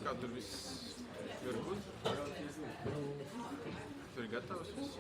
Kā tur viss ir good? Tur ir gatavs viss?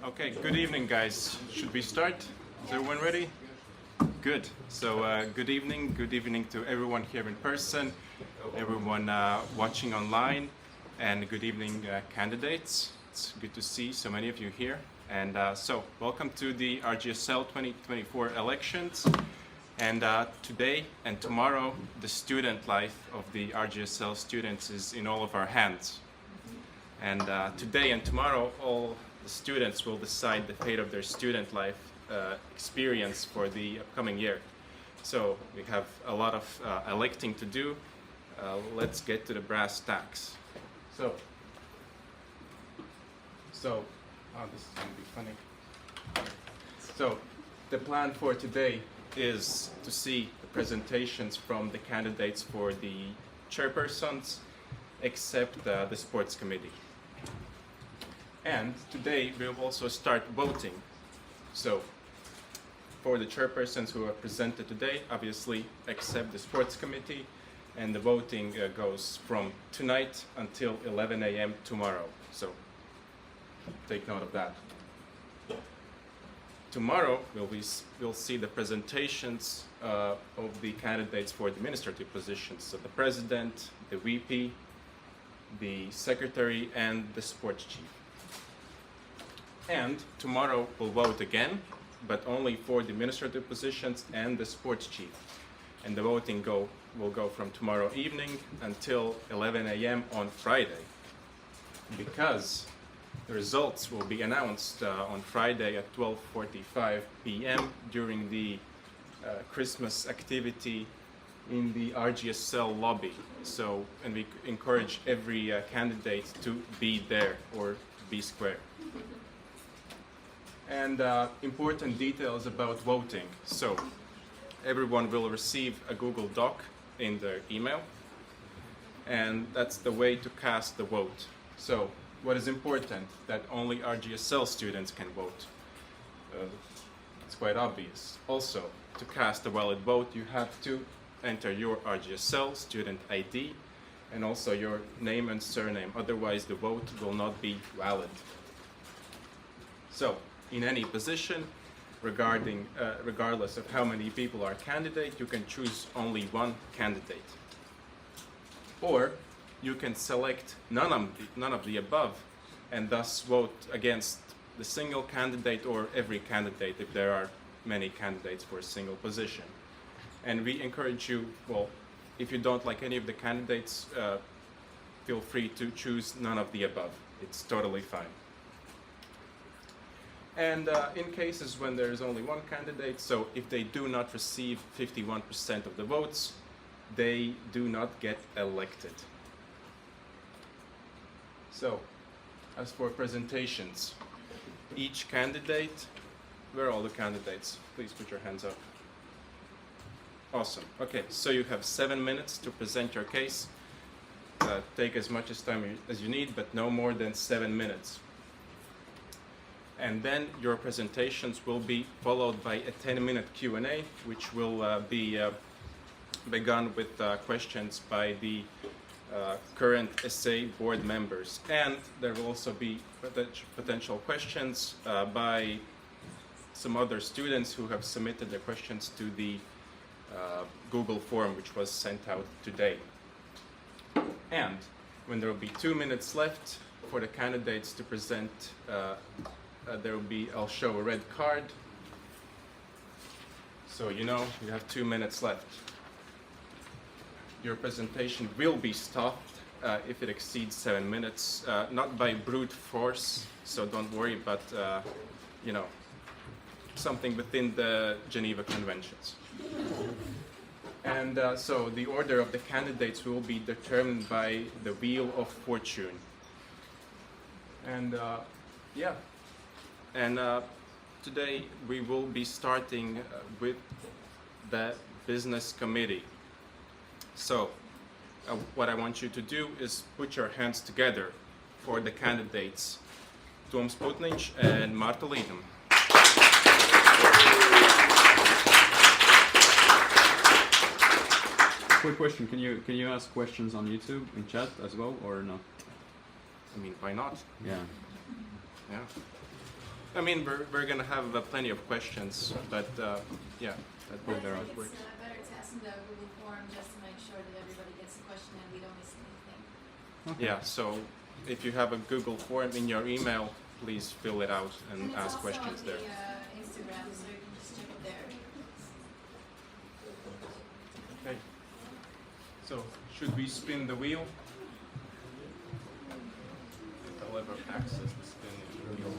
Okay, good evening, guys. Should we start? Is everyone ready? Good. So, good evening to everyone here in person, everyone watching online, and good evening, candidates. It's good to see so many of you here. And so, welcome to the RGSL 2024 elections. And today and tomorrow, the student life of the RGSL students is in all of our hands. And today and tomorrow, all the students will decide the fate of their student life experience for the upcoming year. So we have a lot of electing to do. Let's get to the brass tacks. So this is going to be funny. So the plan for today is to see the presentations from the candidates for the chairpersons, except the sports committee. And today we will also start voting. So for the chairpersons who are presented today, obviously except the sports committee, and the voting goes from tonight until 11 a.m. tomorrow. So take note of that. Tomorrow we'll see the presentations of the candidates for the administrative positions. So the president, the VP, the secretary, and the sports chief. And tomorrow we'll vote again, but only for the administrative positions and the sports chief. And the voting will go from tomorrow evening until 11 a.m. on Friday, because the results will be announced on Friday at 12:45 p.m. during the Christmas activity in the RGSL lobby. So, and we encourage every candidate to be there or be square. And important details about voting. So everyone will receive a Google Doc in their email, and that's the way to cast the vote. So what is important? That only RGSL students can vote. It's quite obvious. Also, to cast a valid vote, you have to enter your RGSL student ID and also your name and surname. Otherwise, the vote will not be valid. So, in any position, regardless of how many people are candidate, you can choose only one candidate. Or you can select none of the above and thus vote against the single candidate or every candidate if there are many candidates for a single position. And we encourage you, well, if you don't like any of the candidates, feel free to choose none of the above. It's totally fine. And in cases when there is only one candidate, so if they do not receive 51% of the votes, they do not get elected. So, as for presentations, each candidate, where are all the candidates? Please put your hands up. Awesome. Okay, so you have 7 minutes to present your case. Take as much time as you need, but no more than 7 minutes. And then your presentations will be followed by a 10-minute Q&A, which will be begun with questions by the current SA board members. And there will also be potential questions by some other students who have submitted their questions to the Google form, which was sent out today. And when there will be 2 minutes left for the candidates to present, I'll show a red card. So you know you have 2 minutes left. Your presentation will be stopped if it exceeds 7 minutes, not by brute force, so don't worry, but you know, something within the Geneva Conventions. And so the order of the candidates will be determined by the Wheel of Fortune. And yeah, and today we will be starting with the business committee. So what I want you to do is put your hands together for the candidates Tom Sputnic and Marta Lidum. Quick question: Can you ask questions on YouTube in chat as well, or no? I mean, why not? Yeah. Yeah. I mean, we're gonna have plenty of questions, but yeah, that will I work. think it's better to ask in the Google form just to make sure that everybody gets a question and we don't miss anything. Okay. Yeah. So if you have a Google form in your email, please fill it out and it's ask also questions on there. the Instagram, so you can just check it there. Okay. So should we spin the wheel? I'll ever access the spinning wheel.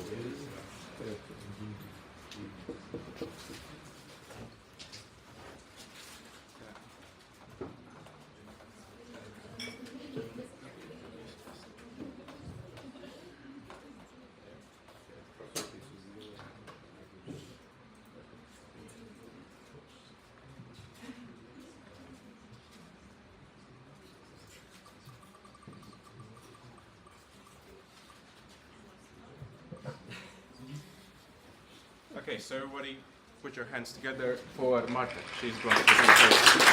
Okay, so everybody put your hands together for Marta. She's going to present first.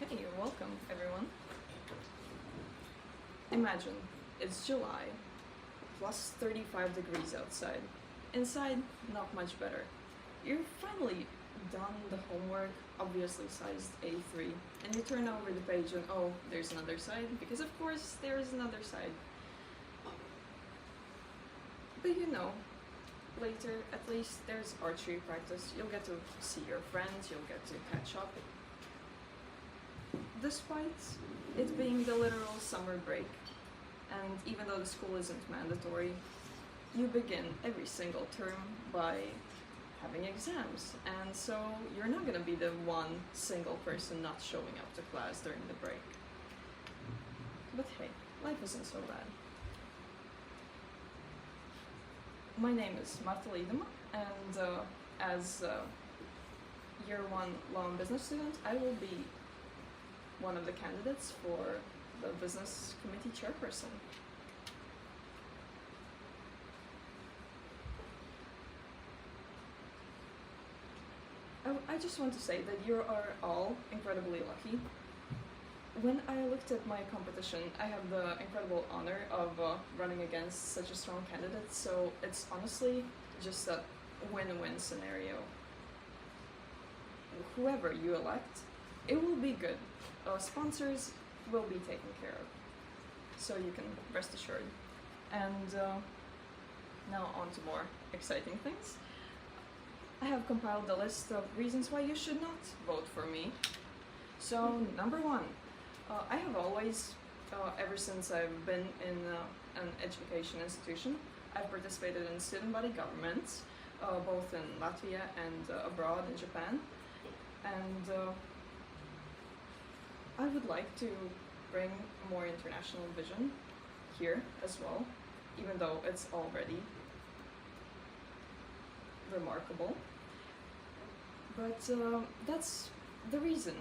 Okay, you're welcome, everyone. Imagine, it's July, plus 35 degrees outside. Inside, not much better. You're finally done the homework, obviously sized A3, and you turn over the page and oh, there's another side, because of course there's another side. But you know, later, at least there's archery practice, you'll get to see your friends, you'll get to catch up. Despite it being the literal summer break, and even though the school isn't mandatory, you begin every single term by having exams, and so you're not going to be the one single person not showing up to class during the break. But hey, life isn't so bad. My name is Marta Lidum, and as year 1 law and business student, I will be one of the candidates for the business committee chairperson. I just want to say that you are all incredibly lucky. When I looked at my competition, I have the incredible honor of running against such a strong candidate, so it's honestly just a win-win scenario. Whoever you elect, it will be good. Sponsors will be taken care of, so you can rest assured. And Now on to more exciting things. I have compiled a list of reasons why you should not vote for me. So, number one, I have always, ever since I've been in an education institution, I've participated in student body governments, both in Latvia and abroad in Japan. And I would like to bring more international vision here as well, even though it's already remarkable. But that's the reason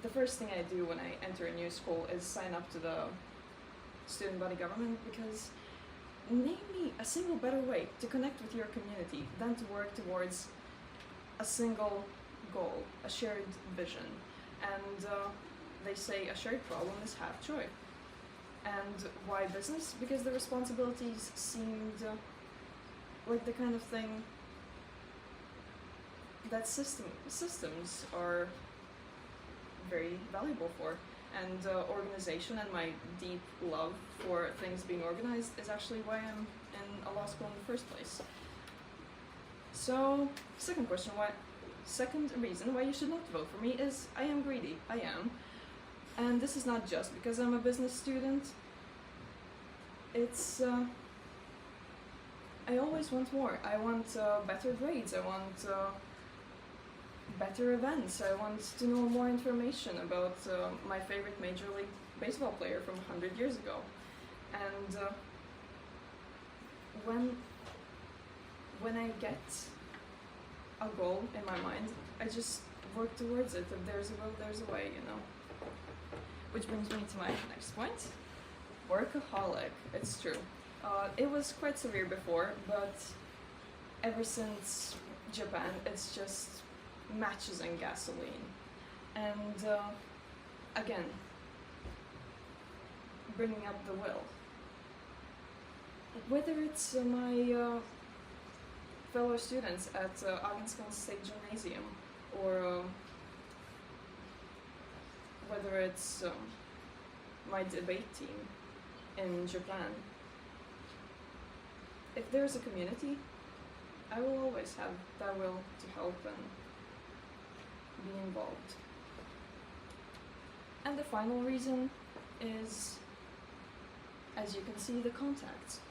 the first thing I do when I enter a new school is sign up to the student body government, because name me a single better way to connect with your community than to work towards a single goal, a shared vision. And they say a shared problem is half joy. And why business? Because the responsibilities seemed like the kind of thing that systems are very valuable for. And organization and my deep love for things being organized is actually why I'm in a law school in the first place. So, second reason why you should not vote for me is I am greedy. I am. And this is not just because I'm a business student. It's I always want more. I want better grades. I want better events. I want to know more information about my favorite Major League Baseball player from 100 years ago. And when I get a goal in my mind, I just work towards it. If there's a will, there's a way, you know. Which brings me to my next point. Workaholic. It's true. It was quite severe before, but ever since Japan, it's just matches and gasoline. And again, bringing up the will. Whether it's my fellow students at Agenskan State Gymnasium, or whether it's my debate team in Japan, if there's a community, I will always have that will to help and be involved. And the final reason is, as you can see, the contacts.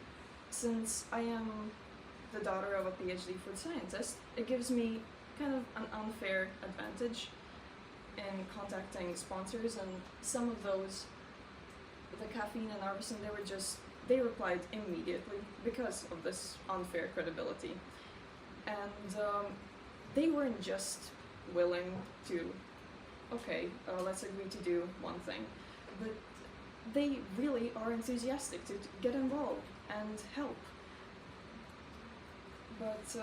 Since I am the daughter of a PhD food scientist, it gives me kind of an unfair advantage in contacting sponsors, and some of those, the Caffeine and Arvidsson, they replied immediately because of this unfair credibility. And they weren't just willing to, okay, let's agree to do one thing, but they really are enthusiastic to get involved and help. But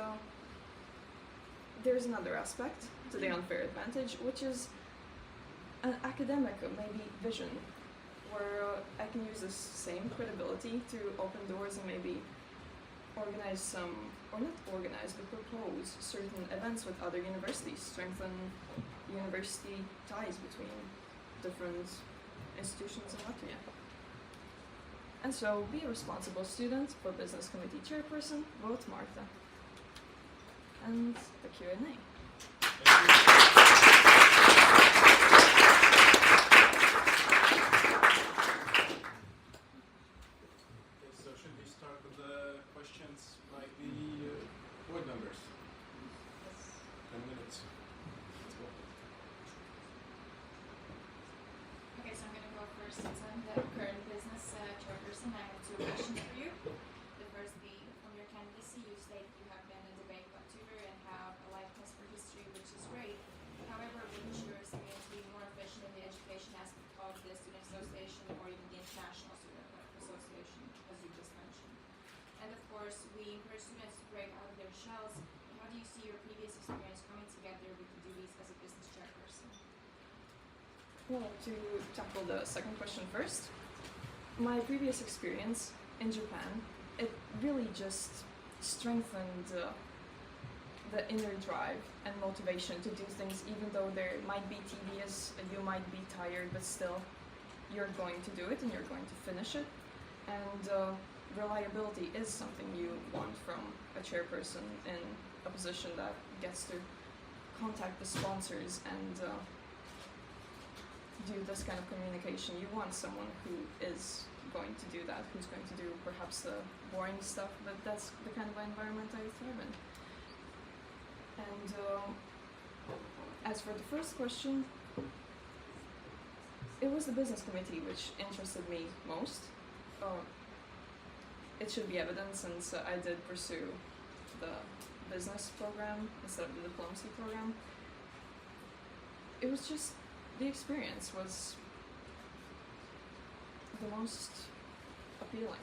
there's another aspect to the unfair advantage, which is an academic, maybe, vision, where I can use this same credibility to open doors and maybe organize some, or not organize, but propose certain events with other universities, strengthen university ties between different institutions in Latvia. And so, be a responsible student. For business committee chairperson, vote Martha. And the Q&A. So should we start with the questions by the board members? 10 minutes. Let's go. Okay, so I'm going to go first since I'm the current business chairperson. I have two questions for you. The first being, from your candidacy, you state you have been a debate club tutor and have a likeness for history, which is great. However, wouldn't your experience be more efficient in the education aspect of the student association or even the international student association, as you just mentioned? And of course, we encourage students to break out of their shells. How do you see your previous experience coming together with the duties as a business chairperson? Well, to tackle the second question first, my previous experience in Japan, it really just strengthened the inner drive and motivation to do things, even though they might be tedious and you might be tired, but still you're going to do it and you're going to finish it. And reliability is something you want from a chairperson in a position that gets to contact the sponsors and do this kind of communication. You want someone who is going to do that, who's going to do perhaps the boring stuff, but that's the kind of environment I thrive in. And as for the first question, it was the business committee which interested me most. It should be evident since I did pursue the business program instead of the diplomacy program. It was just, the experience was the most appealing.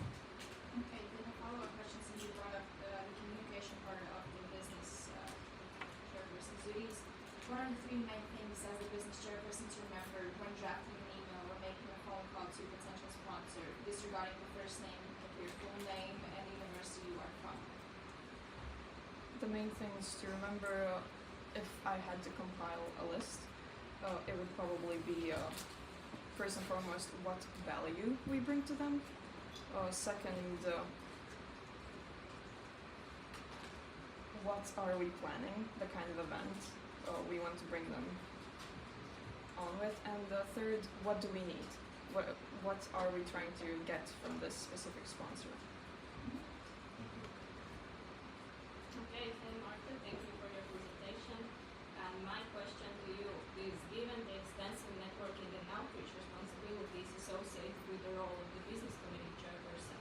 Okay, then a follow-up question since you brought up the communication part of the business chairperson's duties. What are the three main things as the business chairperson to remember when drafting an email or making a phone call to a potential sponsor, disregarding the first name, your full name, and the university you are from? The main things to remember, if I had to compile a list, it would probably be first and foremost what value we bring to them. Second, what are we planning, the kind of event we want to bring them on with, and third, what do we need? What are we trying to get from this specific sponsor? Okay, Martha, thank you for your presentation. And my question to you is, given the extensive networking and outreach responsibilities associated with the role of the business committee chairperson,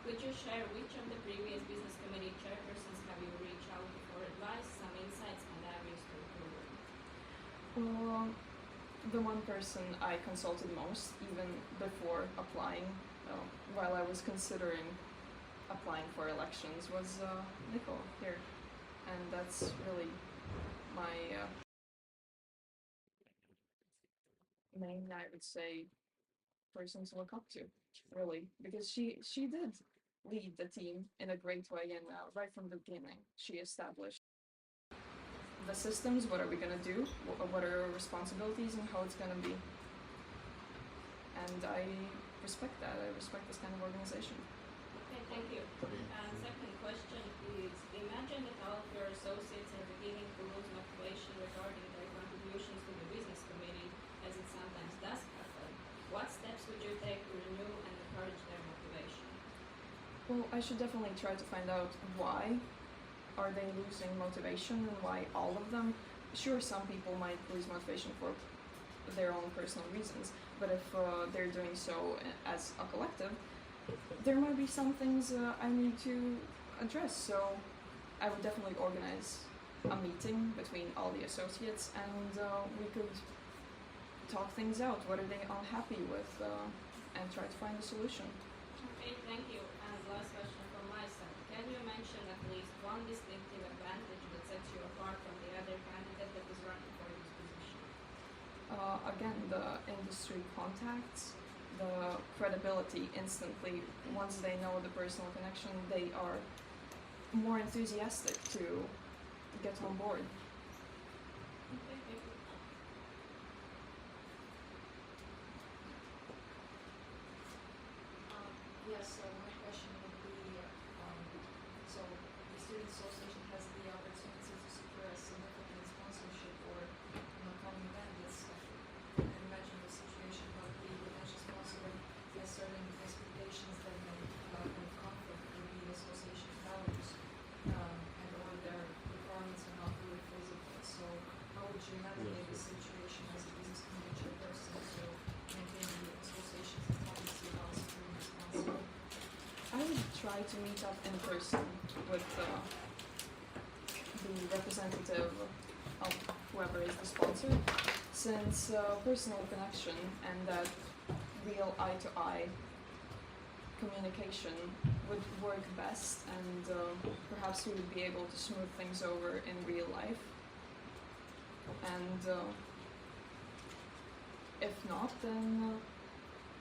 could you share which of the previous business committee chairpersons have you reached out for advice, some insights, and areas to improve? The one person I consulted most, even before applying, while I was considering applying for elections, was Nicole here. And that's really my main, I would say, person to look up to, really, because she did lead the team in a great way, and right from the beginning, she established the systems, what are we going to do, what are our responsibilities, and how it's going to be. And I respect that. I respect this kind of organization. Okay, thank you. And second question is, imagine that all of your associates are beginning to lose motivation regarding their contributions to the business committee, as it sometimes does happen. What steps would you take to renew and encourage their motivation? Well, I should definitely try to find out why are they losing motivation and why all of them. Sure, some people might lose motivation for their own personal reasons, but if they're doing so as a collective, there might be some things I need to address. So I would definitely organize a meeting between all the associates, and we could talk things out. What are they unhappy with, and try to find a solution. Okay, thank you. And last question from my side. Can you mention at least one distinctive advantage that sets you apart from the other candidate that is running for this position? Again, the industry contacts, the credibility instantly. Once they know the personal connection, they are more enthusiastic to get on board. Okay, thank you. Yes, my question would be, so the Student Association has the opportunity to secure a significant sponsorship or an upcoming event. Yes, I can imagine the situation about the potential sponsor has certain expectations that may in conflict with the association's values, and or their requirements are not really feasible. So how would you navigate the situation as a business committee chairperson to maintain the association's autonomy about securing a sponsor? I would try to meet up in person with the representative of whoever is the sponsor, since personal connection and that real eye-to-eye communication would work best, and perhaps we would be able to smooth things over in real life. And if not, then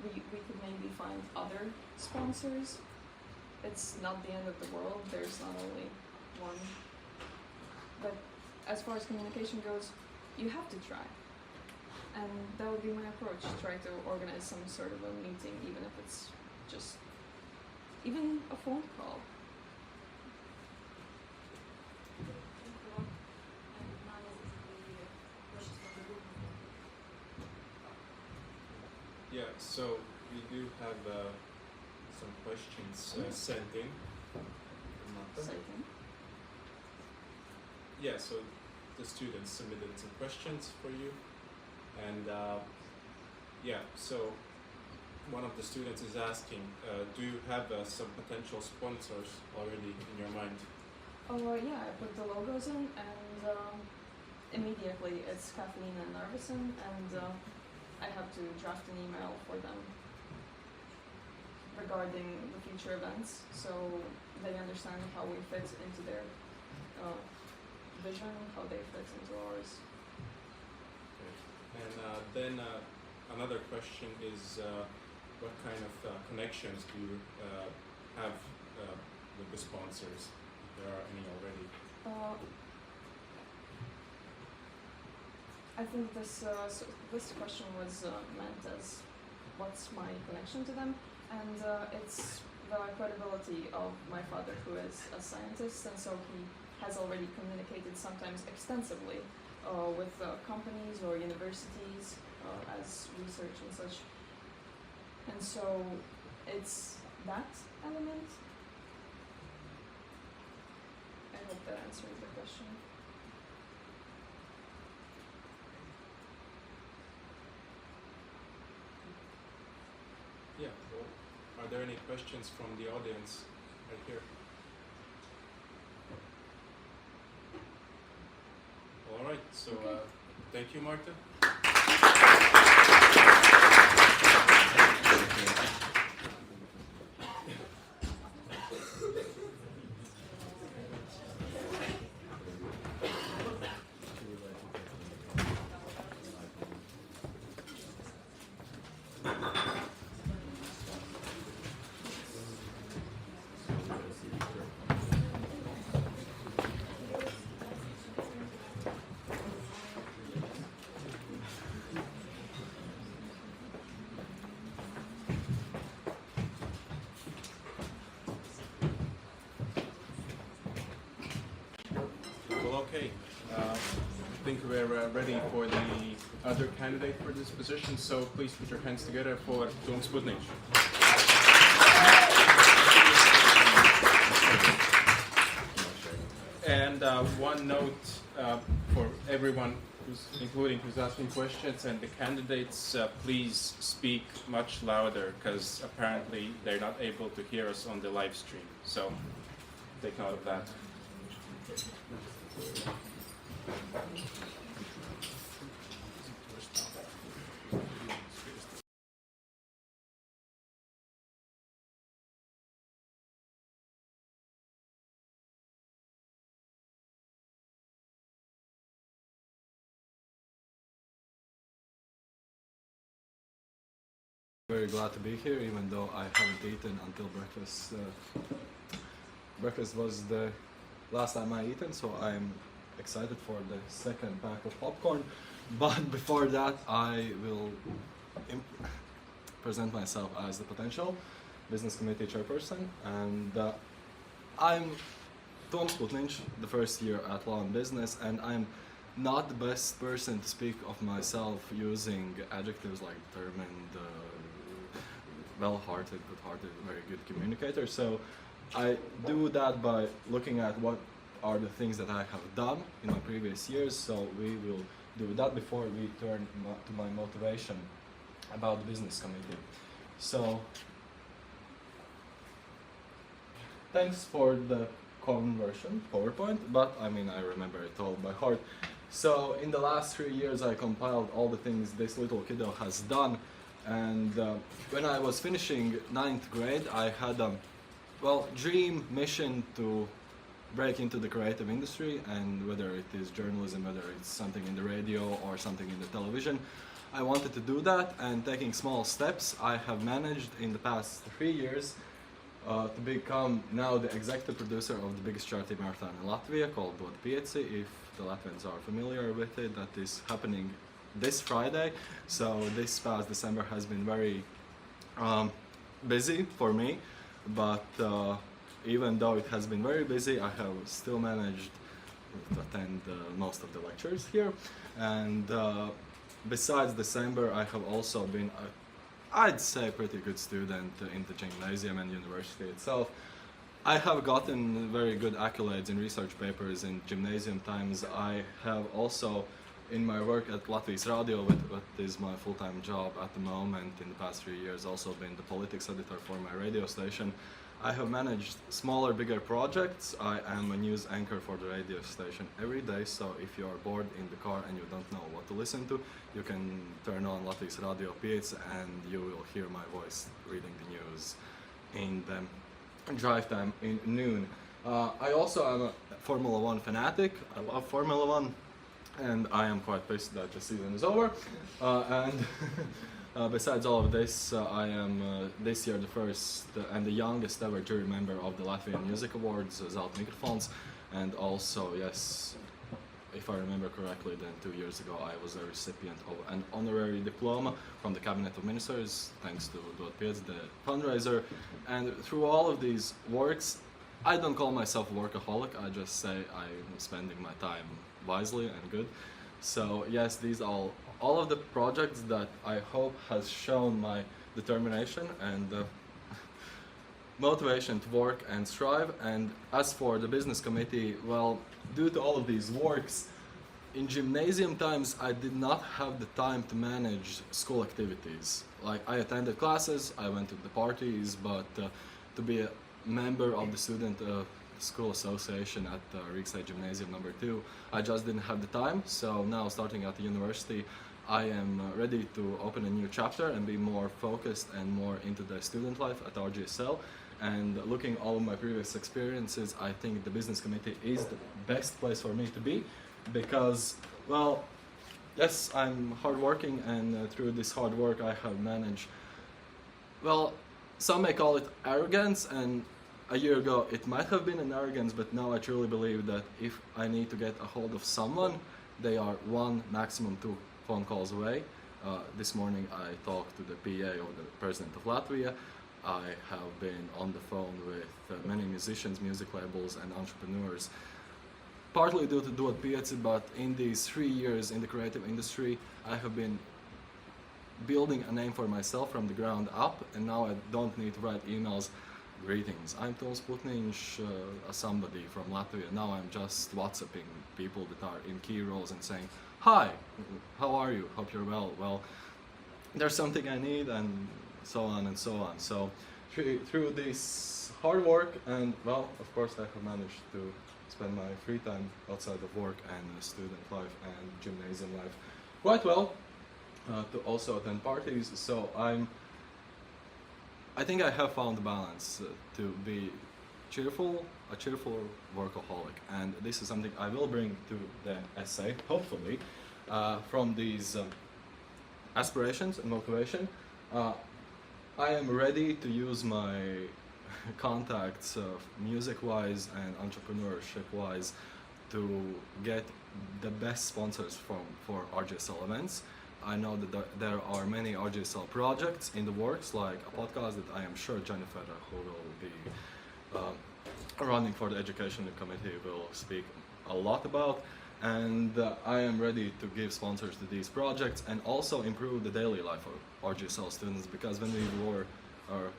we could maybe find other sponsors. It's not the end of the world, there's not only one. But as far as communication goes, you have to try. And that would be my approach, try to organize some sort of a meeting, even if it's just even a phone call. Yeah, so we do have some questions sent in. Second. Yeah, so the students submitted some questions for you, and yeah, so one of the students is asking, do you have some potential sponsors already in your mind? Yeah, I put the logos in, and immediately it's Kathleen and Arvidsson, and I have to draft an email for them regarding the future events, so they understand how we fit into their vision, how they fit into ours. And then another question is, what kind of connections do you have with the sponsors, if there are any already? I think this question was meant as what's my connection to them, and it's the credibility of my father, who is a scientist, and so he has already communicated sometimes extensively with companies or universities as research and such. And so it's that element. I hope that answers the question. Yeah, well, are there any questions from the audience right here? All right, so thank you, Marta. Well, okay. I think we're ready for the other candidate for this position, so please put your hands together for Tom Sputnik. And one note for everyone who's asking questions, and the candidates, please speak much louder, because apparently they're not able to hear us on the live stream. So take note of that. Very glad to be here, even though I haven't eaten until breakfast. Breakfast was the last time I eaten, so I'm excited for the second pack of popcorn. But before that, I will present myself as the potential business committee chairperson, and I'm Tom Sputnik, the first year at Law and Business, and I'm not the best person to speak of myself using adjectives like determined, well-hearted, good-hearted, very good communicator. So I do that by looking at what are the things that I have done in my previous years. So we will do that before we turn to my motivation about the business committee. So thanks for the conversion PowerPoint, but I mean, I remember it all by heart. So in the last 3 years, I compiled all the things this little kiddo has done. And when I was finishing 9th grade, I had a dream mission to break into the creative industry, and whether it is journalism, whether it's something in the radio or something in the television, I wanted to do that, and taking small steps, I have managed in the past 3 years to become now the executive producer of the biggest charity marathon in Latvia, called Pieci. If the Latvians are familiar with it, that is happening this Friday. So this past December has been very busy for me. but even though it has been very busy, I have still managed to attend most of the lectures here. And besides December, I have also been, I'd say, pretty good student in the gymnasium and university itself. I have gotten very good accolades in research papers in gymnasium times. I have also, in my work at Latvijas Radio, what is my full-time job at the moment, in the past 3 years, also been the politics editor for my radio station. I have managed smaller, bigger projects. I am a news anchor for the radio station every day, so if you are bored in the car and you don't know what to listen to, you can turn on Latvijas Radio 5 and you will hear my voice reading the news in the drive time in noon. I also am a Formula 1 fanatic. I love Formula 1, and I am quite pissed that the season is over. Besides all of this, I am this year the first and the youngest ever jury member of the Latvian Music Awards, Zelta Mikrofons, and also, yes, if I remember correctly, then 2 years ago I was a recipient of an honorary diploma from the Cabinet of Ministers, thanks to Dot5, the fundraiser. And through all of these works, I don't call myself a workaholic, I just say I'm spending my time wisely and good. So yes, these are all of the projects that I hope has shown my determination and motivation to work and strive. And as for the business committee, well, due to all of these works, in gymnasium times I did not have the time to manage school activities. Like, I attended classes, I went to the parties, but to be a member of the student school association at RGSL Gymnasium number 2, I just didn't have the time. So now, starting at the university, I am ready to open a new chapter and be more focused and more into the student life at RGSL. And looking all of my previous experiences, I think the business committee is the best place for me to be, because, well, yes, I'm hardworking, and through this hard work I have managed, well, some may call it arrogance, and a year ago it might have been an arrogance, but now I truly believe that if I need to get a hold of someone, they are 1, maximum 2 phone calls away. This morning I talked to the PA of the President of Latvia. I have been on the phone with many musicians, music labels and entrepreneurs, partly due to Dot5, but in these 3 years in the creative industry I have been building a name for myself from the ground up, and now I don't need to write emails. Greetings, I'm Tom Sputnic, somebody from Latvia. Now I'm just WhatsApping people that are in key roles and saying, hi, how are you? Hope you're well. Well, there's something I need, and so on and so on. So through this hard work, and, well, of course I have managed to spend my free time outside of work and student life and gymnasium life quite well, to also attend parties. So I think I have found the balance to be a cheerful workaholic, and this is something I will bring to the essay, hopefully, from these aspirations and motivation. I am ready to use my contacts, music-wise and entrepreneurship-wise, to get the best sponsors for RGSL events. I know that there are many RGSL projects in the works, like a podcast that I am sure Jennifer, who will be running for the education committee, will speak a lot about. And I am ready to give sponsors to these projects and also improve the daily life of RGSL students, because when we were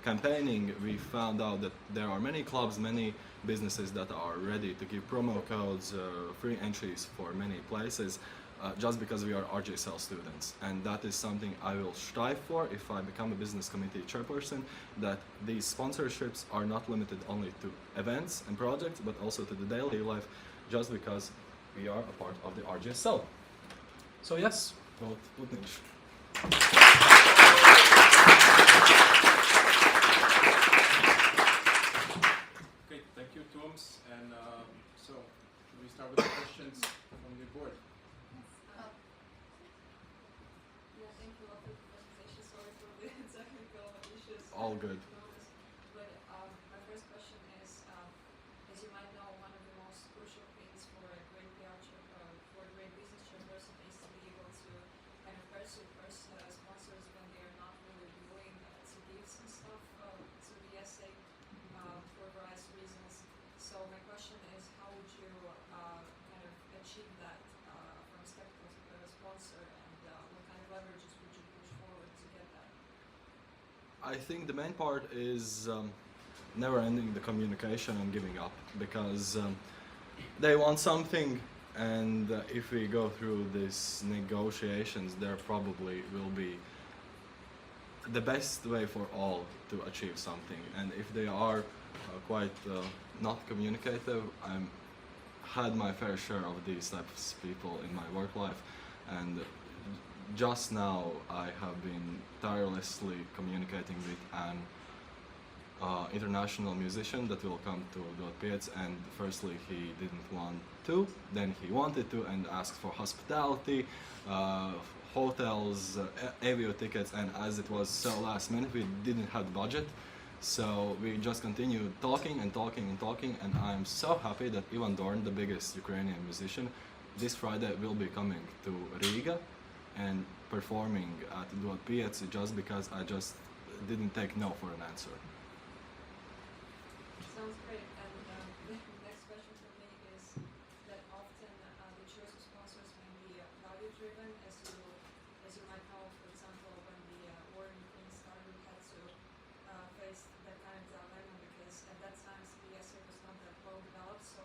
campaigning, we found out that there are many clubs, many businesses that are ready to give promo codes, free entries for many places, just because we are RGSL students. And that is something I will strive for if I become a business committee chairperson, that these sponsorships are not limited only to events and projects, but also to the daily life, just because we are a part of the RGSL. So yes, vote Sputnic. Okay, thank you, Toms. And so, should we start with the questions from the board? Yeah, thank you all for the presentation. Sorry for the technical issues. All good. But my first question is, as you might know, one of the most crucial things for a great for a great business chairperson is to be able to kind of pursue sponsors when they I think the main part is never ending the communication and giving up, because they want something, and if we go through these negotiations, there probably will be the best way for all to achieve something. And if they are quite not communicative, I'm had my fair share of these types of people in my work life, and just now I have been tirelessly communicating with an international musician that will come to Piec, and firstly he didn't want to, then he wanted to and asked for hospitality, hotels, avio tickets, and as it was so last minute we didn't have budget, so we just continued talking and talking and talking, and I'm so happy that Ivan Dorn, the biggest Ukrainian musician, this Friday will be coming to Riga and performing at Piec, just because I just didn't take no for an answer. Sounds great. And the next question for me is that often the choice of sponsors may be value driven, as you might know, for example, when the war in Ukraine started, we had to face that kind of dilemma, because at that time CBSA was not that well developed, so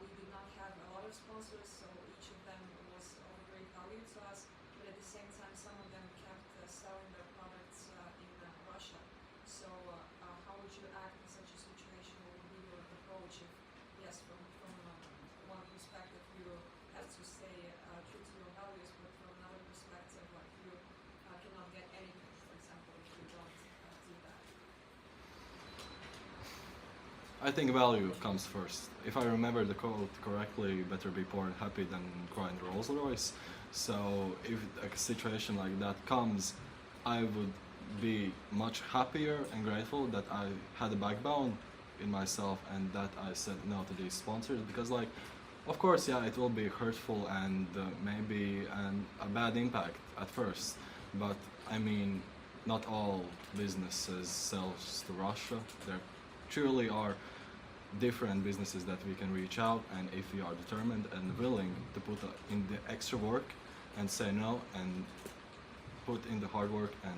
we did not have a lot of sponsors, so each of them was of great value to us, but at the same time some of them kept selling their products in Russia. So how would you act in such a situation? What would be your approach if, yes, from one perspective you have to stay true to your values, but from another perspective, like you cannot get anything, for example, if you don't do that? I think value comes first. If I remember the quote correctly, better be poor and happy than cry in Rolls Royce. So if a situation like that comes, I would be much happier and grateful that I had a backbone in myself and that I said no to these sponsors, because like, of course, yeah, it will be hurtful and maybe a bad impact at first, but I mean, not all businesses sells to Russia. There truly are different businesses that we can reach out, and if we are determined and willing to put in the extra work and say no and put in the hard work and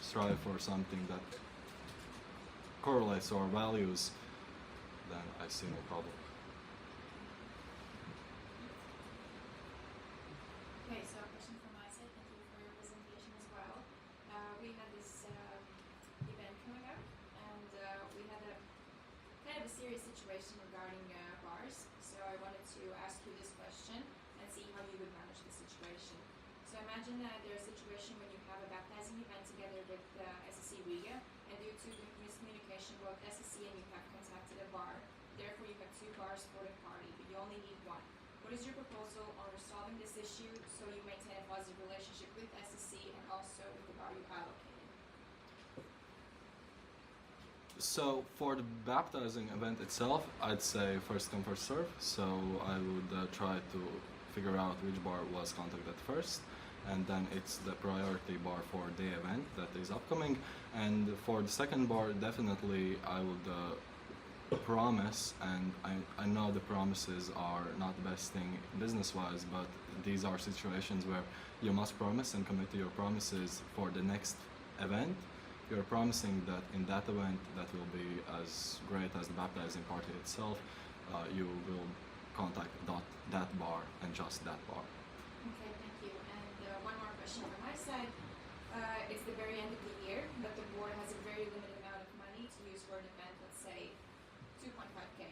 strive for something that correlates to our values, then I see no problem. Okay, so a question from my side. Thank you for your presentation as well. We had this event coming up, and we had a kind of a serious situation regarding bars. So I wanted to ask you this question and see how you would manage the situation. So imagine that there's a situation when you have a baptizing event together with SSC Riga, and due to the miscommunication about SSC and you have contacted a bar, therefore you have 2 bars for the party, but you only need 1. What is your proposal on resolving this issue so you maintain a positive relationship with SSC and also with the bar you allocated? So for the baptizing event itself, I'd say first come first serve. So I would try to figure out which bar was contacted first, and then it's the priority bar for the event that is upcoming. And for the second bar, definitely I would promise, and I know the promises are not the best thing business-wise, but these are situations where you must promise and commit to your promises for the next event. You're promising that in that event that will be as great as the baptizing party itself, you will contact that bar and just that bar. Okay, thank you. And one more question from my side. It's the very end of the year, but the board has a very limited amount of money to use for an event, let's say 2.5K.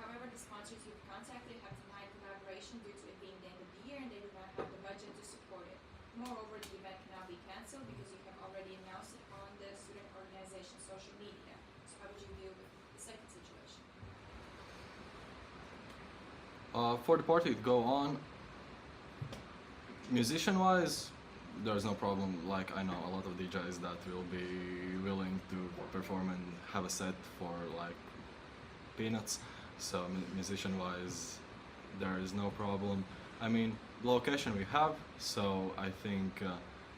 However, the sponsors you've contacted have denied collaboration due to it being the end of the year and they do not have the budget to support it. Moreover, the event cannot be cancelled because you have already announced it on the student organization social media. So how would you deal with the second situation? For the party to go on, musician-wise, there's no problem. Like, I know a lot of DJs that will be willing to perform and have a set for like peanuts. So musician-wise, there is no problem. I mean, location we have, so I think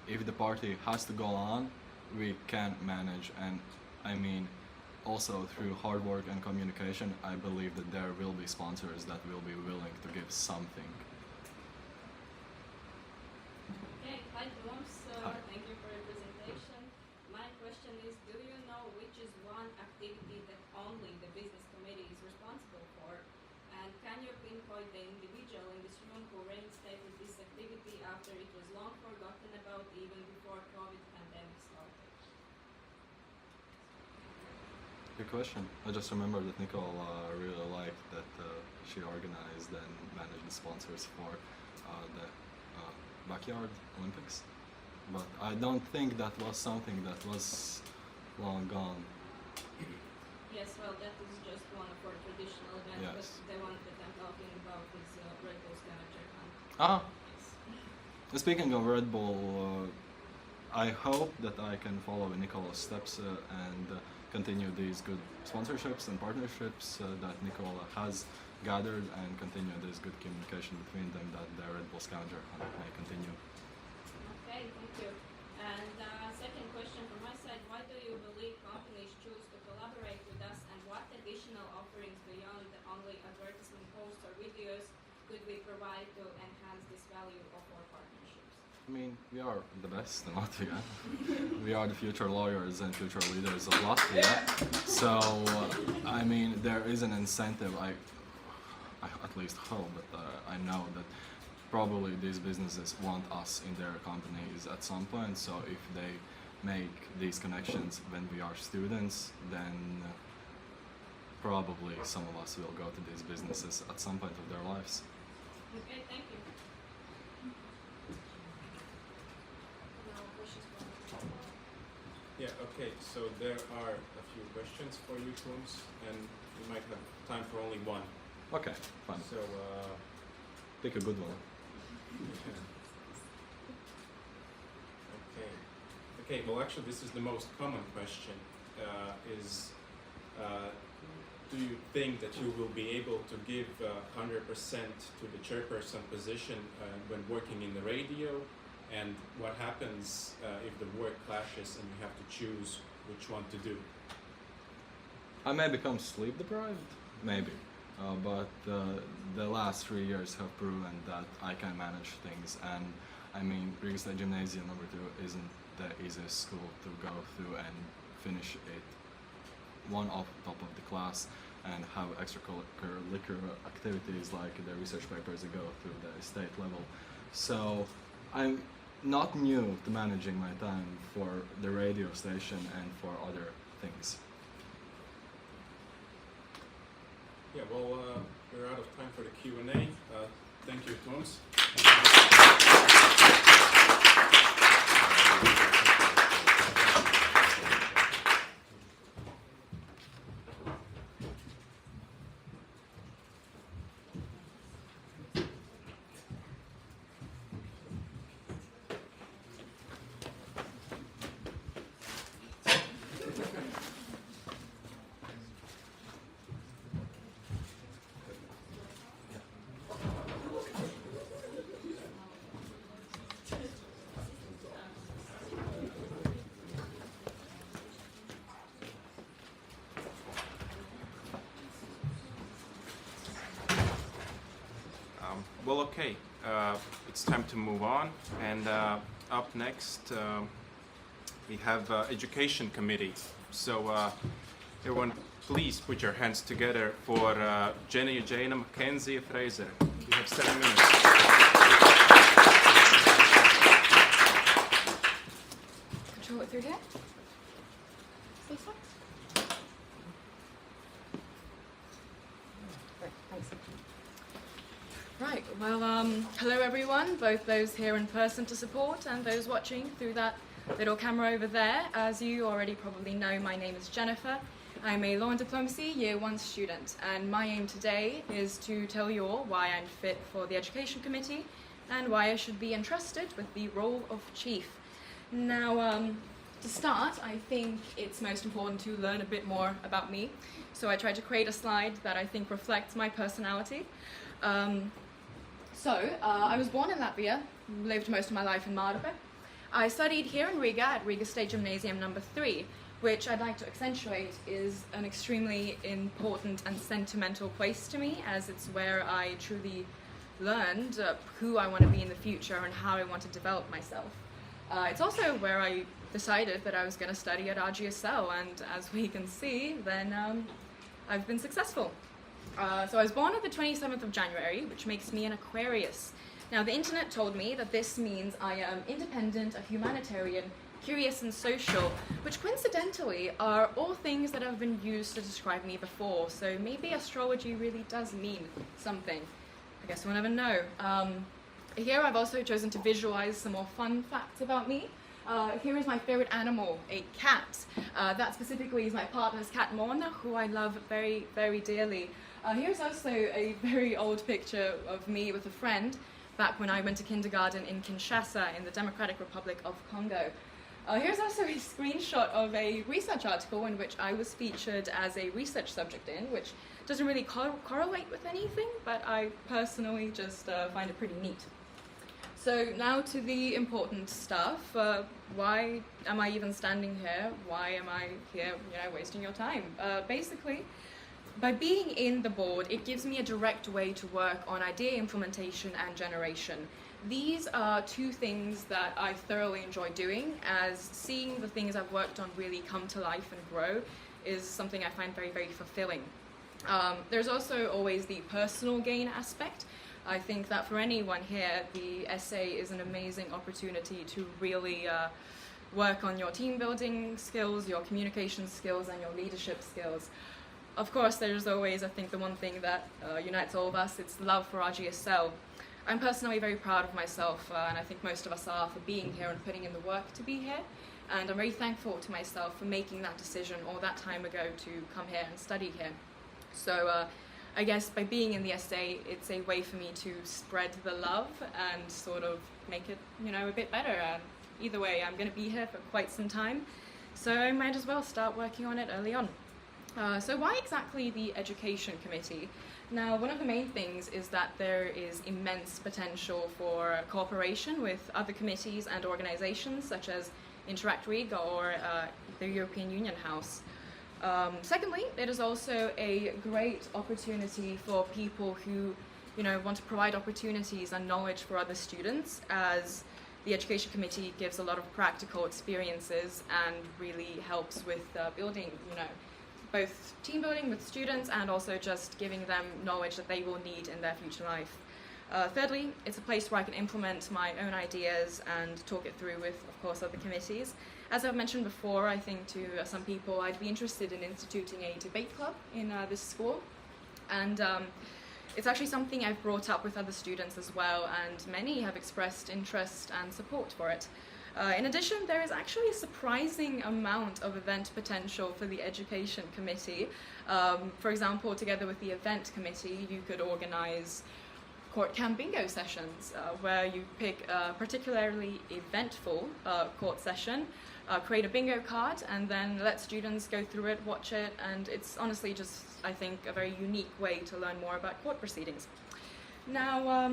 if the party has to go on, we can manage. And I mean, also through hard work and communication, I believe that there will be sponsors that will be willing to give something. Okay, hi Toms, Hi. thank you for your presentation. My question avoid the individual in this room who reinstated this activity after it was long forgotten about even before COVID pandemic started? Good question. I just remember that Nicole really liked that she organized and managed the sponsors for the backyard Olympics. But I don't think that was something that was long gone. Yes, well, that is just one of our traditional events, Yes. but the one that I'm talking about is Red Bull scavenger hunt. Ah, Yes. speaking of Red Bull, I hope that I can follow in Nicola's steps and continue these good sponsorships and partnerships that Nicola has gathered and continue this good communication between them, that the Red Bull scavenger hunt may continue. Okay, thank you. And second question from my side, why do you believe companies choose to collaborate with us, and what additional offerings beyond the only advertisement posts or videos could we provide to enhance this value of our partnerships? I mean, we are the best in Latvia. We are the future lawyers and future leaders of Latvia. So, I mean, there is an incentive, I at least hope, but I know that probably these businesses want us in their companies at some point. So if they make these connections when we are students, then probably some of us will go to these businesses at some point of their lives. Okay, thank you. No questions from Yeah, okay, so there are a few questions for you, Tooms, and we might have time for only one. Okay, fine. So, Pick a good one. okay. Okay, well, actually, this is the most common question. Do you think that you will be able to give 100% to the chairperson position when working in the radio? And what happens if the work clashes and you have to choose which one to do? I may become sleep deprived, maybe. But the last 3 years have proven that I can manage things, and I mean, Riga Gymnasium #2 isn't the easiest school to go through and finish it one off top of the class and have extracurricular activities like the research papers that go through the state level. So I'm not new to managing my time for the radio station and for other things. Yeah, well, we're out of time for the Q&A. Thank you, Tooms. Well, okay, it's time to move on, and up next we have Education Committee. So everyone, please put your hands together for Jenny, Jana, Mackenzie, Fraser. You have 7 minutes. Control it through here. This one. Great, thanks. Right, well, hello everyone, both those here in person to support and those watching through that little camera over there. As you already probably know, my name is Jennifer. I'm a Law and Diplomacy Year 1 student, and my aim today is to tell you all why I'm fit for the Education Committee and why I should be entrusted with the role of Chief. Now, to start, I think it's most important to learn a bit more about me, so I tried to create a slide that I think reflects my personality. I was born in Latvia, lived most of my life in Maribor. I studied here in Riga at Riga State Gymnasium #3, which I'd like to accentuate is an extremely important and sentimental place to me, as it's where I truly learned who I want to be in the future and how I want to develop myself. It's also where I decided that I was going to study at RGSL, and as we can see, then I've been successful. So I was born on the 27th of January, which makes me an Aquarius. Now, the internet told me that this means I am independent, a humanitarian, curious and social, which coincidentally are all things that have been used to describe me before, so maybe astrology really does mean something. I guess we'll never know. Here I've also chosen to visualize some more fun facts about me. Here is my favorite animal, a cat. That specifically is my partner's cat, Mona, who I love very, very dearly. Here's also a very old picture of me with a friend back when I went to kindergarten in Kinshasa in the Democratic Republic of Congo. Here's also a screenshot of a research article in which I was featured as a research subject in, which doesn't really correlate with anything, but I personally just find it pretty neat. So now to the important stuff. Why am I even standing here? Why am I here, wasting your time? Basically, by being in the board, it gives me a direct way to work on idea implementation and generation. These are two things that I thoroughly enjoy doing, as seeing the things I've worked on really come to life and grow is something I find very, very fulfilling. There's also always the personal gain aspect. I think that for anyone here, the SA is an amazing opportunity to really work on your team building skills, your communication skills, and your leadership skills. Of course, there's always, I think, the one thing that unites all of us, it's love for RGSL. I'm personally very proud of myself, and I think most of us are, for being here and putting in the work to be here. And I'm very thankful to myself for making that decision all that time ago to come here and study here. So I guess by being in the SA, it's a way for me to spread the love and sort of make it, a bit better. Either way, I'm going to be here for quite some time, so I might as well start working on it early on. So why exactly the Education Committee? Now, one of the main things is that there is immense potential for cooperation with other committees and organizations such as Interact Rig or the European Union House. Secondly, it is also a great opportunity for people who, want to provide opportunities and knowledge for other students, as the Education Committee gives a lot of practical experiences and really helps with building, both team building with students and also just giving them knowledge that they will need in their future life. Thirdly, it's a place where I can implement my own ideas and talk it through with, of course, other committees. As I've mentioned before, I think to some people I'd be interested in instituting a debate club in this school. And it's actually something I've brought up with other students as well, and many have expressed interest and support for it. In addition, there is actually a surprising amount of event potential for the Education Committee. For example, together with the Event Committee, you could organize court camp bingo sessions where you pick a particularly eventful court session, create a bingo card, and then let students go through it, watch it, and it's honestly just, I think, a very unique way to learn more about court proceedings. Now,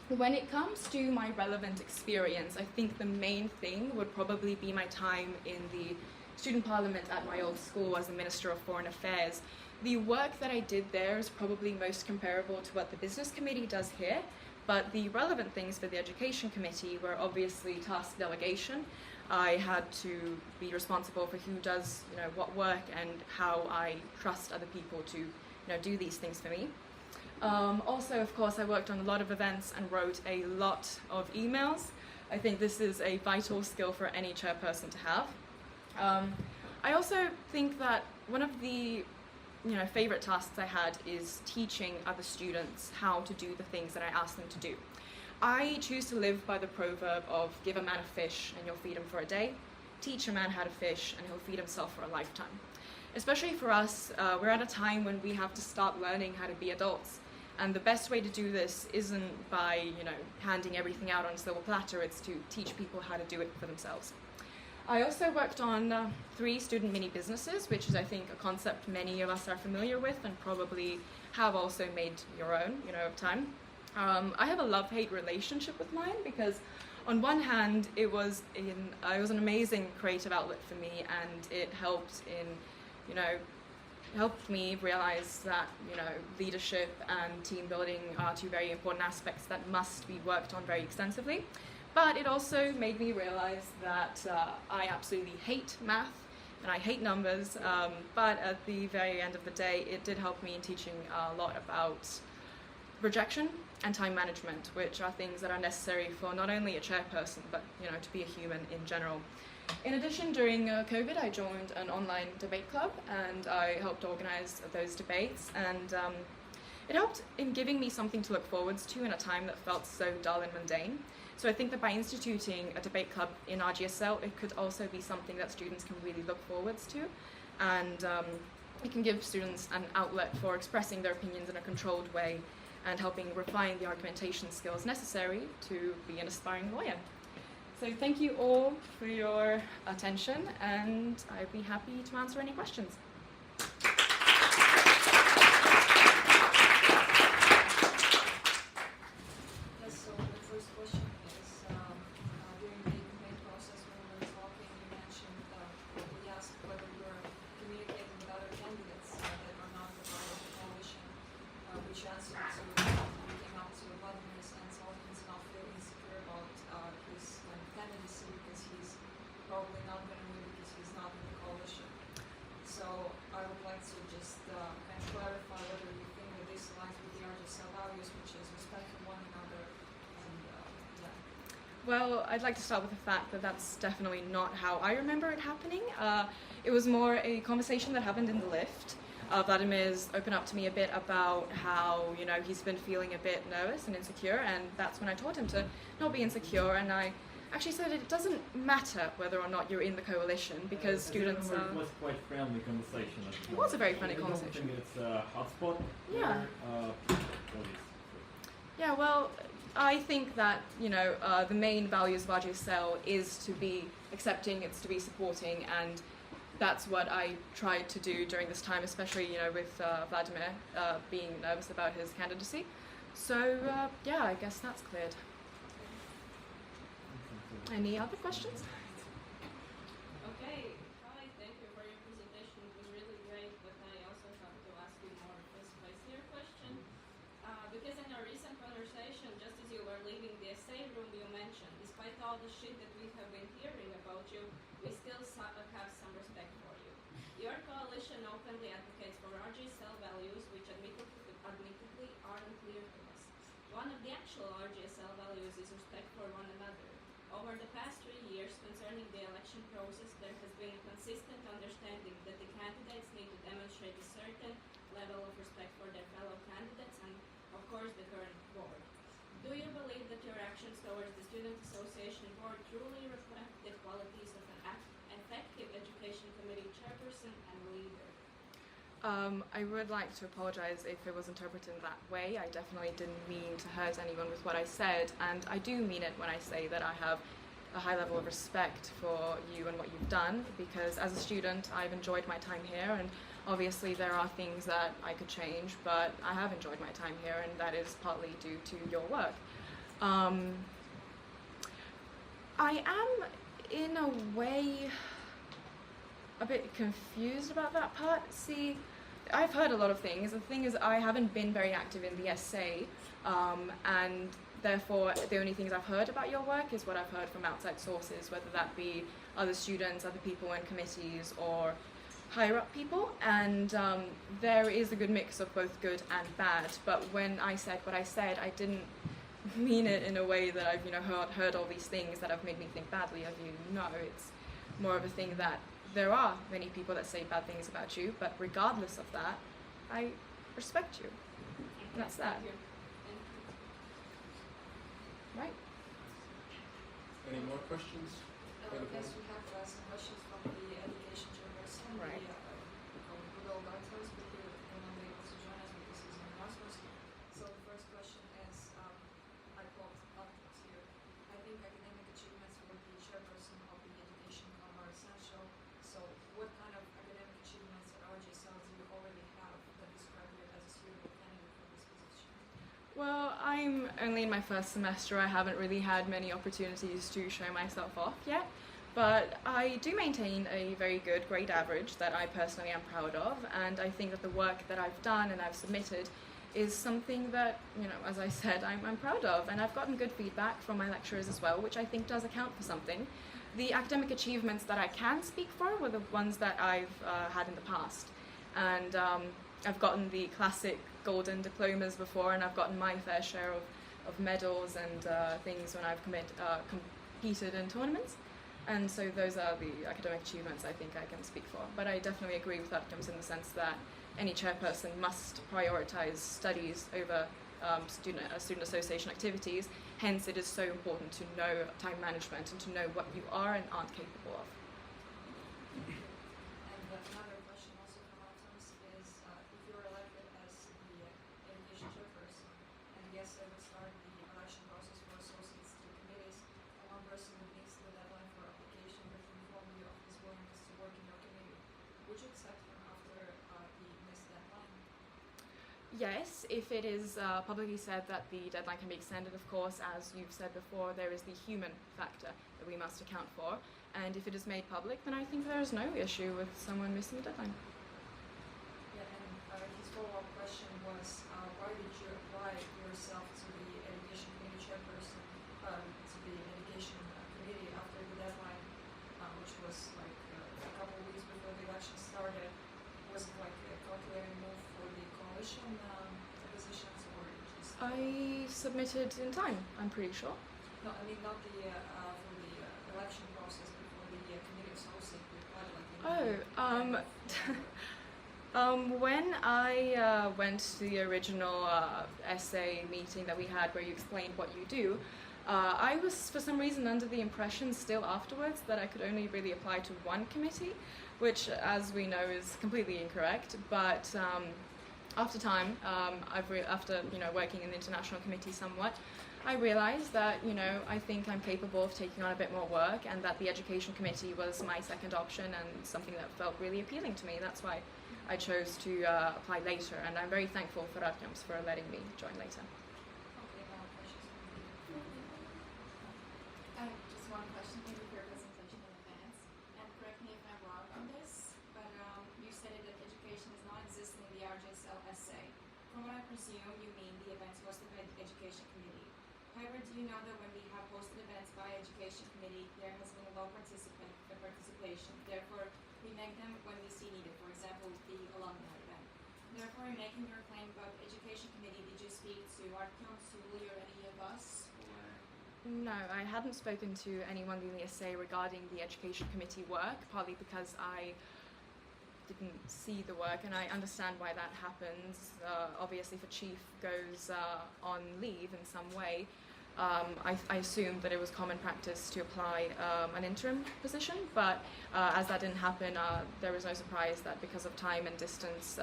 when it comes to my relevant experience, I think the main thing would probably be my time in the student parliament at my old school as the Minister of Foreign Affairs. The work that I did there is probably most comparable to what the Business Committee does here, but the relevant things for the Education Committee were obviously task delegation. I had to be responsible for who does, what work and how I trust other people to, do these things for me. Also, of course, I worked on a lot of events and wrote a lot of emails. I think this is a vital skill for any chairperson to have. I also think that one of the favorite tasks I had is teaching other students how to do the things that I asked them to do. I choose to live by the proverb of give a man a fish and you'll feed him for a day, teach a man how to fish and he'll feed himself for a lifetime. Especially for us, we're at a time when we have to start learning how to be adults. And the best way to do this isn't by, handing everything out on a silver platter, it's to teach people how to do it for themselves. I also worked on 3 student mini businesses, which is, I think, a concept many of us are familiar with and probably have also made your own, over time. I have a love-hate relationship with mine because on one hand, it was an amazing creative outlet for me, and it helped in, helped me realize that, leadership and team building are 2 very important aspects that must be worked on very extensively. But it also made me realize that I absolutely hate math and I hate numbers, but at the very end of the day, it did help me in teaching a lot about rejection and time management, which are things that are necessary for not only a chairperson, but to be a human in general. In addition, during COVID, I joined an online debate club, and I helped organize those debates, and it helped in giving me something to look forwards to in a time that felt so dull and mundane. So I think that by instituting a debate club in RGSL, it could also be something that students can really look forwards to, and it can give students an outlet for expressing their opinions in a controlled way and helping refine the argumentation skills necessary to be an aspiring lawyer. So thank you all for your attention, and I'd be happy to answer any questions. Yes, so the first question is, during the campaign process when we were talking, you mentioned, we asked whether you were communicating with other candidates that are not a part of the coalition, which answered to, we came up to Vladimir's and told him to not feel insecure about his candidacy because he's probably not going to win because he's not in the coalition. So I would like to just kind of clarify whether you think that this aligns with the RGSL values, which is respect for one another, and yeah. Well, I'd like to start with the fact that that's definitely not how I remember it happening. It was more a conversation that happened in the lift. Vladimir's opened up to me a bit about how, he's been feeling a bit nervous and insecure, and that's when I told him to not be insecure, and I actually said it doesn't matter whether or not you're in the coalition because students are... It was quite friendly conversation. It was a very friendly conversation. I don't think it's a hotspot. Yeah. Where, Yeah, well, I think that, the main values of RGSL is to be accepting, it's to be supporting, and that's what I tried to do during this time, especially, with Vladimir being nervous about his candidacy. So, yeah, I guess that's cleared. Any other questions? Okay, hi, thank you for your presentation. It was really great, but I also have to ask you more of a spicier question. Because in our recent conversation, just as you were leaving the SA room, you mentioned, despite all the shit that we have been hearing about you, we still have some respect for you. Your coalition openly advocates for RGSL values, which admittedly aren't clear to us. One of the actual RGSL values is respect for one another. Over the past 3 years concerning the election process, there has been a consistent understanding that the candidates need to demonstrate a certain level of respect for their fellow candidates and, of course, the current board. Do you believe that your actions towards the Student Association Board truly reflect the qualities of an effective education committee chairperson and leader? I would like to apologize if it was interpreted in that way. I definitely didn't mean to hurt anyone with what I said, and I do mean it when I say that I have a high level of respect for you and what you've done, because as a student I've enjoyed my time here, and obviously there are things that I could change, but I have enjoyed my time here, and that is partly due to your work. I am in a way a bit confused about that part. See, I've heard a lot of things. The thing is, I haven't been very active in the SA, and therefore the only things I've heard about your work is what I've heard from outside sources, whether that be other students, other people in committees, or higher up people, and there is a good mix of both good and bad. But when I said what I said, I didn't mean it in a way that I've heard all these things that have made me think badly of you. No, it's more of a thing that there are many people that say bad things about you, but regardless of that, I respect you. And that's that. Thank you. Right? Any more questions? Yes, we have some questions from the education chairperson, Right. Google Guidelines, but he will not be able to join us because he's in Erasmus. So the first question is, I quote Atlas here, I think academic achievements for the chairperson of the education club are essential. So what kind of academic achievements at RGSL do you already have that describe you as a suitable candidate for this position? Well, I'm only in my first semester. I haven't really had many opportunities to show myself off yet, but I do maintain a very good grade average that I personally am proud of, and I think that the work that I've done and I've submitted is something that, as I said, I'm proud of, and I've gotten good feedback from my lecturers as well, which I think does account for something. The academic achievements that I can speak for were the ones that I've had in the past. And I've gotten the classic golden diplomas before, and I've gotten my fair share of medals and things when I've competed in tournaments. And so those are the academic achievements I think I can speak for. But I definitely agree with Adkams in the sense that any chairperson must prioritize studies over student association activities. Hence, it is so important to know time management and to know what you are and aren't capable of. And another question also from Adkams is if you're elected as the education chairperson, and yes, they would start the election process for associates to committees, and one person would miss the deadline for application but inform you of his willingness to work in your committee. Would you accept him after he missed the deadline? Yes, if it is publicly said that the deadline can be extended, of course, as you've said before, there is the human factor that we must account for. And if it is made public, then I think there is no issue with someone missing the deadline. Yeah, and his follow-up question was, why did you apply yourself to the education committee chairperson, to the education committee after the deadline, which was like a couple of weeks before the election started? Was it like a calculated move for the coalition positions, or just? I submitted in time, I'm pretty sure. No, I mean not the for the election process, but for the committee associate. When I went to the original essay meeting that we had where you explained what you do, I was for some reason under the impression still afterwards that I could only really apply to one committee, which as we know is completely incorrect. But after time, after working in the international committee somewhat, I realized that I think I'm capable of taking on a bit more work, and that the education committee was my second option and something that felt really appealing to me. That's why I chose to apply later, and I'm very thankful for Adkams for letting me join later. Okay, now questions from the Just one question. Thank you for your presentation in advance. And correct me if I'm wrong on this, but you stated that education is non-existent in the RGSL SA. From what I presume, you mean the events hosted by the Education Committee. However, do you know that when we have hosted events by Education Committee, there has been a low participation. Therefore, we make them when we see needed. For example, the alumni event. Therefore, in making your claim about the Education Committee, did you speak to Adkams, Uli, or any of us? Or? No, I hadn't spoken to anyone in the SA regarding the education committee work, partly because I didn't see the work, and I understand why that happens. Obviously, if a chief goes on leave in some way, I assumed that it was common practice to apply an interim position, but as that didn't happen, there was no surprise that because of time and distance,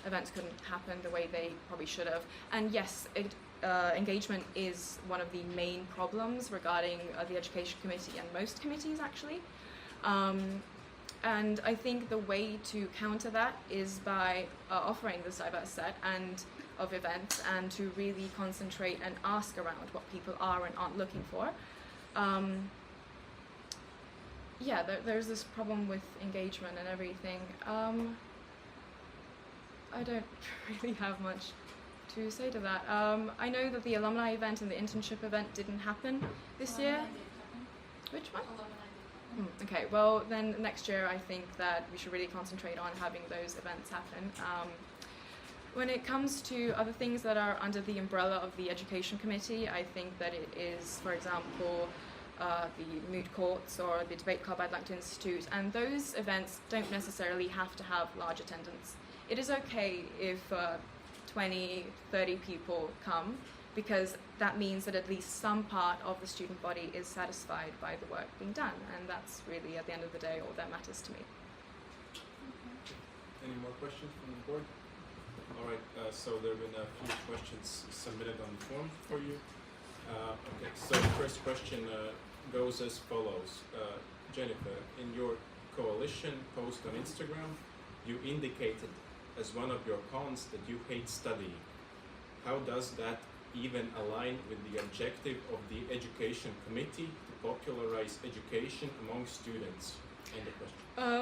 events couldn't happen the way they probably should have. And yes, engagement is one of the main problems regarding the education committee and most committees actually. And I think the way to counter that is by offering this diverse set of events, and to really concentrate and ask around what people are and aren't looking for. There's this problem with engagement and everything. I don't really have much to say to that. I know that the alumni event and the internship event didn't happen this year. Alumni did happen. Which one? Alumni did happen. Okay, well then next year I think that we should really concentrate on having those events happen. When it comes to other things that are under the umbrella of the Education Committee, I think that it is, for example, the moot courts or the debate club I'd like to institute, and those events don't necessarily have to have large attendance. It is okay if 20, 30 people come, because that means that at least some part of the student body is satisfied by the work being done, and that's really, at the end of the day, all that matters to me. Any more questions from the board? All right, so there have been a few questions submitted on the form for you. Okay, so the first question goes as follows. Jennifer, in your coalition post on Instagram, you indicated as one of your cons that you hate studying. How does that even align with the objective of the Education Committee to popularize education among students? End of question.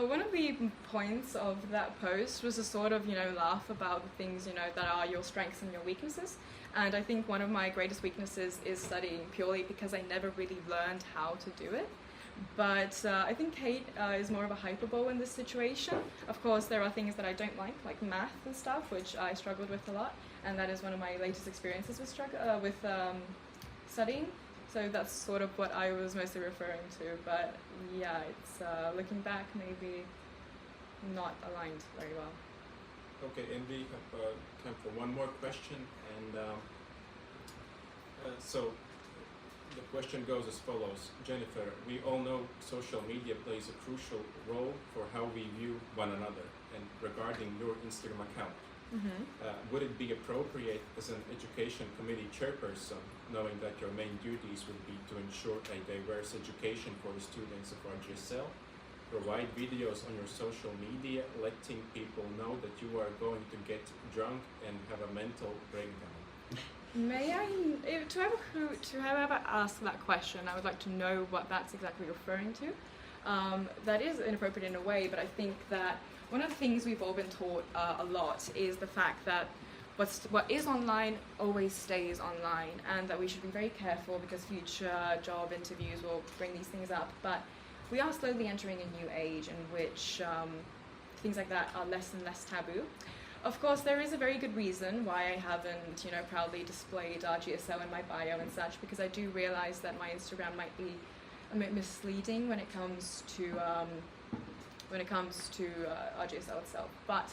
One of the points of that post was to sort of, laugh about the things, that are your strengths and your weaknesses. And I think one of my greatest weaknesses is studying, purely because I never really learned how to do it. But I think Kate is more of a hyperbole in this situation. Of course, there are things that I don't like math and stuff, which I struggled with a lot, and that is one of my latest experiences with studying. So that's sort of what I was mostly referring to. But yeah, it's looking back, maybe not aligned very well. Okay, and we have time for one more question, and so the question goes as follows. Jennifer, we all know social media plays a crucial role for how we view one another, and regarding your Instagram account, would it be appropriate as an education committee chairperson, knowing that your main duties would be to ensure a diverse education for the students of RGSL, provide videos on your social media letting people know that you are going to get drunk and have a mental breakdown? May I, to whoever asked that question, I would like to know what that's exactly referring to. That is inappropriate in a way, but I think that one of the things we've all been taught a lot is the fact that what is online always stays online, and that we should be very careful because future job interviews will bring these things up. But we are slowly entering a new age in which things like that are less and less taboo. Of course, there is a very good reason why I haven't, proudly displayed RGSL in my bio and such, because I do realize that my Instagram might be a bit misleading when it comes to RGSL itself. But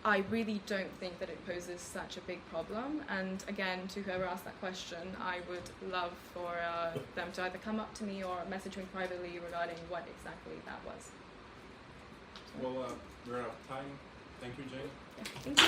I really don't think that it poses such a big problem. And again, to whoever asked that question, I would love for them to either come up to me or message me privately regarding what exactly that was. Well, we're out of time. Thank you, Jane. Thank you.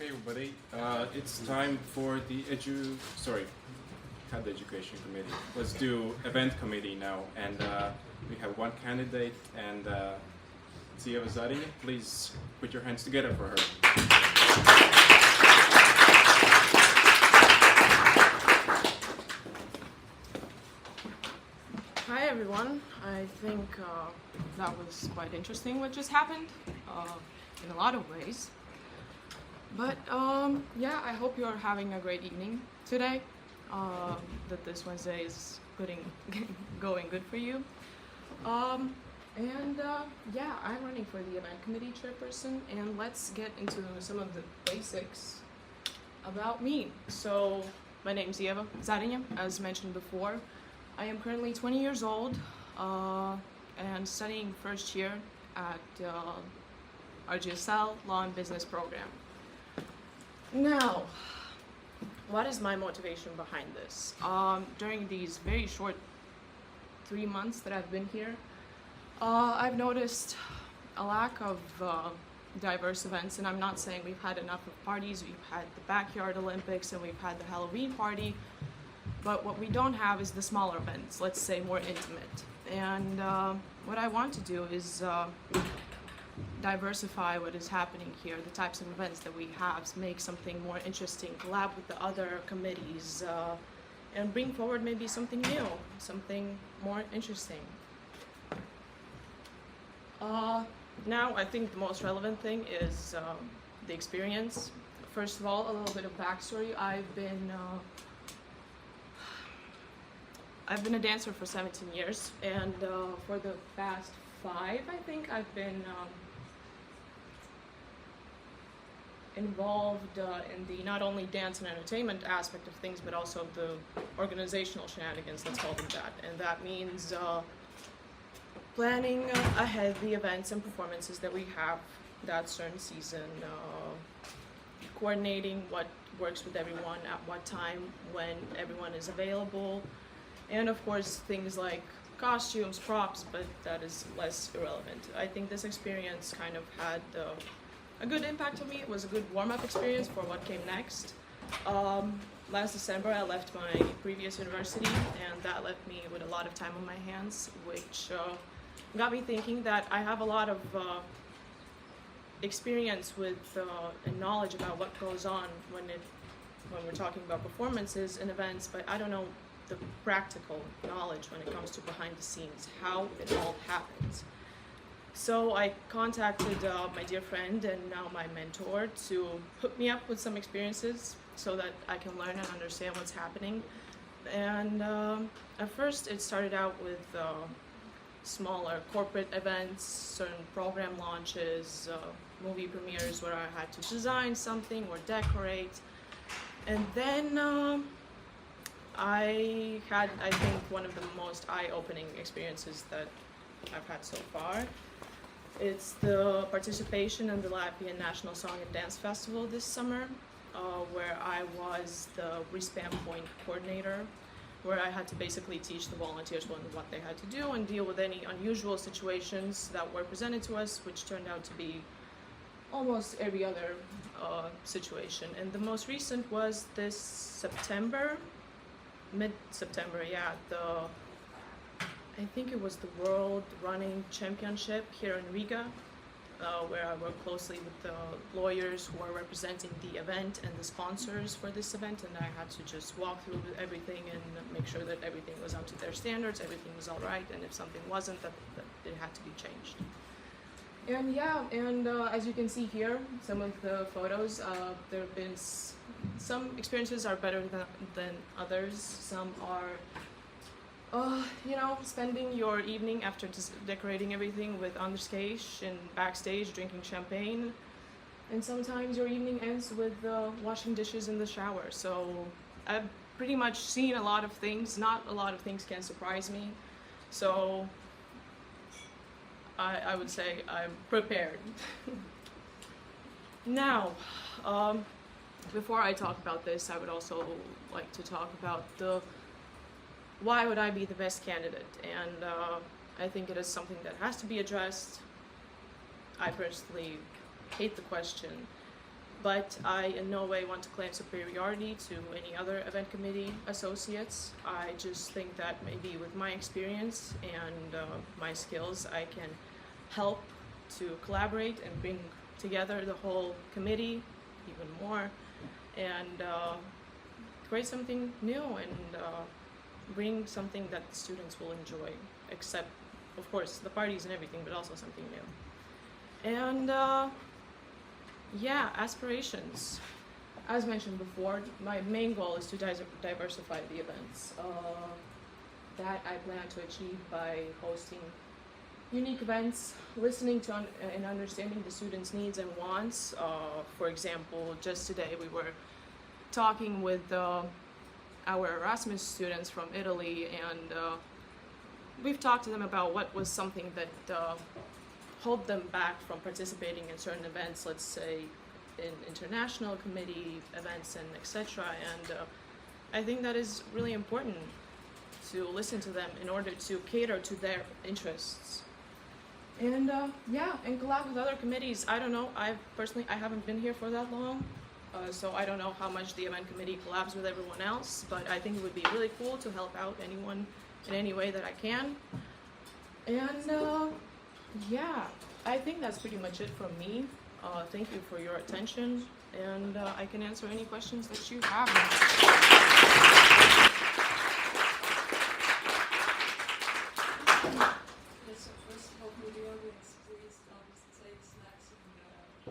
Okay, everybody, it's time for the education committee. Let's do event committee now, and we have one candidate, and Zieva Zarini, please put your hands together for her. Hi everyone. I think that was quite interesting what just happened in a lot of ways. But yeah, I hope you're having a great evening today, that this Wednesday is going good for you. Yeah, I'm running for the event committee chairperson, and let's get into some of the basics about me. So my name's Zieva Zarini, as mentioned before. I am currently 20 years old and studying first year at RGSL Law and Business program. Now, what is my motivation behind this? During these very short 3 months that I've been here, I've noticed a lack of diverse events, and I'm not saying we've had enough of parties. We've had the Backyard Olympics and we've had the Halloween party, but what we don't have is the smaller events, let's say more intimate. And what I want to do is diversify what is happening here, the types of events that we have, make something more interesting, collab with the other committees, and bring forward maybe something new, something more interesting. Now, I think the most relevant thing is the experience. First of all, a little bit of backstory. I've been a dancer for 17 years, and for the past 5, I think, I've been involved in the not only dance and entertainment aspect of things, but also the organizational shenanigans, let's call them that. And that means planning ahead the events and performances that we have that certain season, coordinating what works with everyone at what time, when everyone is available, and of course things like costumes, props, but that is less irrelevant. I think this experience kind of had a good impact on me. It was a good warm-up experience for what came next. last December I left my previous university, and that left me with a lot of time on my hands, which got me thinking that I have a lot of experience with and knowledge about what goes on when we're talking about performances and events, but I don't know the practical knowledge when it comes to behind the scenes, how it all happens. So I contacted my dear friend and now my mentor to hook me up with some experiences so that I can learn and understand what's happening. And at first it started out with smaller corporate events, certain program launches, movie premieres where I had to design something or decorate. And then I had, I think, one of the most eye-opening experiences that I've had so far. It's the participation in the Latvian National Song and Dance Festival this summer, where I was the wristband point coordinator, where I had to basically teach the volunteers what they had to do and deal with any unusual situations that were presented to us, which turned out to be almost every other situation. And the most recent was this September, mid-September, yeah, I think it was the World Running Championship here in Riga, where I worked closely with the lawyers who are representing the event and the sponsors for this event, and I had to just walk through everything and make sure that everything was up to their standards, everything was all right, and if something wasn't, that it had to be changed. And yeah, and as you can see here, some of the photos, there have been some experiences are better than others. Some are, you know, spending your evening after just decorating everything with understage and backstage drinking champagne. And sometimes your evening ends with washing dishes in the shower. So I've pretty much seen a lot of things. Not a lot of things can surprise me. So I would say I'm prepared. Now, before I talk about this, I would also like to talk about why would I be the best candidate? And I think it is something that has to be addressed. I personally hate the question, but I in no way want to claim superiority to any other event committee associates. I just think that maybe with my experience and my skills, I can help to collaborate and bring together the whole committee even more and create something new and bring something that the students will enjoy, except, of course, the parties and everything, but also something new. And yeah, aspirations. As mentioned before, my main goal is to diversify the events. That I plan to achieve by hosting unique events, listening to and understanding the students' needs and wants. For example, just today we were talking with our Erasmus students from Italy, and we've talked to them about what was something that hold them back from participating in certain events, let's say in international committee events and etc. And I think that is really important to listen to them in order to cater to their interests. And yeah, and collab with other committees. I don't know, I haven't been here for that long, so I don't know how much the event committee collabs with everyone else, but I think it would be really cool to help out anyone in any way that I can. And yeah, I think that's pretty much it from me. Thank you for your attention, and I can answer any questions that you have. Yes, so first of all, for the audience, please don't take snacks and anything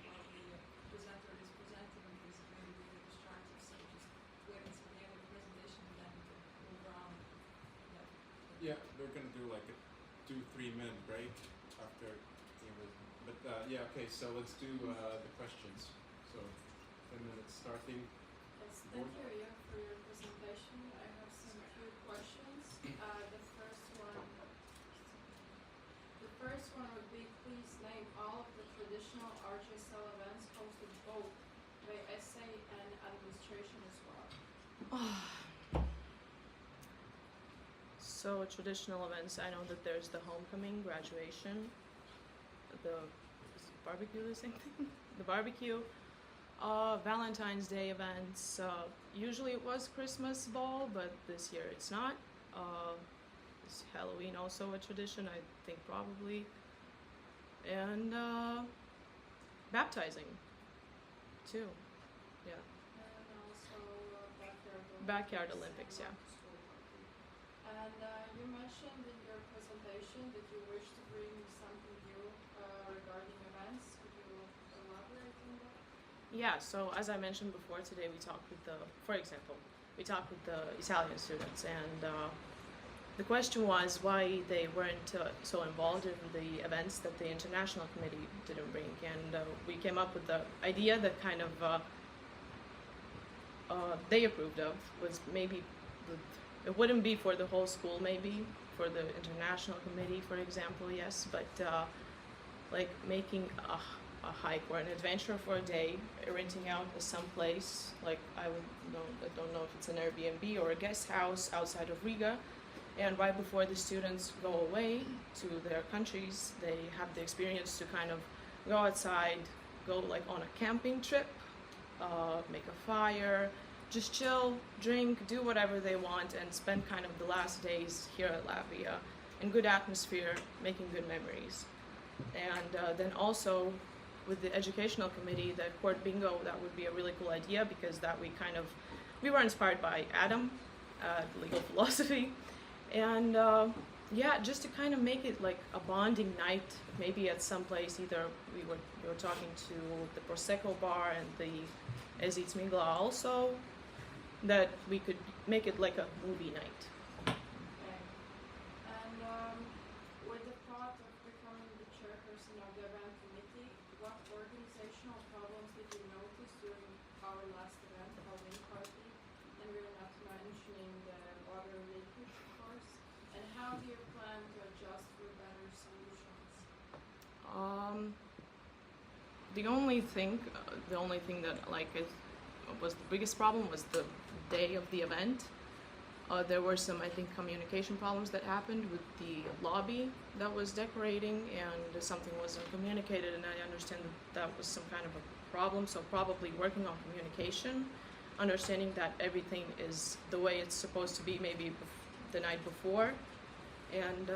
while the presenter is presenting, because it may be really distracting, so just wait until the end of the presentation and then move around. Yeah, we're gonna do like a 2-3 minute break after the but yeah, okay, so let's do the questions. So 10 minutes starting. Yes, thank you, yeah, for your presentation. I have some few questions. The first one would be, please name all of the traditional RGSL events hosted both by SA and administration as well. So traditional events, I know that there's the homecoming, graduation, the is barbecue, the same thing? The barbecue, Valentine's Day events. Usually it was Christmas ball, but this year it's not. Is Halloween also a tradition? I think probably. And baptizing, too. Yeah. And also Backyard Olympics, yeah. School party. And you mentioned in your presentation that you wish to bring something new regarding events. Could you elaborate on that? Yeah, so as I mentioned before, today we talked with for example, we talked with the Italian students, and the question was why they weren't so involved in the events that the international committee didn't bring, and we came up with the idea that kind of they approved of was maybe it wouldn't be for the whole school, maybe for the international committee, for example, yes, but like making a hike or an adventure for a day, renting out some place, like I don't know if it's an Airbnb or a guest house outside of Riga, and right before the students go away to their countries, they have the experience to kind of go outside, go like on a camping trip, make a fire, just chill, drink, do whatever they want, and spend kind of the last days here at Latvia in good atmosphere, making good memories. And then also with the educational committee, the court bingo, that would be a really cool idea, because that we were inspired by Adam, legal philosophy, and yeah, just to kind of make it like a bonding night, maybe at some place. Either we were talking to the Prosecco bar and the Ezits Migla also, that we could make it like a movie night. Okay. And with the thought of becoming the chairperson of the event committee, what organizational problems did you notice during our last event, Halloween party? And we're not mentioning the water leakage, of course. And how do you plan to adjust for better solutions? The only thing that like was the biggest problem was the day of the event. There were some, I think, communication problems that happened with the lobby that was decorating, and something wasn't communicated, and I understand that was some kind of a problem, so probably working on communication, understanding that everything is the way it's supposed to be, maybe the night before, and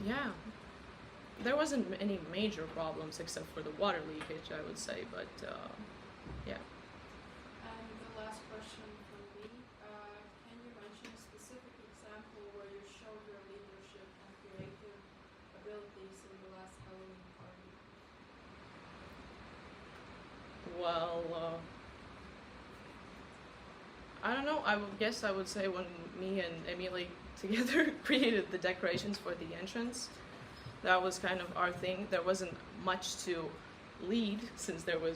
yeah, there wasn't any major problems except for the water leakage, I would say, but yeah. And the last question from me, can you mention a specific example where you showed your leadership and creative abilities in the last Halloween party? Well, I don't know. I would say when me and Emily together created the decorations for the entrance, that was kind of our thing. There wasn't much to lead since there were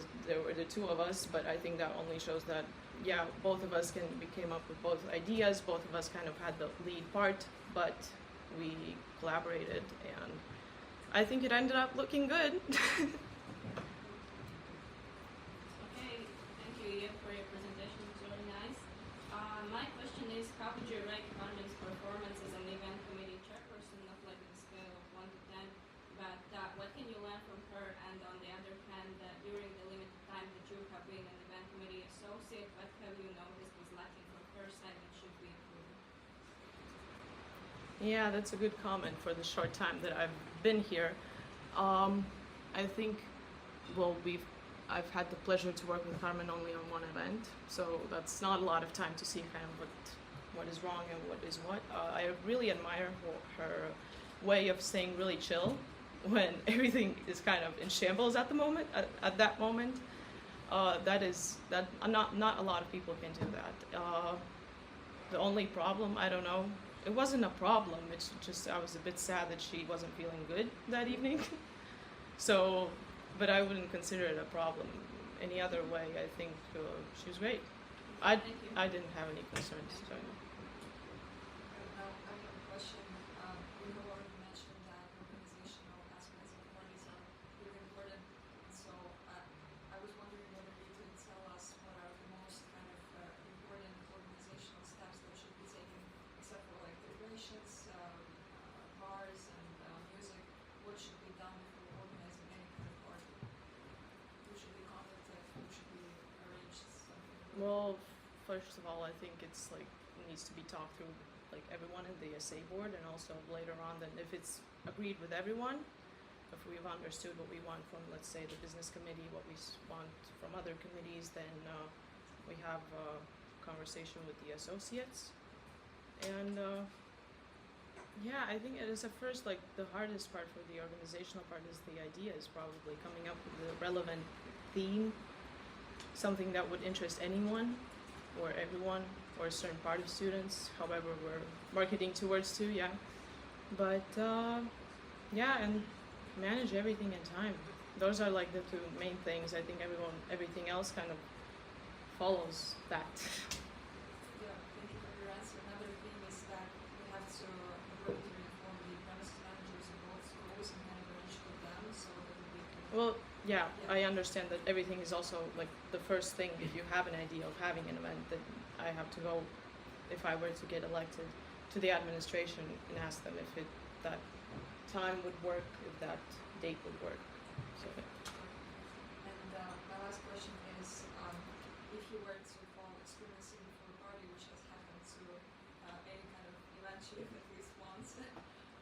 the two of us, but I think that only shows that yeah, both of us came up with both ideas. Both of us kind of had the lead part, but we collaborated, and I think it ended up looking good. Okay, thank you, Ian, for your presentation. It was really nice. My question is, how would you rate Carmen's performance as an event committee chairperson, not like on a scale of 1 to 10, but what can you learn from her? And on the other hand, during the limited time that you have been an event committee associate, what have you noticed was lacking from her side that should be improved? Yeah, that's a good comment for the short time that I've been here. I think, well, I've had the pleasure to work with Carmen only on one event, so that's not a lot of time to see kind of what is wrong and what is what. I really admire her way of staying really chill when everything is kind of in shambles at the moment. At that moment, not a lot of people can do that. The only problem, I don't know, it wasn't a problem. It's just I was a bit sad that she wasn't feeling good that evening. So, but I wouldn't consider it a problem any other way. I think she was great. I didn't have any concerns. So. I have a question. You have already mentioned that organizational aspects of parties are really important. So I was wondering whether you could tell us what are the most kind of important organizational steps that should be taken, except for like decorations, bars, and music. What should be done before organizing any kind of party? Who should be contacted? Who should be Well, first of all, I think it's like needs to be talked through like everyone in the SA board, and also later on, then if it's agreed with everyone, if we've understood what we want from, let's say, the business committee, what we want from other committees, then we have a conversation with the associates, and yeah, I think it is at first like the hardest part for the organizational part is the idea is probably coming up with a relevant theme, something that would interest anyone or everyone or a certain part of students, however we're marketing towards to, yeah. But yeah, and manage everything in time. Those are like the two main things. I think everything else kind of follows that. Yeah, thank you for your answer. Another thing is that we have to work to inform the premises managers of both schools and kind of arrange with them so that we can. Well, yeah, I understand that everything is also like the first thing. If you have an idea of having an event, that I have to go, if I were to get elected, to the administration and ask them if that time would work, if that date would work. So. And my last question is, if you were to fall experiencing for a party, which has happened to any kind of event chief at least once,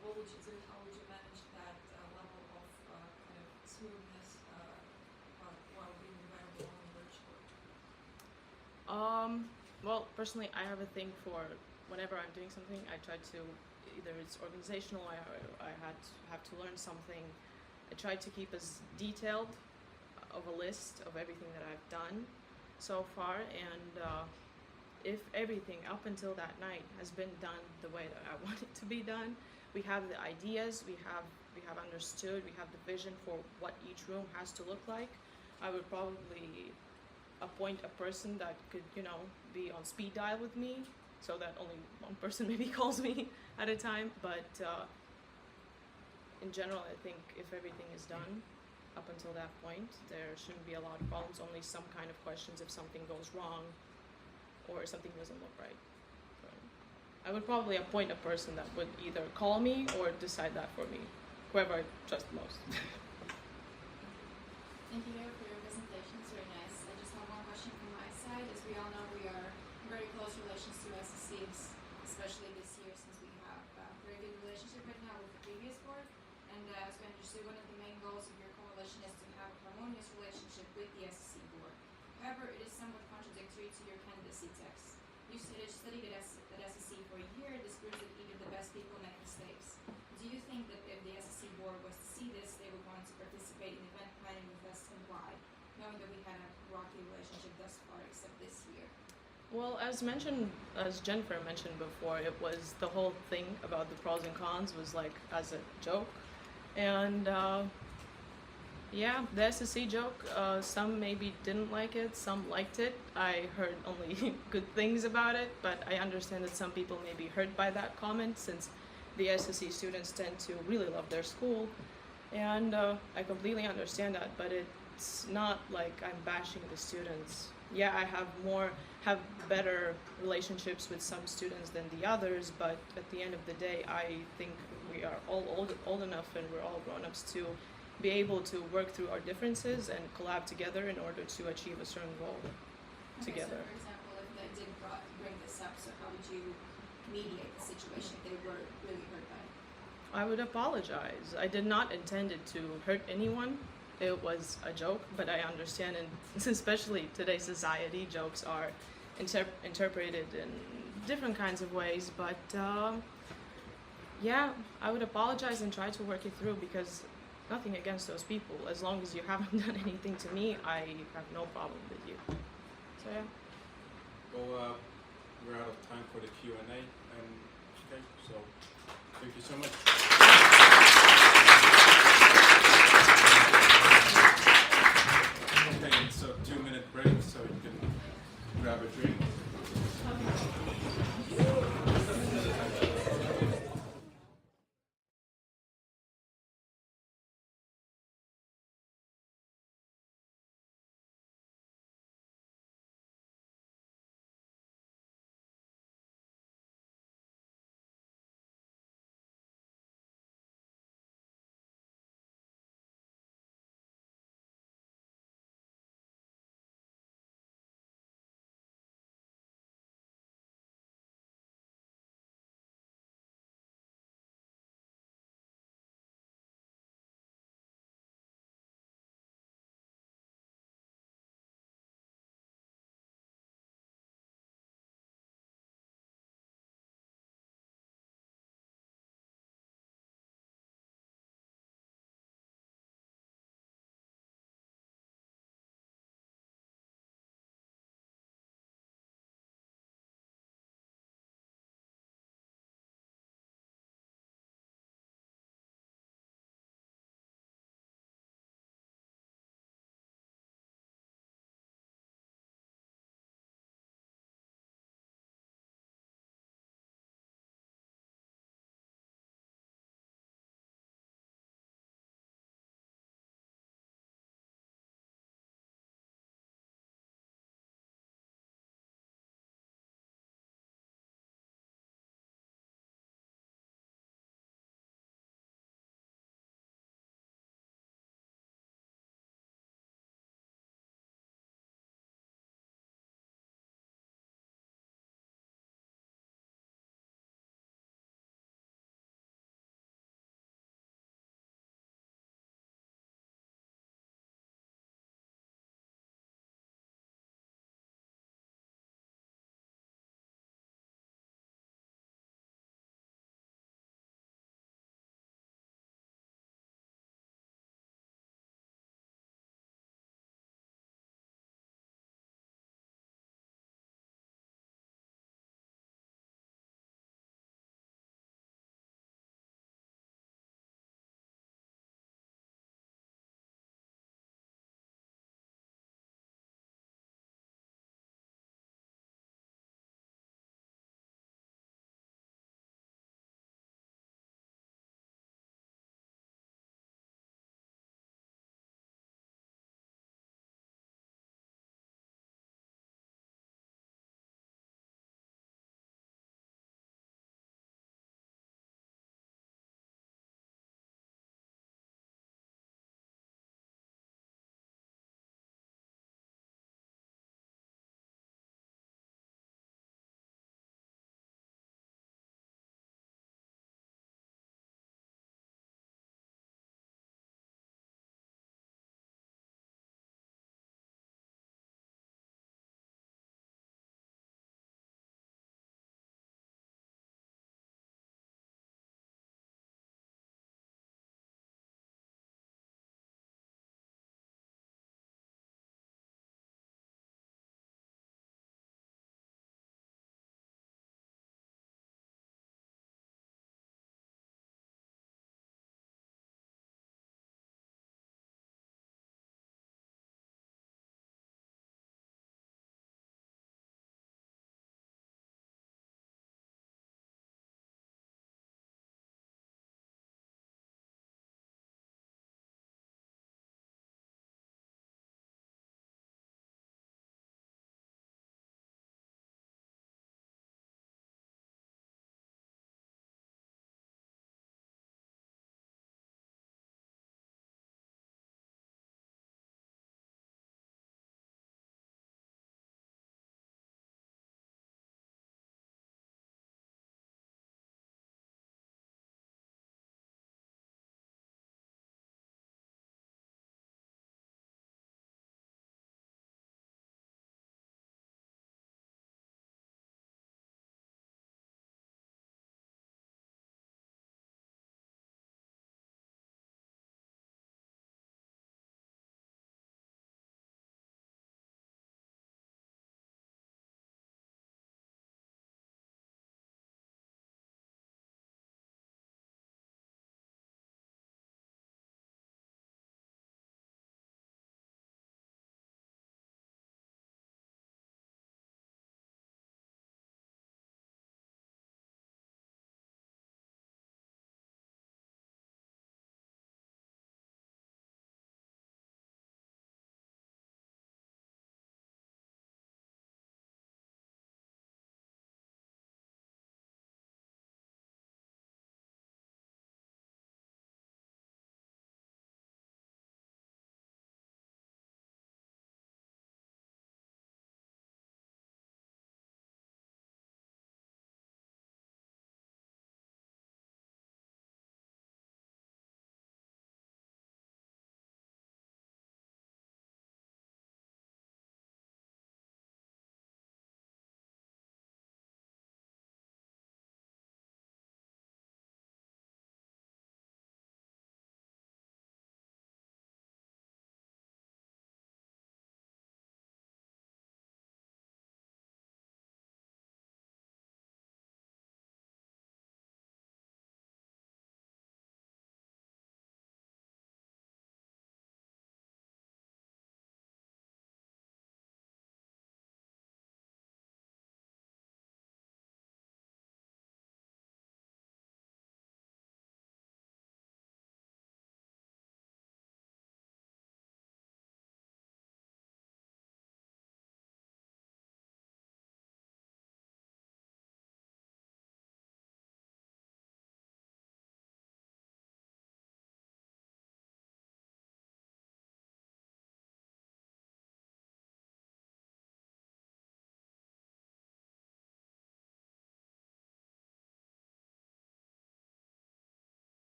what would you do? How would you manage that level of kind of smoothness while being available on virtual? Well, personally, I have a thing for whenever I'm doing something, I try to, either it's organizational, I have to learn something, I try to keep as detailed of a list of everything that I've done so far, and if everything up until that night has been done the way that I want it to be done, we have the ideas, we have understood, we have the vision for what each room has to look like, I would probably appoint a person that could, be on speed dial with me, so that only one person maybe calls me at a time. But in general, I think if everything is done up until that point, there shouldn't be a lot of problems, only some kind of questions if something goes wrong or something doesn't look right. So I would probably appoint a person that would either call me or decide that for me, whoever I trust the most. Thank you for your presentation. It's very nice. I just have one question from my side. As we all know, we are in very close relations to SSCs, especially this year since we have a very good relationship right now with the previous board. And as we understood, one of the main goals of your coalition is to have a harmonious relationship with the SSC board. However, it is somewhat contradictory to your candidacy text. You studied at SSC for a year. This proves that even the best people make mistakes. Do you think that if the SSC board was to see this, they would want to participate in event planning with us, and why? Knowing that we had a rocky relationship thus far, except this year. Well, as Jennifer mentioned before, it was the whole thing about the pros and cons was like as a joke, and yeah, the SSC joke. Some maybe didn't like it, some liked it. I heard only good things about it, but I understand that some people may be hurt by that comment since the SSC students tend to really love their school, and I completely understand that, but it's not like I'm bashing the students. Yeah, I have better relationships with some students than the others, but at the end of the day, I think we are all old enough and we're all grown-ups to be able to work through our differences and collab together in order to achieve a certain goal together. So for example, if they did bring this up, so how would you mediate the situation if they were really hurt by it? I would apologize. I did not intend it to hurt anyone. It was a joke, but I understand, and especially today's society, jokes are interpreted in different kinds of ways, but yeah, I would apologize and try to work it through, because nothing against those people. As long as you haven't done anything to me, I have no problem with you. So yeah. Well, we're out of time for the Q&A, and okay, so thank you so much. Okay, it's a 2-minute break, so you can grab a drink.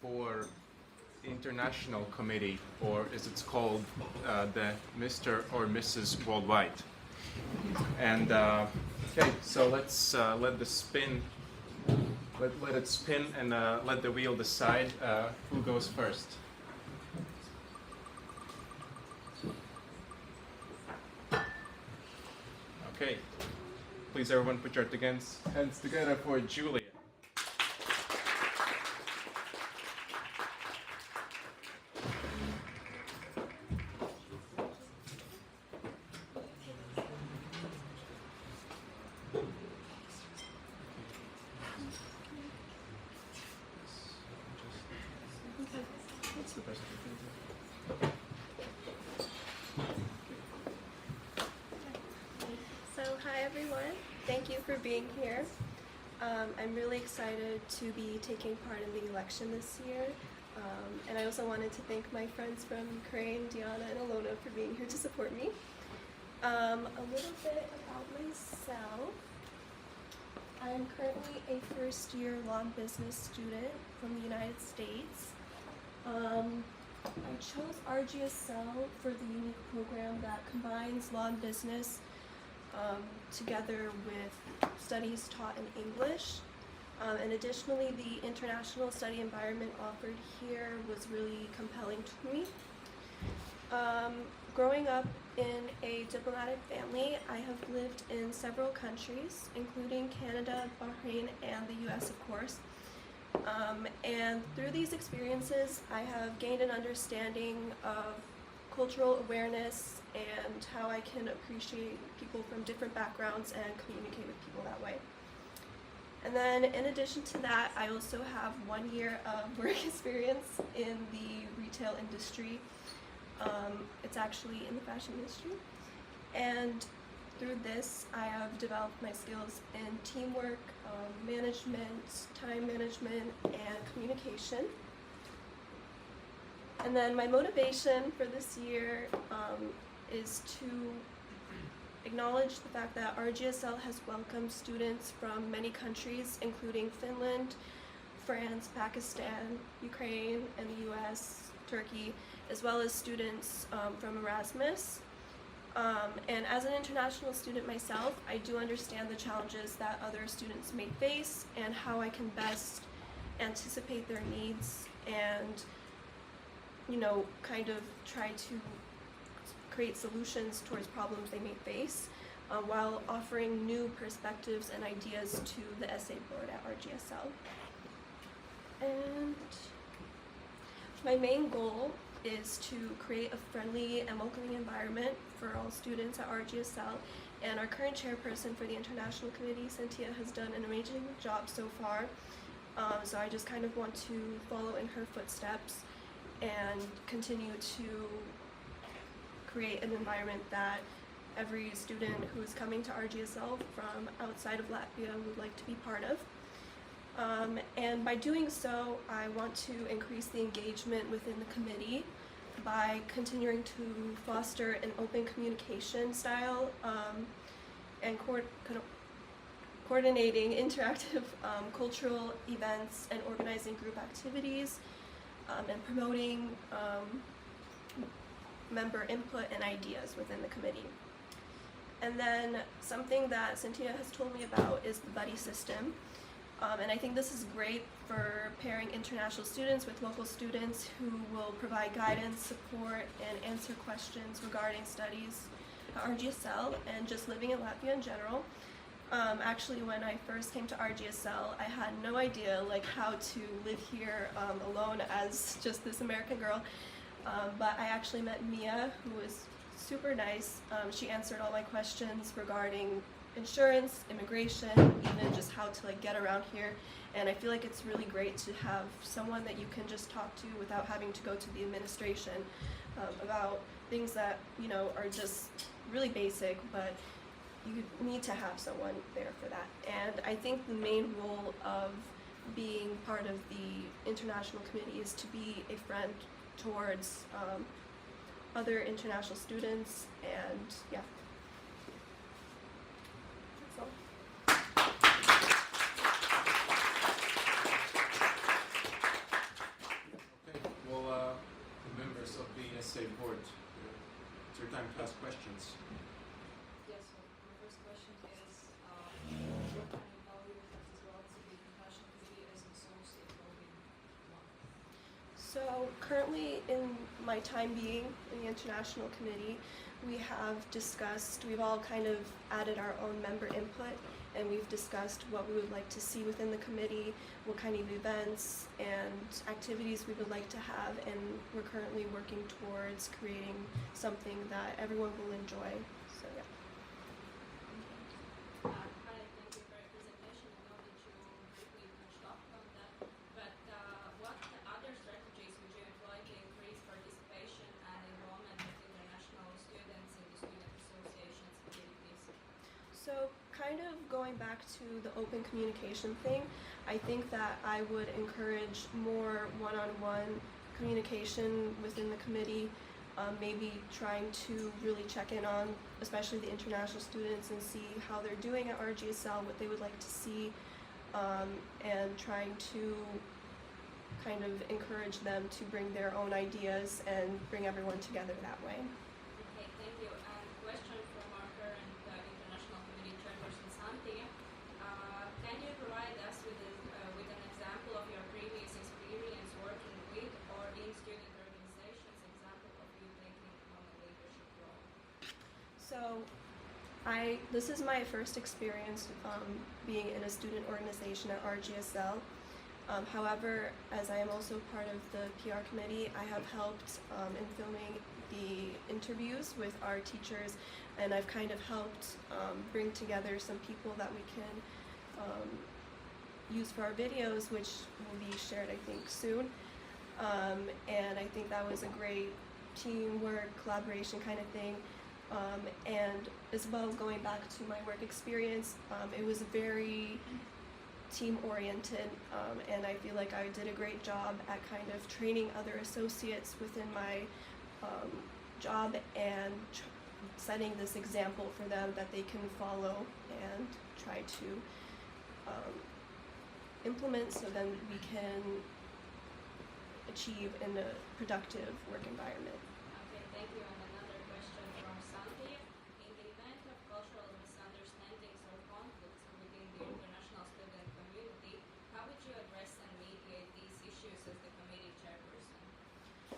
for international committee, or as it's called, the Mr. or Mrs. Worldwide. And okay, so let's let the spin. Let it spin and let the wheel decide who goes first. Okay, please everyone put your hands together for Julia. So, hi everyone. Thank you for being here. I'm really excited to be taking part in the election this year. And I also wanted to thank my friends from Ukraine, Diana and Alona, for being here to support me. A little bit about myself. I'm currently a first-year law and business student from the United States. I chose RGSL for the unique program that combines law and business together with studies taught in English. And additionally, the international study environment offered here was really compelling to me. Growing up in a diplomatic family, I have lived in several countries, including Canada, Bahrain, and the US, of course. And through these experiences, I have gained an understanding of cultural awareness and how I can appreciate people from different backgrounds and communicate with people that way. And then in addition to that, I also have 1 year of work experience in the retail industry. It's actually in the fashion industry. And through this, I have developed my skills in teamwork, management, time management, and communication. And then my motivation for this year is to acknowledge the fact that RGSL has welcomed students from many countries, including Finland, France, Pakistan, Ukraine, and the US, Turkey, as well as students from Erasmus. And as an international student myself, I do understand the challenges that other students may face and how I can best anticipate their needs and, you know, kind of try to create solutions towards problems they may face while offering new perspectives and ideas to the SA board at RGSL. And my main goal is to create a friendly and welcoming environment for all students at RGSL, and our current chairperson for the International Committee, Cynthia, has done an amazing job so far. So I just kind of want to follow in her footsteps and continue to create an environment that every student who is coming to RGSL from outside of Latvia would like to be part of. And by doing so, I want to increase the engagement within the committee by continuing to foster an open communication style and coordinating interactive cultural events and organizing group activities and promoting member input and ideas within the committee. And then something that Cynthia has told me about is the buddy system. And I think this is great for pairing international students with local students who will provide guidance, support, and answer questions regarding studies at RGSL and just living in Latvia in general. Actually, when I first came to RGSL, I had no idea like how to live here alone as just this American girl. But I actually met Mia, who was super nice. She answered all my questions regarding insurance, immigration, even just how to like get around here. And I feel like it's really great to have someone that you can just talk to without having to go to the administration about things that, you know, are just really basic, but you need to have someone there for that. And I think the main role of being part of the international committee is to be a friend towards other international students, and yeah. That's all. So currently in my time being in the International Committee, we've all kind of added our own member input, and we've discussed what we would like to see within the committee, what kind of events and activities we would like to have, and we're currently working towards creating something that everyone will enjoy. So yeah. Hi, thank you for your presentation. I know that you briefly touched up on that, but what other strategies would you employ to increase participation and involvement of international students in the student associations activities? So kind of going back to the open communication thing, I think that I would encourage more one-on-one communication within the committee, maybe trying to really check in on especially the international students and see how they're doing at RGSL, what they would like to see, and trying to kind of encourage them to bring their own ideas and bring everyone together that way. Okay, thank you. And question from our current International Committee Chairperson, Santi. Can you provide us with an example of your previous experience working with or in student organizations, example of you taking on a leadership role? So this is my first experience being in a student organization at RGSL. However, as I am also part of the PR committee, I have helped in filming the interviews with our teachers, and I've kind of helped bring together some people that we can use for our videos, which will be shared, I think, soon. And I think that was a great teamwork, collaboration kind of thing. And as well, going back to my work experience, it was very team-oriented, and I feel like I did a great job at kind of training other associates within my job and setting this example for them that they can follow and try to implement, so then we can achieve in a productive work environment. Okay, thank you. And another question from Santi. In the event of cultural misunderstandings or conflicts within the international student community, how would you address and mediate these issues as the committee chairperson?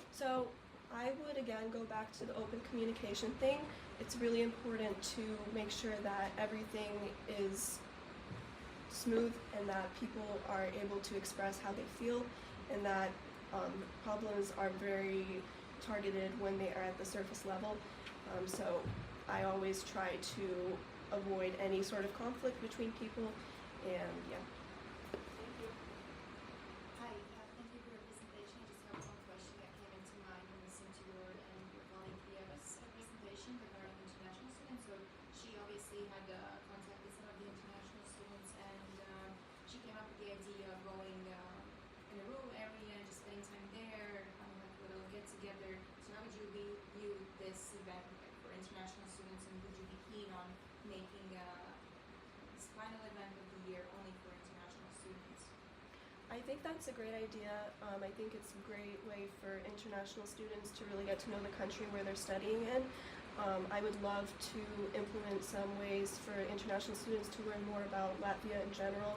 So I would again go back to the open communication thing. It's really important to make sure that everything is smooth and that people are able to express how they feel, and that problems are very targeted when they are at the surface level. So I always try to avoid any sort of conflict between people, and yeah. Thank you. Hi, thank you for your presentation. I just have one question that came into mind when listening to your colleague Priya's presentation regarding international students. So she obviously had contact with some of the international students, and she came up with the idea of going in a rural area and just spending time there, having like a little get together. So how would you view this event like, for international students, and would you be keen on making this final event of the year only for international students? I think that's a great idea. I think it's a great way for international students to really get to know the country where they're studying in. I would love to implement some ways for international students to learn more about Latvia in general.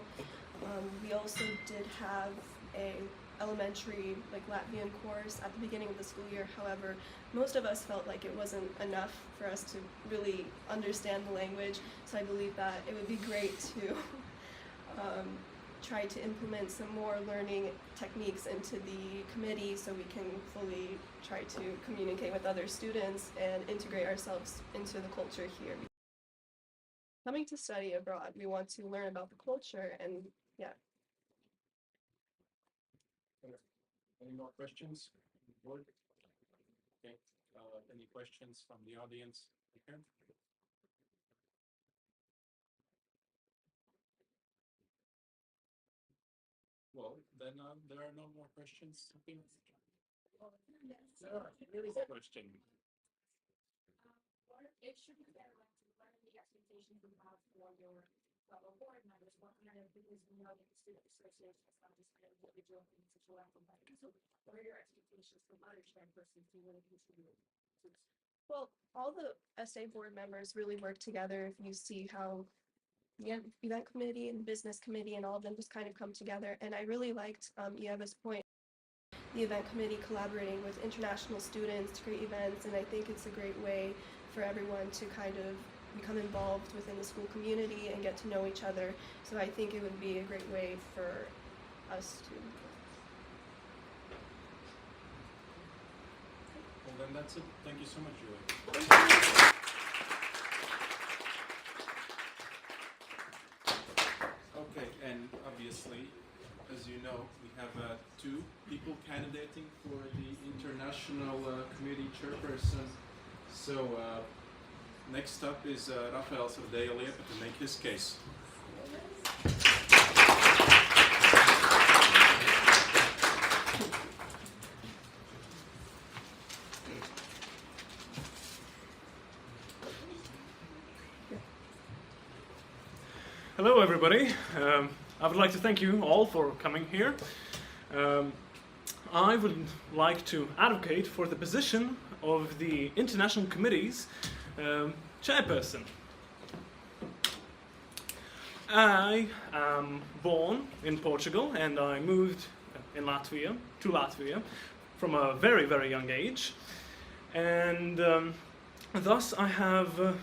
We also did have a elementary Latvian course at the beginning of the school year. However, most of us felt like it wasn't enough for us to really understand the language. So I believe that it would be great to try to implement some more learning techniques into the committee, so we can fully try to communicate with other students and integrate ourselves into the culture here. Coming to study abroad, we want to learn about the culture, and yeah. Any more questions? Board? Okay. Any questions from the audience? Okay. Well, then there are no more questions. Okay. There is a question. It should be better like to learn the expectations you have for your fellow board members. What kind of, because we know that the student association is not just kind of individual things that you have to learn. So what are your expectations from other chairpersons to really contribute to this? Well, all the SA board members really work together. If you see how the event committee and business committee and all of them just kind of come together. And I really liked Eva's point the event committee collaborating with international students to create events, and I think it's a great way for everyone to kind of become involved within the school community and get to know each other. So I think it would be a great way for us to. Well, then that's it. Thank you so much, Julie. Okay, and obviously, as you know, we have two people candidating for the international committee chairperson. So next up is Rafael Sardelia to make his case. Hello everybody. I would like to thank you all for coming here. I would like to advocate for the position of the International Committee's chairperson. I am born in Portugal and I moved to Latvia from a very, very young age. And thus I have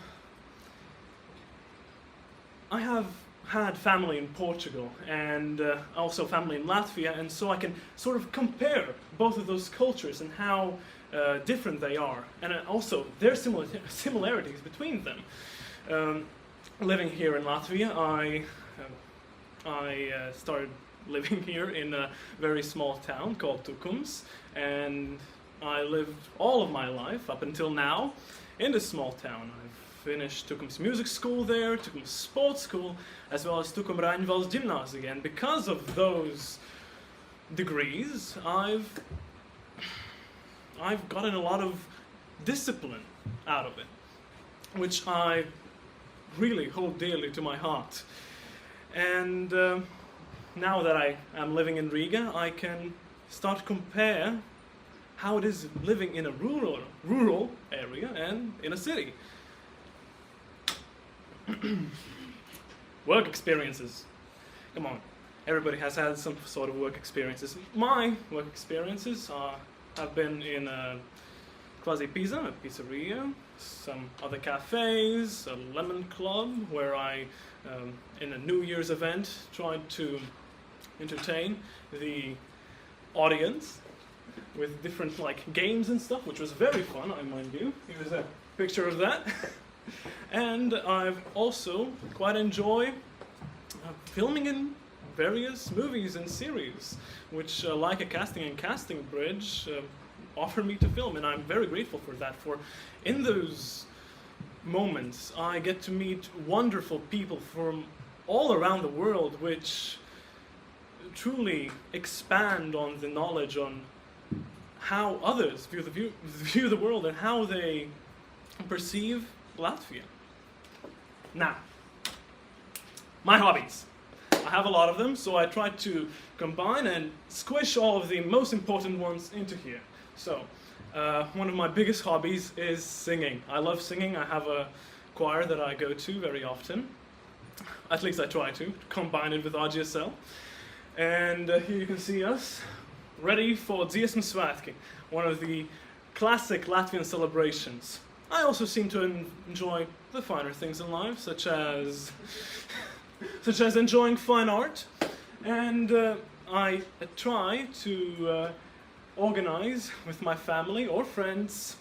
had family in Portugal and also family in Latvia, and so I can sort of compare both of those cultures and how different they are, and also their similarities between them. Living here in Latvia, I started living here in a very small town called Tukums, and I lived all of my life up until now in this small town. I've finished Tukums Music School there, Tukums Sports School, as well as Tukums Raņvalsts Gymnasium, and because of those degrees, I've gotten a lot of discipline out of it, which I really hold dearly to my heart. And now that I am living in Riga, I can start to compare how it is living in a rural area and in a city. Work experiences. Come on, everybody has had some sort of work experiences. My work experiences have been in a Quasi Pizza, a pizzeria, some other cafes, a lemon club, where I, in a New Year's event, tried to entertain the audience with different games and stuff, which was very fun, I mind you. Here's a picture of that. And I've also quite enjoyed filming in various movies and series, which like a casting and casting bridge offered me to film, and I'm very grateful for that. For in those moments I get to meet wonderful people from all around the world, which truly expand on the knowledge on how others view the world and how they perceive Latvia. Now, my hobbies. I have a lot of them, so I tried to combine and squish all of the most important ones into here. So, one of my biggest hobbies is singing. I love singing. I have a choir that I go to very often. At least I try to combine it with RGSL. And here you can see us, ready for Dziesmu Svētki, one of the classic Latvian celebrations. I also seem to enjoy the finer things in life, such as enjoying fine art, and I try to organize with my family or friends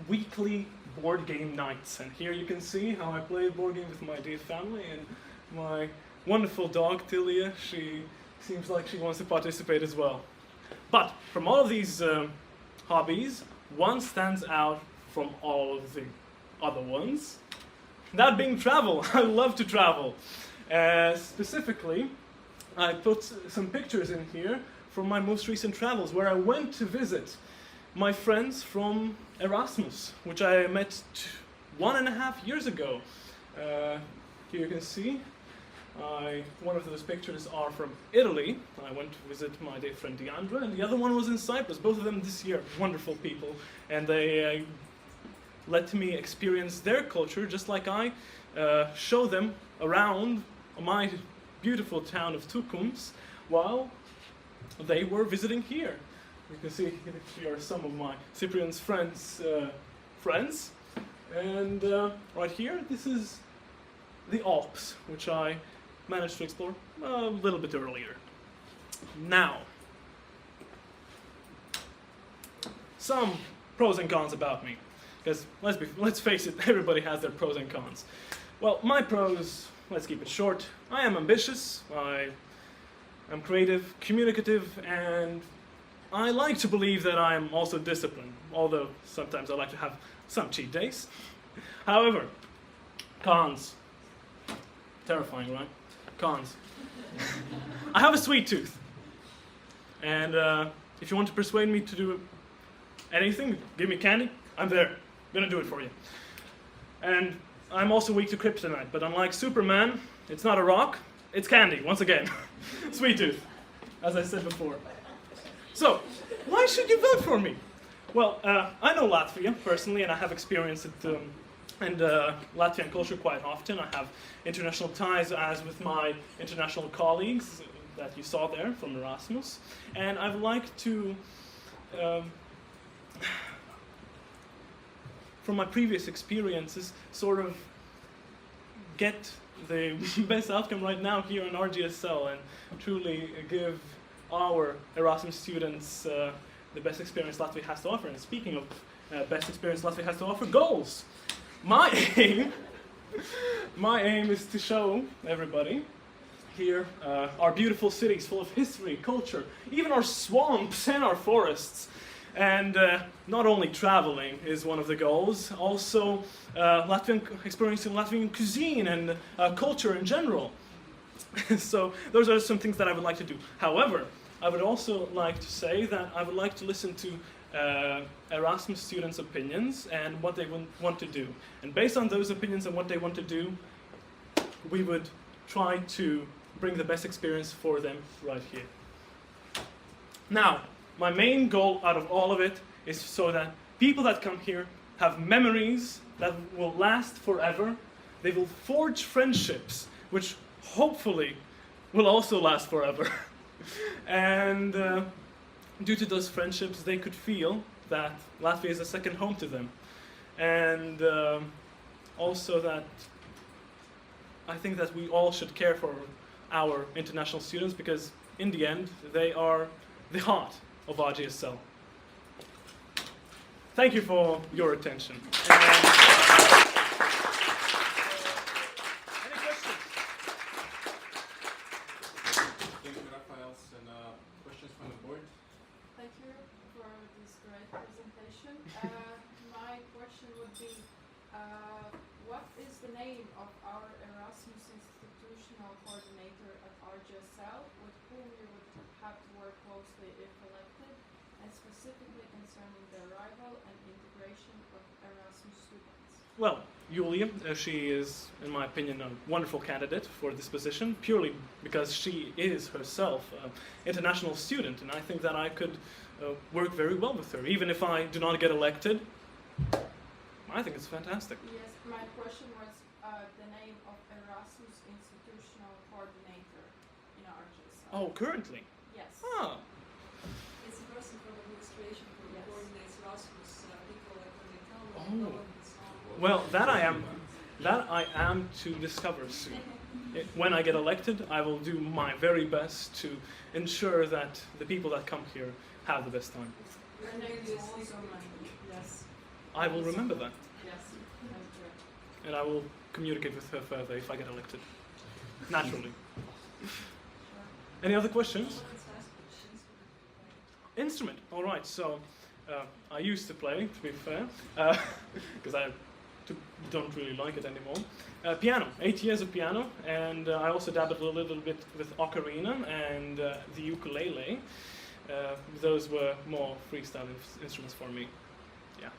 weekly board game nights. And here you can see how I play a board game with my dear family, and my wonderful dog Tilia, she seems like she wants to participate as well. But from all of these hobbies, one stands out from all of the other ones, that being travel. I love to travel. Specifically, I put some pictures in here from my most recent travels, where I went to visit my friends from Erasmus, which I met 1.5 years ago. Here you can see, one of those pictures are from Italy. I went to visit my dear friend Deandra, and the other one was in Cyprus. Both of them this year, wonderful people, and they let me experience their culture just like I show them around my beautiful town of Tukums while they were visiting here. You can see here are some of my Cyprian's friends. And right here, this is the Alps, which I managed to explore a little bit earlier. Now, some pros and cons about me. Because let's face it, everybody has their pros and cons. Well, my pros, let's keep it short. I am ambitious, I am creative, communicative, and I like to believe that I am also disciplined, although sometimes I like to have some cheat days. However, cons. Terrifying, right? Cons. I have a sweet tooth. And if you want to persuade me to do anything, give me candy, I'm there. I'm gonna do it for you. And I'm also weak to kryptonite, but unlike Superman, it's not a rock, it's candy, once again. Sweet tooth, as I said before. So, why should you vote for me? Well, I know Latvia personally, and I have experienced it and Latvian culture quite often. I have international ties, as with my international colleagues that you saw there from Erasmus. And I'd like to, from my previous experiences, sort of get the best outcome right now here in RGSL and truly give our Erasmus students the best experience Latvia has to offer. And speaking of best experience Latvia has to offer, goals. My aim is to show everybody here our beautiful cities full of history, culture, even our swamps and our forests. And not only traveling is one of the goals, also experiencing Latvian cuisine and culture in general. So those are some things that I would like to do. However, I would also like to say that I would like to listen to Erasmus students' opinions and what they want to do. And based on those opinions and what they want to do, we would try to bring the best experience for them right here. Now, my main goal out of all of it is so that people that come here have memories that will last forever. They will forge friendships, which hopefully will also last forever. And due to those friendships, they could feel that Latvia is a second home to them. And also that I think that we all should care for our international students, because in the end, they are the heart of RGSL. Thank you for your attention. Any questions? Thank you, Rafael. And questions from the board? Thank you for this great presentation. My question would be, what is the name of our Erasmus institutional coordinator at RGSL, with whom you would have to work closely if elected, and specifically concerning the arrival and integration of Erasmus students? Well, Julia, she is, in my opinion, a wonderful candidate for this position, purely because she is herself an international student, and I think that I could work very well with her, even if I do not get elected. I think it's fantastic. Yes, my question was the name of Erasmus institutional coordinator in RGSL. Oh, currently? Yes. Ah. It's a person from administration who coordinates Erasmus people like Oh. Well, that I am to discover soon. When I get elected, I will do my very best to ensure that the people that come here have the best time. Your name is also mine. Yes. I will remember that, Yes. That's correct. and I will communicate with her further if I get elected. Naturally. Any other questions? Instrument. All right. So I used to play, to be fair, because I don't really like it anymore. Piano. 8 years of piano, and I also dabbled a little bit with ocarina and the ukulele. Those were more freestyle instruments for me. Yeah.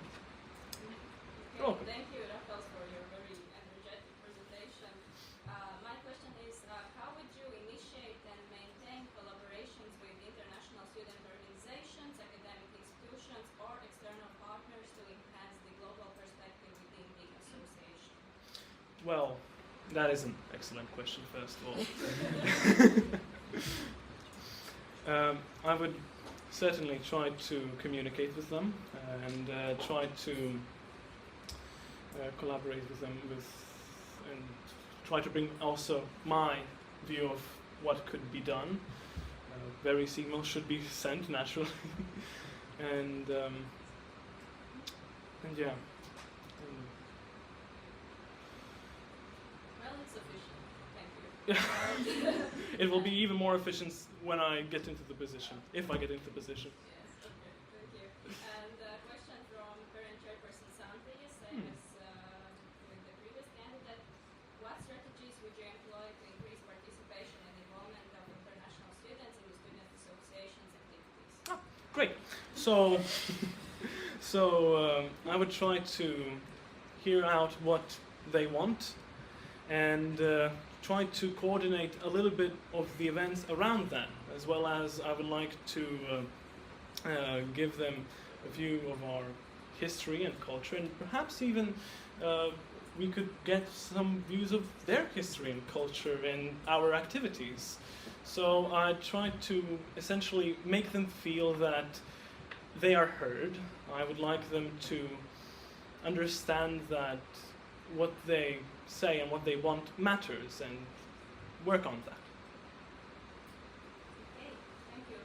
You're welcome. Thank you, Rafael, for your very energetic presentation. My question is, how would you initiate and maintain collaborations with international student organizations, academic institutions, or external partners to enhance the global perspective within the association? Well, that is an excellent question, first of all. I would certainly try to communicate with them and try to collaborate with them and try to bring also my view of what could be done. Various emails should be sent naturally, and yeah. Well, it's efficient. Thank you. It will be even more efficient when I get into the position, if I get into the position. Yes, okay, thank you. And a question from current chairperson Santi, same as with the previous candidate. What strategies would you employ to increase participation and involvement of international students in the student associations activities? Great. So I would try to hear out what they want and try to coordinate a little bit of the events around that, as well as I would like to give them a view of our history and culture, and perhaps even we could get some views of their history and culture in our activities. So I try to essentially make them feel that they are heard. I would like them to understand that what they say and what they want matters, and work on that. Okay, thank you.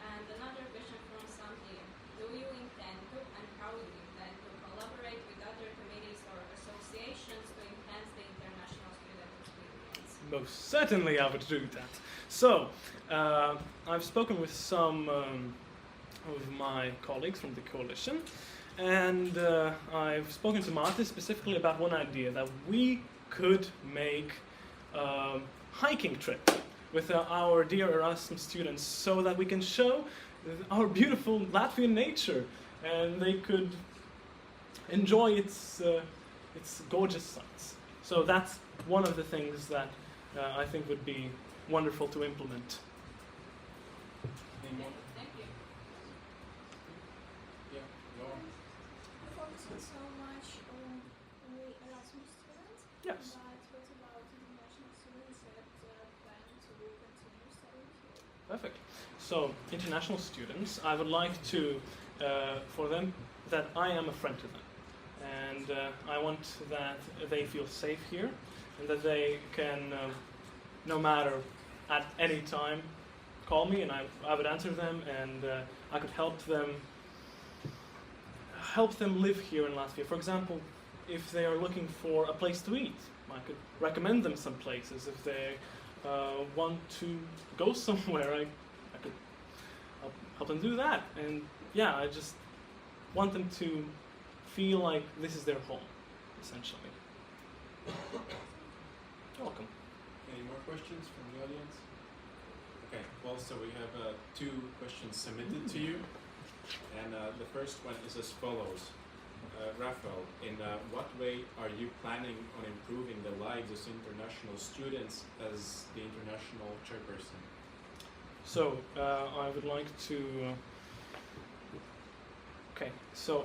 And another question from Santi. Do you intend to, and how do you intend to collaborate with other committees or associations to enhance the international student experience? Most certainly I would do that. So, I've spoken with some of my colleagues from the coalition, and I've spoken to Martin specifically about one idea, that we could make a hiking trip with our dear Erasmus students, so that we can show our beautiful Latvian nature, and they could enjoy its gorgeous sights. So that's one of the things that I think would be wonderful to implement. Any more? Thank you. Yeah, go on. The focus is so much on only Erasmus students. Yes. But what about international students that plan to continue studying here? Perfect. So, international students, I would like to, for them, that I am a friend to them. And I want that they feel safe here, and that they can, no matter at any time, call me, and I would answer them, and I could help them live here in Latvia. For example, if they are looking for a place to eat, I could recommend them some places. If they want to go somewhere, I could help them do that. And yeah, I just want them to feel like this is their home, essentially. You're welcome. Any more questions from the audience? Okay, well, so we have 2 questions submitted to you, and the first one is as follows. Rafael, in what way are you planning on improving the lives of international students as the international chairperson? So, I would like to...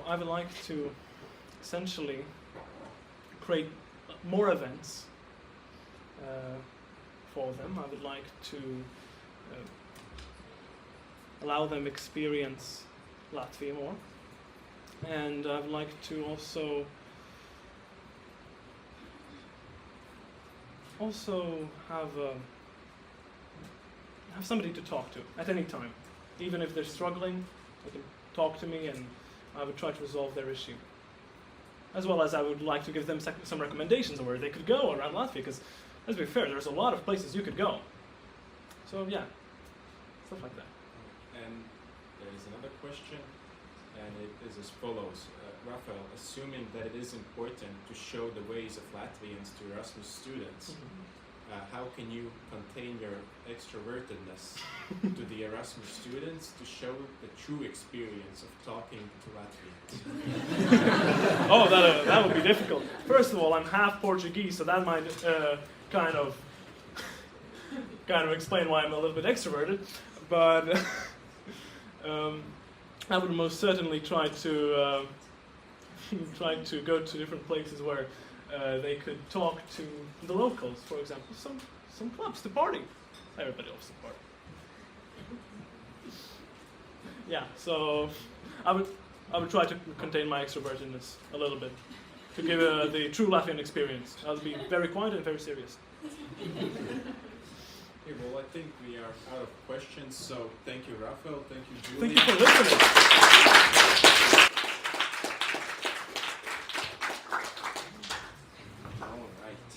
I would like to essentially create more events for them. I would like to allow them experience Latvia more, and I would like to also have somebody to talk to at any time, even if they're struggling. They can talk to me, and I would try to resolve their issue. As well as I would like to give them some recommendations of where they could go around Latvia, because let's be fair, there's a lot of places you could go. So yeah, stuff like that. And there is another question, and it is as follows. Rafael, assuming that it is important to show the ways of Latvians to Erasmus students, how can you contain your extrovertedness to the Erasmus students to show the true experience of talking to Latvians? Oh, that would be difficult. First of all, I'm half Portuguese, so that might kind of explain why I'm a little bit extroverted. But I would most certainly try to go to different places where they could talk to the locals, for example, some clubs to party. Everybody loves to party. yeah, so I would try to contain my extrovertedness a little bit to give the true Latvian experience. I'll be very quiet and very serious. Okay, well, I think we are out of questions, so thank you, Rafael. Thank you, Julie. Thank you for listening. All right.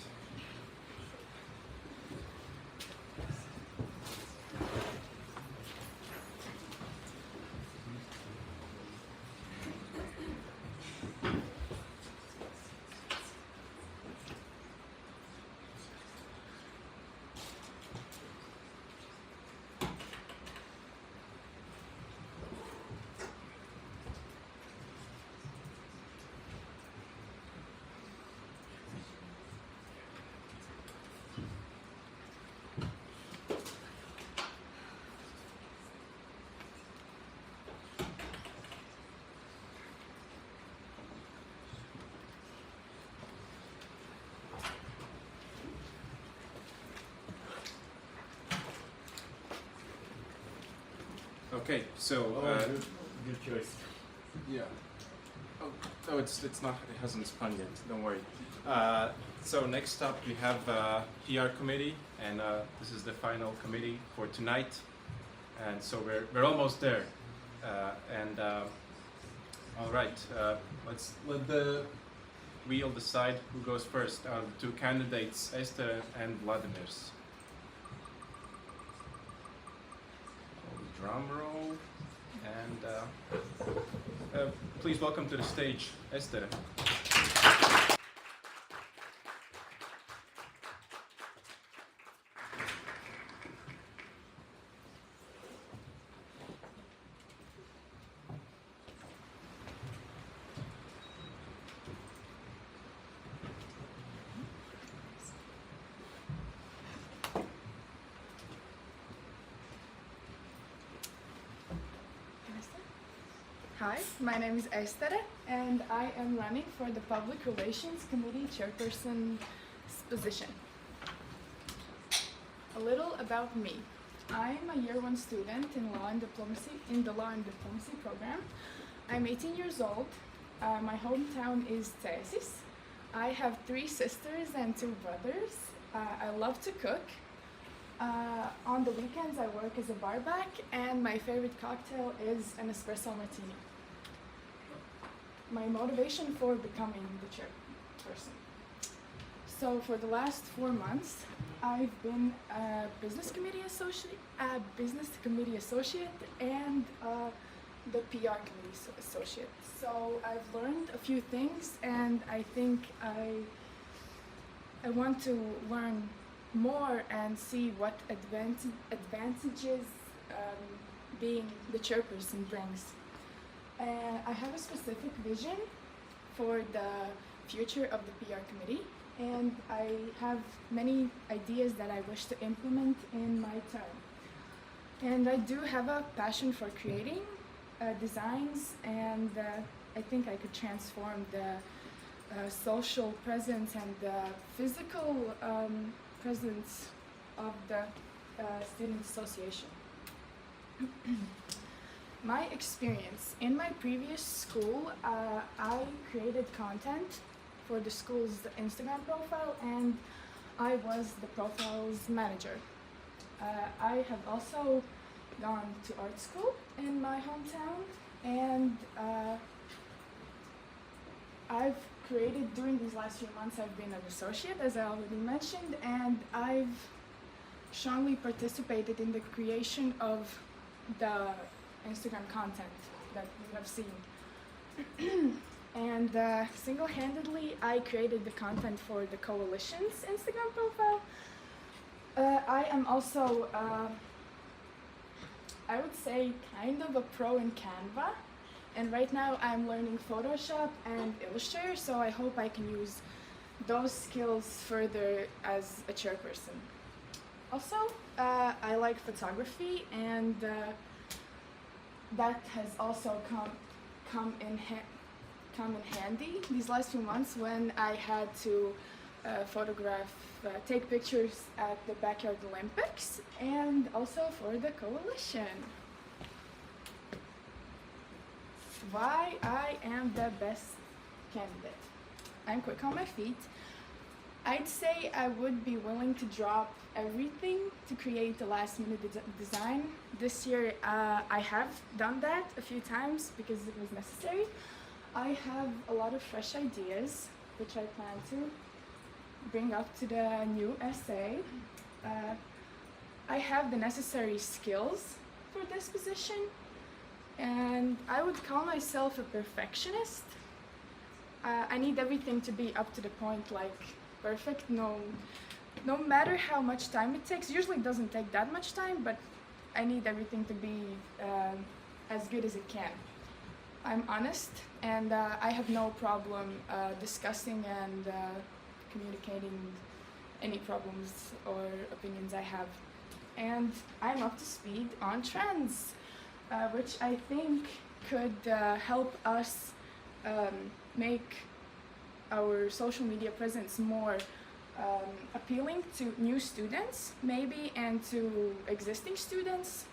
Okay, so Good choice. yeah. Oh, it's not. It hasn't spun yet. Don't worry. So next up we have PR committee, and this is the final committee for tonight. And so we're almost there. All right. Let's let the wheel decide who goes first. The two candidates, Esther and Vladimir's. Drum roll, and please welcome to the stage Esther. Hi, my name is Esther and I am running for the Public Relations Committee Chairperson's position. A little about me. I'm a year 1 student in Law and Diplomacy in the Law and Diplomacy program. I'm 18 years old. My hometown is Cēsis. I have 3 sisters and 2 brothers. I love to cook. On the weekends I work as a barback and my favorite cocktail is an espresso martini. My motivation for becoming the chairperson. So for the last 4 months, I've been a business committee associate, and the PR committee associate. So I've learned a few things, and I think I want to learn more and see what advantages being the chairperson brings. I have a specific vision for the future of the PR committee, and I have many ideas that I wish to implement in my term. And I do have a passion for creating designs, and I think I could transform the social presence and the physical presence of the Student Association. My experience. In my previous school, I created content for the school's Instagram profile, and I was the profile's manager. I have also gone to art school in my hometown, and I've created, during these last few months, I've been an associate, as I already mentioned, and I've strongly participated in the creation of the Instagram content that you have seen. And single-handedly, I created the content for the coalition's Instagram profile. I am also, I would say, kind of a pro in Canva. And right now I'm learning Photoshop and Illustrator, so I hope I can use those skills further as a chairperson. Also, I like photography, and that has also come in handy these last few months when I had to take pictures at the Backyard Olympics and also for the coalition. why I am the best candidate. I'm quick on my feet. I'd say I would be willing to drop everything to create a last-minute design. This year, I have done that a few times because it was necessary. I have a lot of fresh ideas, which I plan to bring up to the new SA. I have the necessary skills for this position, and I would call myself a perfectionist. I need everything to be up to the point, like perfect, no matter how much time it takes. Usually it doesn't take that much time, but I need everything to be as good as it can. I'm honest, and I have no problem discussing and communicating any problems or opinions I have. And I'm up to speed on trends, which I think could help us make our social media presence more appealing to new students, maybe, and to existing students.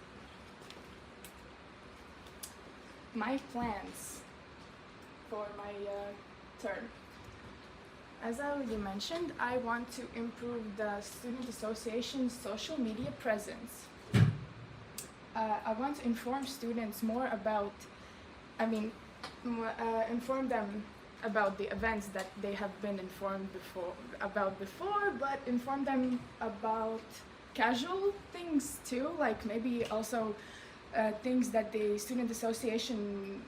My plans for my term. As I already mentioned, I want to improve the Student Association's social media presence. I want to inform students more about, inform them about the events that they have been informed about before, but inform them about casual things too, like maybe also things that the Student Association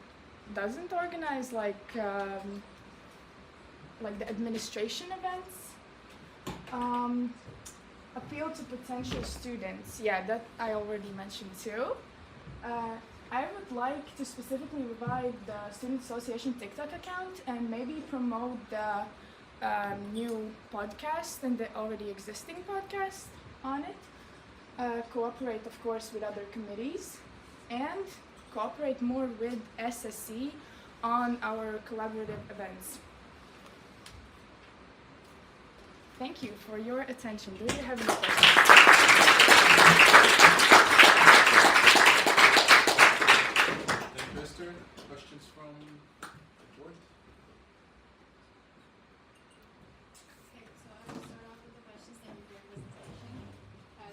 doesn't organize, like the administration events. Appeal to potential students, yeah, that I already mentioned too. I would like to specifically revive the Student Association TikTok account and maybe promote the new podcast and the already existing podcast on it. Cooperate, of course, with other committees, and cooperate more with SSC on our collaborative events. Thank you for your attention. Do you have any questions? Thank you, Esther. Questions from the board? Okay, so I will start off with the questions. Thank you for your presentation.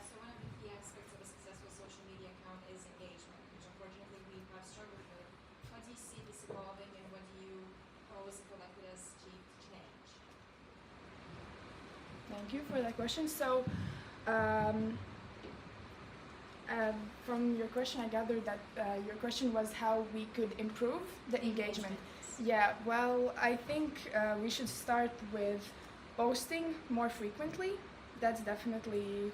So one of the key aspects of a successful social media account is engagement, which unfortunately we have struggled with. How do you see this evolving, and what do you always feel like it has achieved change? Thank you for that question. So, from your question, I gathered that your question was how we could improve the engagement. Yeah, well, I think we should start with posting more frequently. That's definitely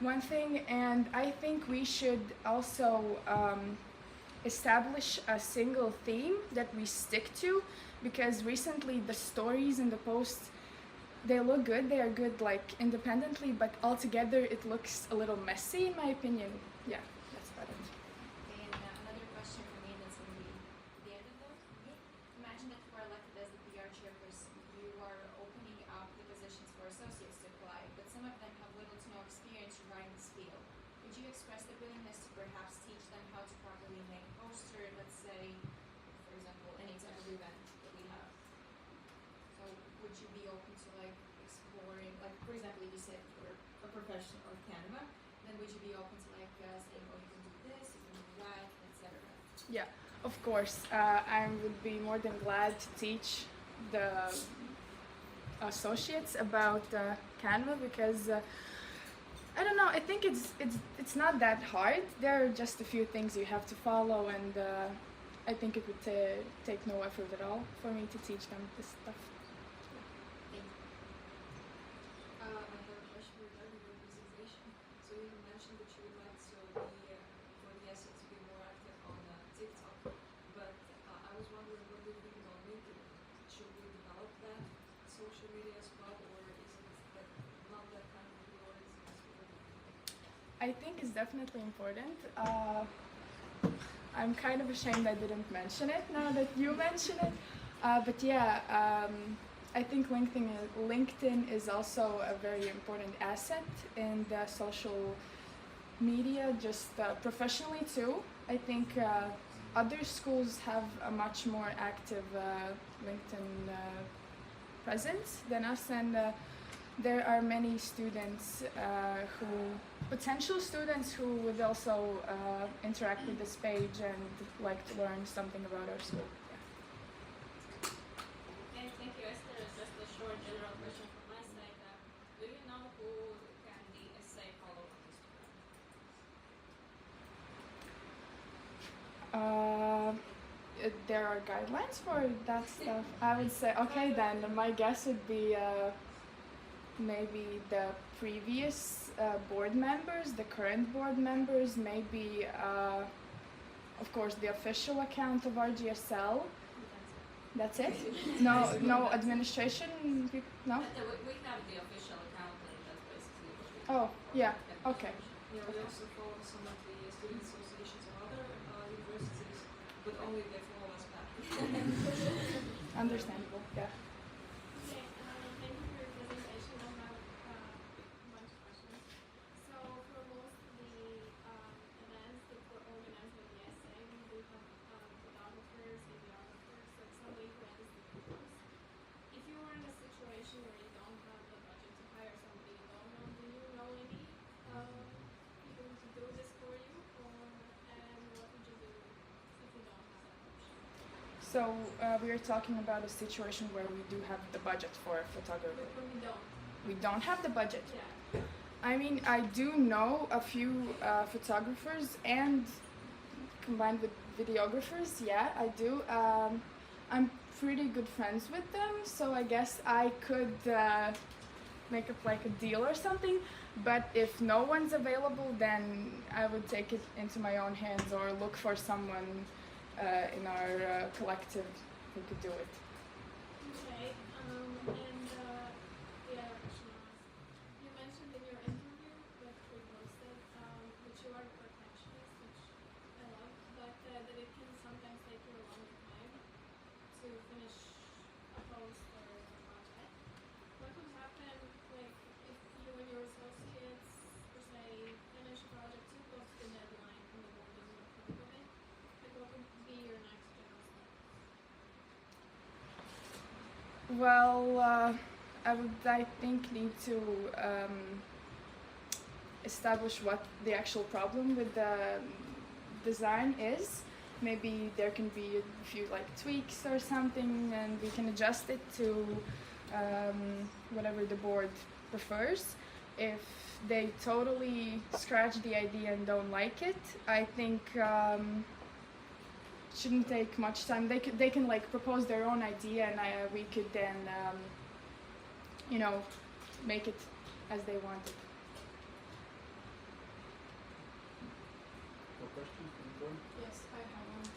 one thing, and I think we should also establish a single theme that we stick to, because recently the stories and the posts, they look good, they are good like independently, but altogether it looks a little messy in my opinion. Yeah, that's about it. Okay, and another question for me that's going to be the end of the meeting. Imagine that you are elected as the PR chairperson. You are opening up the positions for associates to apply, but some of them have little to no experience regarding this field. Would you express the willingness to perhaps teach them how to properly make a poster, let's say, for example, any type of event that we have? So would you be open to like exploring, like for example, if you said you're a professional of Canva, then would you be open to like saying, oh, you can do this, you can do that, etc.? Yeah, of course. I would be more than glad to teach the associates about Canva, because I don't know. I think it's not that hard. There are just a few things you have to follow, and I think it would take no effort at all for me to teach them this stuff. Thank you. I have a question regarding your presentation. So you mentioned that you would like to be, for the essay to be more active on TikTok, but I was wondering, what do you think about LinkedIn? Should we develop that social media as well, or is it like not that kind of priority? I think it's definitely important. I'm kind of ashamed I didn't mention it now that you mention it. But yeah, I think LinkedIn is also a very important asset in the social media, just professionally too. I think other schools have a much more active LinkedIn presence than us, and there are many students potential students who would also interact with this page and like to learn something about our school. Okay, thank you, Esther. Just a short general question from my side. Do you know who can the SA follow on Instagram? There are guidelines for that stuff. I would say, okay, then my guess would be maybe the previous board members, the current board members, maybe, of course, the official account of RGSL. That's it? No administration? No? We have the official account, and that's basically what we Oh, yeah, okay. Yeah, we also follow some of the student associations of other universities, but only they follow us back. Understandable, yeah. Okay, thank you for your presentation. I have a bunch of questions. So for most of the events that were organized by the SA, we do have photographers, videographers, like somebody who ends the videos. If you were in a situation where you don't have the budget to hire somebody you don't know, do you know any people to do this for you, and what would you do if you don't have that option? So we are talking about a situation where we do have the budget for a photographer. But when we don't. We don't have the budget. Yeah. I mean, I do know a few photographers and combined with videographers, yeah, I do. I'm pretty good friends with them, so I guess I could make up like a deal or something. But if no one's available, then I would take it into my own hands or look for someone in our collective who could do it. Okay, and the other question was, you mentioned in your interview that we posted that you are a perfectionist, which I love, but that it can sometimes take you a long time to finish a post or a project. What would happen, like, if you and your associates, per se, finish a project too close to the deadline and the board doesn't approve of it? Like, what would be your next general step? Well, I think, need to establish what the actual problem with the design is. Maybe there can be a few like tweaks or something, and we can adjust it to whatever the board prefers. If they totally scratch the idea and don't like it, I think shouldn't take much time. They can like propose their own idea, and we could then make it as they want it. More questions from the board? Yes, I have one.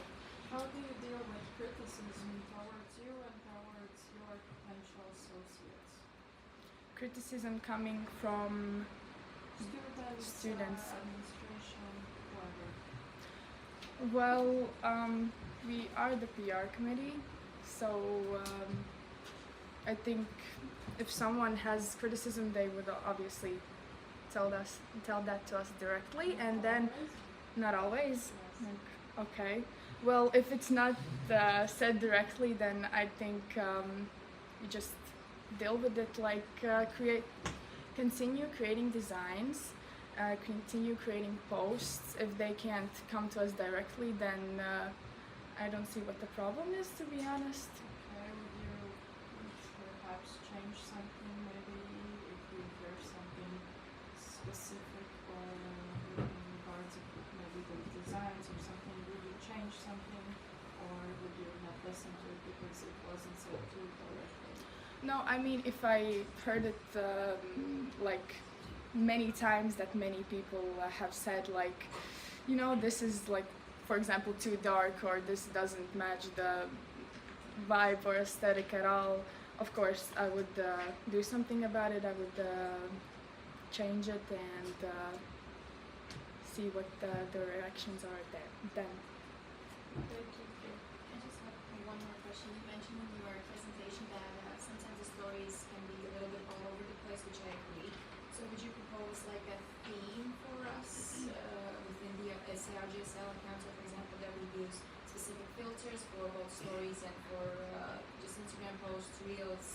How do you deal with criticism towards you and towards your potential associates? Criticism coming from Students. Administration, whatever. Well, we are the PR committee, so I think if someone has criticism, they would obviously tell that to us directly, and then not always. Like, okay, well, if it's not said directly, then I think you just deal with it. Like continue creating designs. Continue creating posts. If they can't come to us directly, then I don't see what the problem is, to be honest. Okay, would you perhaps change something, maybe if you hear something specific or in regards of maybe the designs or something, would you change something or would you not listen to it because it wasn't said to you directly? No, I mean, if I heard it like many times that many people have said, like, this is like, for example, too dark, or this doesn't match the vibe or aesthetic at all, of course I would do something about it. I would change it and see what the reactions are then. Thank you. I just have one more question. You mentioned in your presentation that sometimes the stories can be a little bit all over the place, which I agree. So would you propose like a theme for us within the RGSL account? So for example, there we use specific filters for both stories and for just Instagram posts, reels?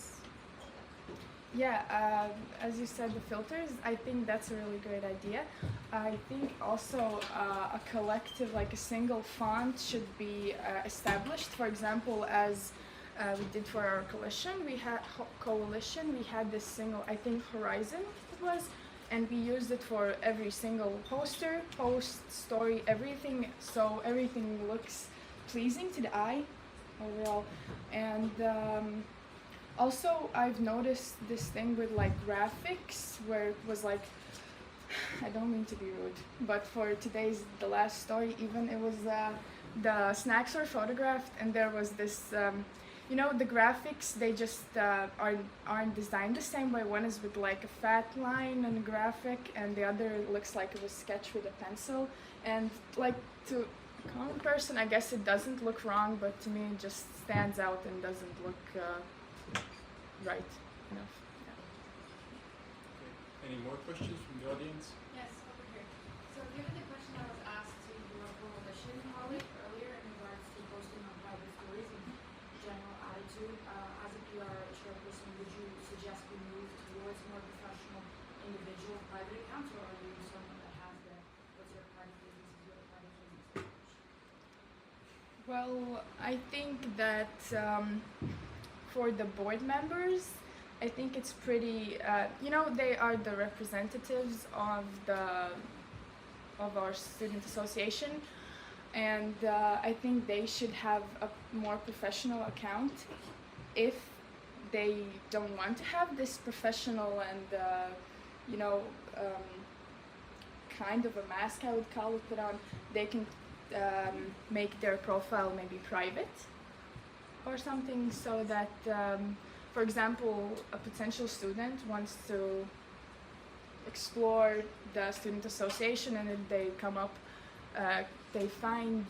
Yeah, as you said, the filters, I think that's a really great idea. I think also a collective, like a single font should be established. For example, as we did for our coalition, we had this single, I think Horizon it was, and we used it for every single poster, post, story, everything, so everything looks pleasing to the eye overall. And also, I've noticed this thing with like graphics, where it was like, I don't mean to be rude, but for the last story even, it was the snacks were photographed, and there was this, you know, the graphics, they just aren't designed the same way. One is with like a fat line and a graphic, and the other looks like it was sketched with a pencil. And like to a common person, I guess it doesn't look wrong, but to me it just stands out and doesn't look right enough. Yeah. Okay. Any more questions from the audience? Yes, over here. So given the question that was asked to your coalition colleague earlier in regards to posting on private stories and general attitude, as a PR chairperson, would you suggest we move towards more professional individual private accounts, or are you someone that has the, what's your private business, is your private business approach? Well, I think that for the board members, I think it's pretty, you know, they are the representatives of our student association, and I think they should have a more professional account. If they don't want to have this professional and you know, kind of a mask, I would call it, put on, they can make their profile maybe private or something, so that for example, a potential student wants to explore the student association, and if they come up, they find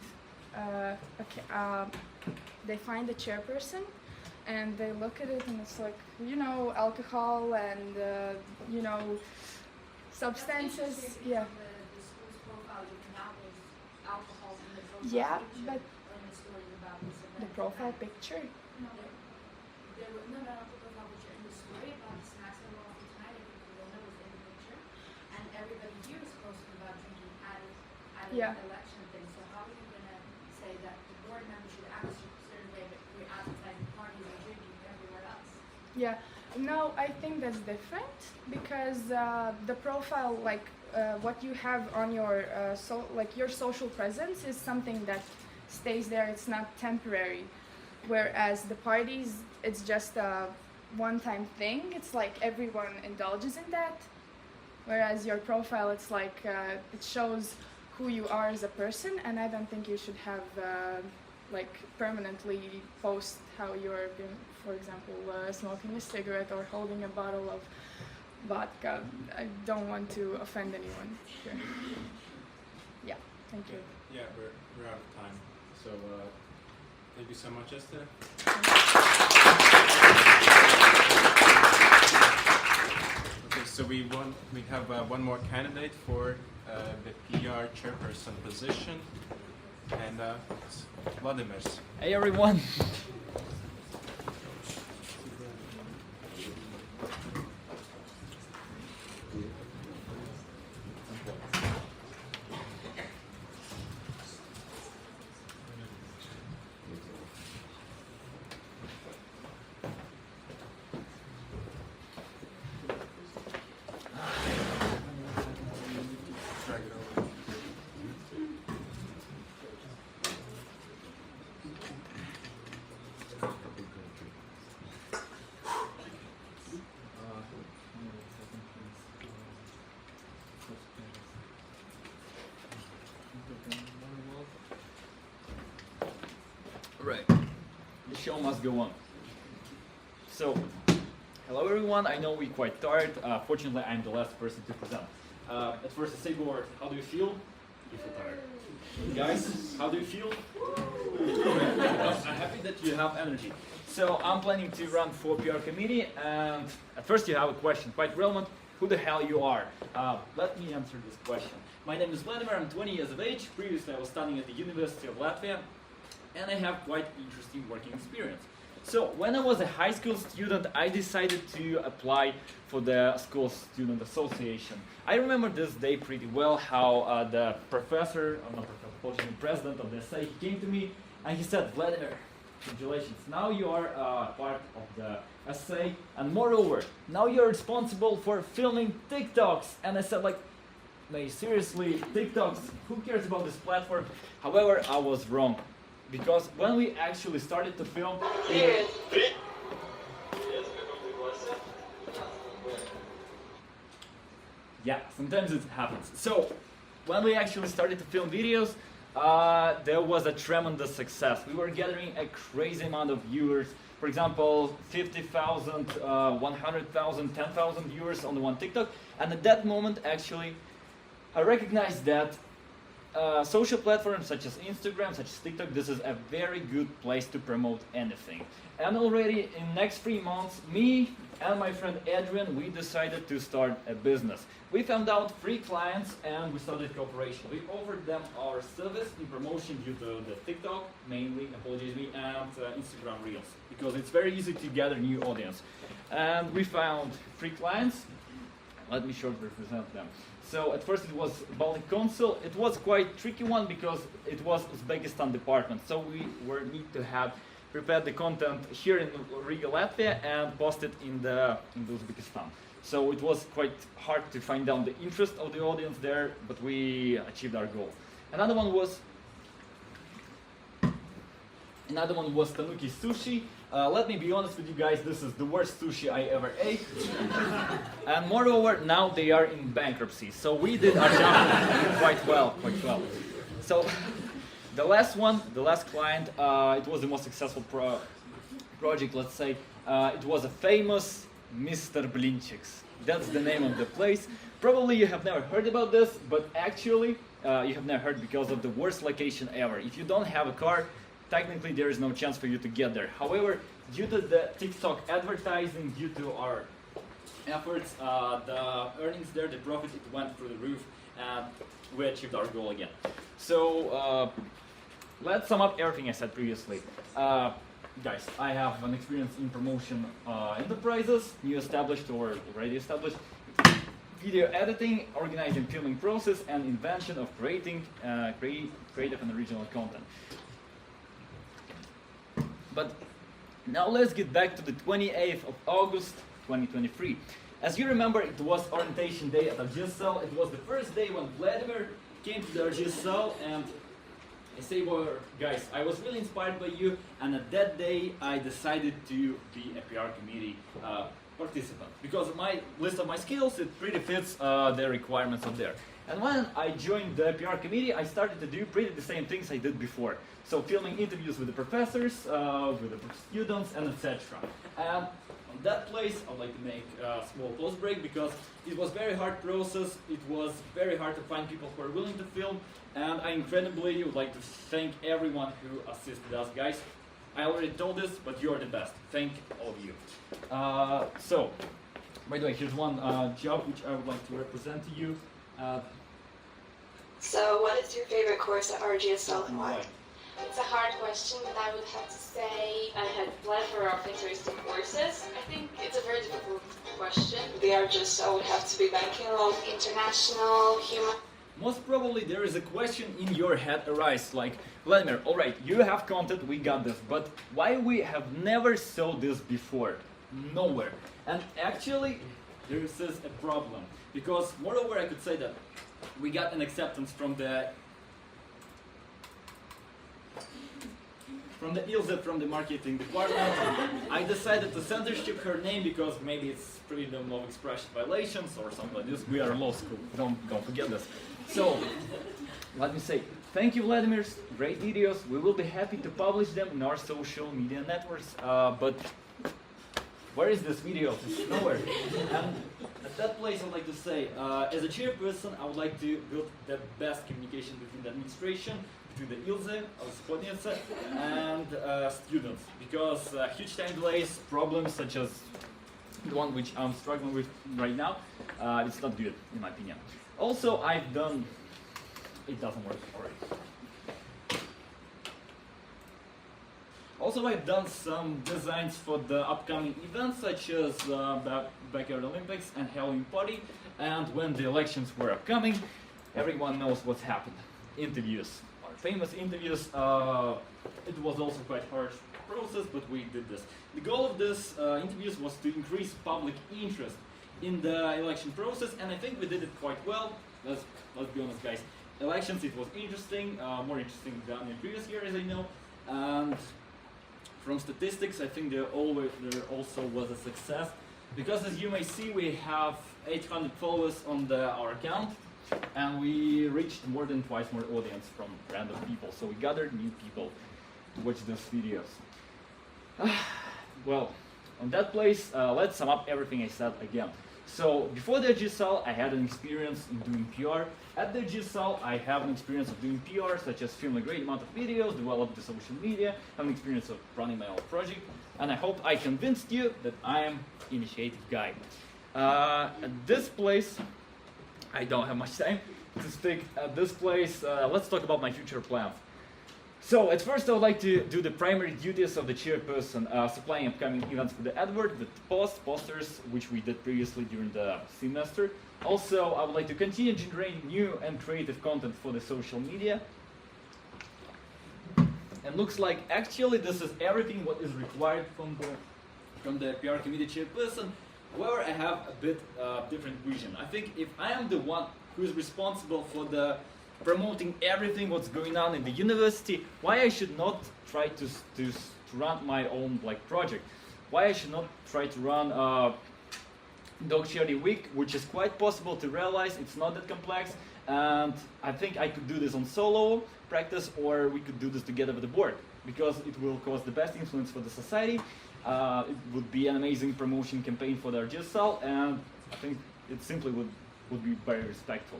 a chairperson, and they look at it, and it's like, you know, alcohol and you know, substances. Yeah. The school's profile, you can nowadays alcohol in the profile Yeah, picture, but or in the story about this event. the profile picture. No, there were no profile picture in the story about the snacks that were off the time. I think Corona was in the picture, and everybody here is posting about drinking at Yeah. an election thing. So how are you gonna say that the board members should act a certain way, but we're advertising parties and drinking everywhere else? Yeah, no, I think that's different, because the profile, like what you have on your like your social presence, is something that stays there. It's not temporary. Whereas the parties, it's just a one-time thing. It's like everyone indulges in that. Whereas your profile, it's like it shows who you are as a person, and I don't think you should have like permanently post how you're, for example, smoking a cigarette or holding a bottle of vodka. I don't want to offend anyone here. Yeah, thank you. Yeah, we're out of time. So thank you so much, Esther. Okay, so we have one more candidate for the PR chairperson position, and it's Vladimir. Hey everyone! Right, the show must go on. So, hello everyone, I know we're quite tired. Fortunately, I'm the last person to present. At first, I say, Gord, how do you feel? You feel tired. Guys, how do you feel? I'm happy that you have energy. So, I'm planning to run for PR committee, and at first you have a question, quite relevant. Who the hell you are? Let me answer this question. My name is Vladimir, I'm 20 years of age. Previously, I was studying at the University of Latvia. and I have quite interesting working experience. So when I was a high school student, I decided to apply for the school student association. I remember this day pretty well, how the professor, not professor, president of the SA, he came to me and he said, Vladimir, congratulations, now you are part of the SA, and moreover, now you're responsible for filming TikToks. And I said, like, no, seriously, TikToks, who cares about this platform? However, I was wrong. Because when we actually started to film, yeah, sometimes it happens. So when we actually started to film videos, there was a tremendous success. We were gathering a crazy amount of viewers. For example, 50,000, 100,000, 10,000 viewers on the one TikTok. And at that moment, actually, I recognized that social platforms such as Instagram, such as TikTok, this is a very good place to promote anything. And already in next 3 months, me and my friend Adrian, we decided to start a business. We found out 3 clients and we started cooperation. We offered them our service in promotion due to the TikTok, mainly, apologies me, and Instagram Reels, because it's very easy to gather new audience. And we found 3 clients. Let me shortly present them. So at first it was Baltic Council. It was quite tricky one because it was Uzbekistan department. So we need to have prepared the content here in Riga, Latvia, and post it in the Uzbekistan. So it was quite hard to find out the interest of the audience there, but we achieved our goal. Another one was Tanuki Sushi. Let me be honest with you guys, this is the worst sushi I ever ate. And moreover, now they are in bankruptcy. So we did our job quite well. So the last one, the last client, it was the most successful project, let's say. It was a famous Mr. Blinchiks. That's the name of the place. Probably you have never heard about this, but actually you have never heard because of the worst location ever. If you don't have a car, technically there is no chance for you to get there. However, due to the TikTok advertising, due to our efforts, the earnings there, the profit, it went through the roof, and we achieved our goal again. So let's sum up everything I said previously. Guys, I have an experience in promotion enterprises, new established or already established, video editing, organizing filming process, and invention of creating creative and original content. But now let's get back to the 28th of August 2023. As you remember, it was orientation day at RGSL. It was the first day when Vladimir came to the RGSL, and I say, well, guys, I was really inspired by you, and at that day I decided to be a PR committee participant, because my list of my skills, it pretty fits the requirements of there. And when I joined the PR committee, I started to do pretty the same things I did before. So filming interviews with the professors, with the students, and etc. And on that place, I'd like to make a small pause break because it was very hard process. It was very hard to find people who are willing to film. And I incredibly would like to thank everyone who assisted us, guys. I already told this, but you are the best. Thank all of you. So, by the way, here's one job which I would like to represent to you. So, what is your favorite course at RGSL and why? It's a hard question, but I would have to say I had a plethora of interesting courses. I think it's a very difficult question. The RGSL would have to be banking law, International, human... Most probably there is a question in your head arise like, Vladimir, alright, you have content, we got this, but why we have never saw this before? Nowhere. And actually, this is a problem. Because moreover, I could say that we got an acceptance from the Ilse from the marketing department. I decided to censorship her name because maybe it's freedom of expression violations or something like this. We are law school, don't forget this. So, let me say, thank you Vladimir, great videos. We will be happy to publish them in our social media networks, but where is this video? It's nowhere. And at that place I would like to say, as a chairperson, I would like to build the best communication between the administration, between the Ilse, Spodnice, and students. Because huge time delays, problems such as the one which I'm struggling with right now, it's not good in my opinion. Also, it doesn't work. Alright. Also, I've done some designs for the upcoming events, such as the Backyard Olympics and Halloween Party. And when the elections were upcoming, everyone knows what's happened. Interviews, our famous interviews. It was also quite harsh process, but we did this. The goal of this interviews was to increase public interest in the election process, and I think we did it quite well. Let's be honest, guys. Elections, it was interesting, more interesting than in previous years, as I know. And from statistics, I think there also was a success, because as you may see, we have 800 followers on our account, and we reached more than twice more audience from random people. So we gathered new people to watch those videos. Well, on that place, let's sum up everything I said again. So before the RGSL, I had an experience in doing PR. At the RGSL, I have an experience of doing PR, such as film a great amount of videos, develop the social media, have an experience of running my own project, and I hope I convinced you that I am initiative guy. At this place, I don't have much time to stick at this place. Let's talk about my future plans. So at first I would like to do the primary duties of the chairperson, supplying upcoming events for the advert, the posters, which we did previously during the semester. Also, I would like to continue generating new and creative content for the social media. And looks like actually this is everything what is required from the PR committee chairperson. However, I have a bit different vision. I think if I am the one who is responsible for the promoting everything what's going on in the university, why I should not try to run my own project? Why I should not try to run Dog Charity Week, which is quite possible to realize. It's not that complex, and I think I could do this on solo practice, or we could do this together with the board, because it will cause the best influence for the society. It would be an amazing promotion campaign for the RGSL, and I think it simply would be very respectful.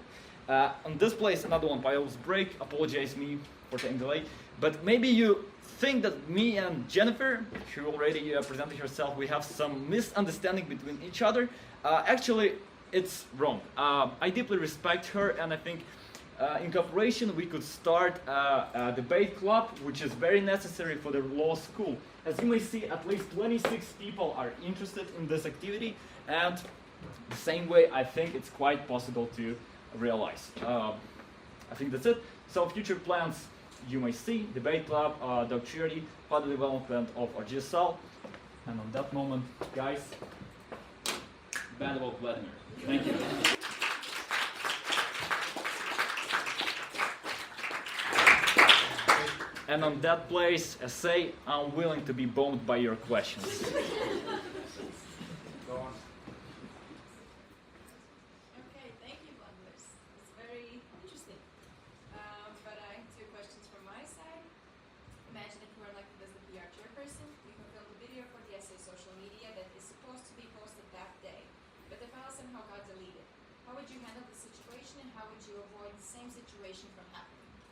On this place, another one Piles break. Apologize me for taking delay, but maybe you think that me and Jennifer, who already presented herself, we have some misunderstanding between each other. Actually, it's wrong. I deeply respect her, and I think in cooperation we could start a debate club, which is very necessary for the law school. As you may see, at least 26 people are interested in this activity, and the same way I think it's quite possible to realize. I think that's it. So future plans, you may see, debate club, dog charity, further development of RGSL. And on that moment, guys, band about Vladimir. Thank you. And on that place, SA, I'm willing to be bombed by your questions.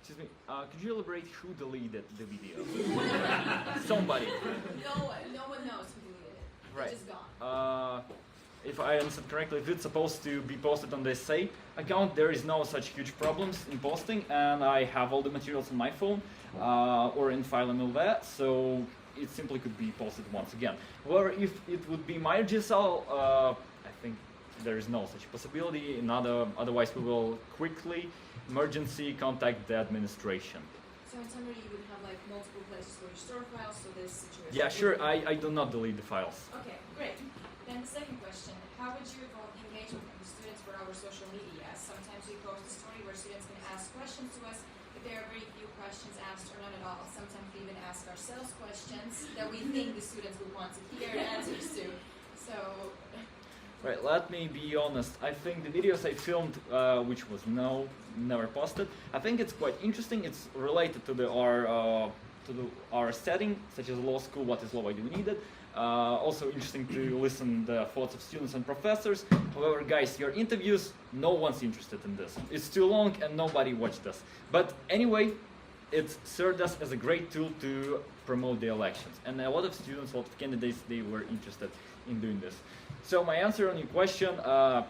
Excuse me, could you elaborate who deleted the video? Somebody. No one knows who deleted it. Right. It's just gone. If I understand correctly, if it's supposed to be posted on the SA account, there is no such huge problems in posting, and I have all the materials on my phone or in FileML there, so it simply could be posted once again. However, if it would be my RGSL, I think there is no such possibility. Otherwise, we will quickly emergency contact the administration. So in summary, you would have multiple places where you store files, so this situation. Yeah, sure. I do not delete the files. Okay, great. Then the second question: how would you evolve engagement with the students for our social media? Sometimes we post a story where students can ask questions to us, but there are very few questions asked, or none at all. Sometimes we even ask ourselves questions that we think the students would want to hear answers to. So. Right, let me be honest. I think the videos I filmed, which was never posted, I think it's quite interesting. It's related to our setting, such as law school. What is law? Why do we need it? Also interesting to listen the thoughts of students and professors. However, guys, your interviews, no one's interested in this. It's too long and nobody watched this. But anyway, it served us as a great tool to promote the elections. And a lot of students, a lot of candidates, they were interested in doing this. So my answer on your question, to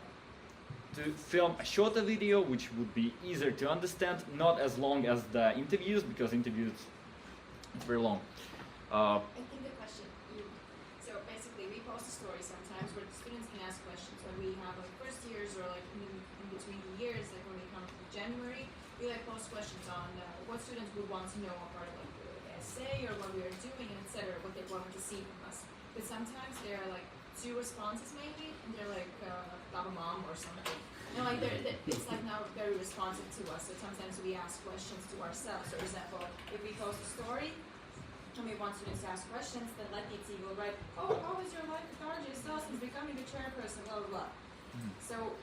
film a shorter video, which would be easier to understand, not as long as the interviews, because interviews, it's very long. I think the question, so basically we post a story sometimes where the students can ask questions when we have like first years or like in between the years, like when we come to January, we like post questions on what students would want to know about like the essay or what we are doing and etc. What they want to see from us. But sometimes there are like 2 responses maybe, and they're like Baba Mom or something. And like it's like now very responsive to us. So sometimes we ask questions to ourselves. So for example, if we post a story and we want students to ask questions, then Letiti will write, oh, how is your life at RGSL since becoming the chairperson, blah, blah, blah. So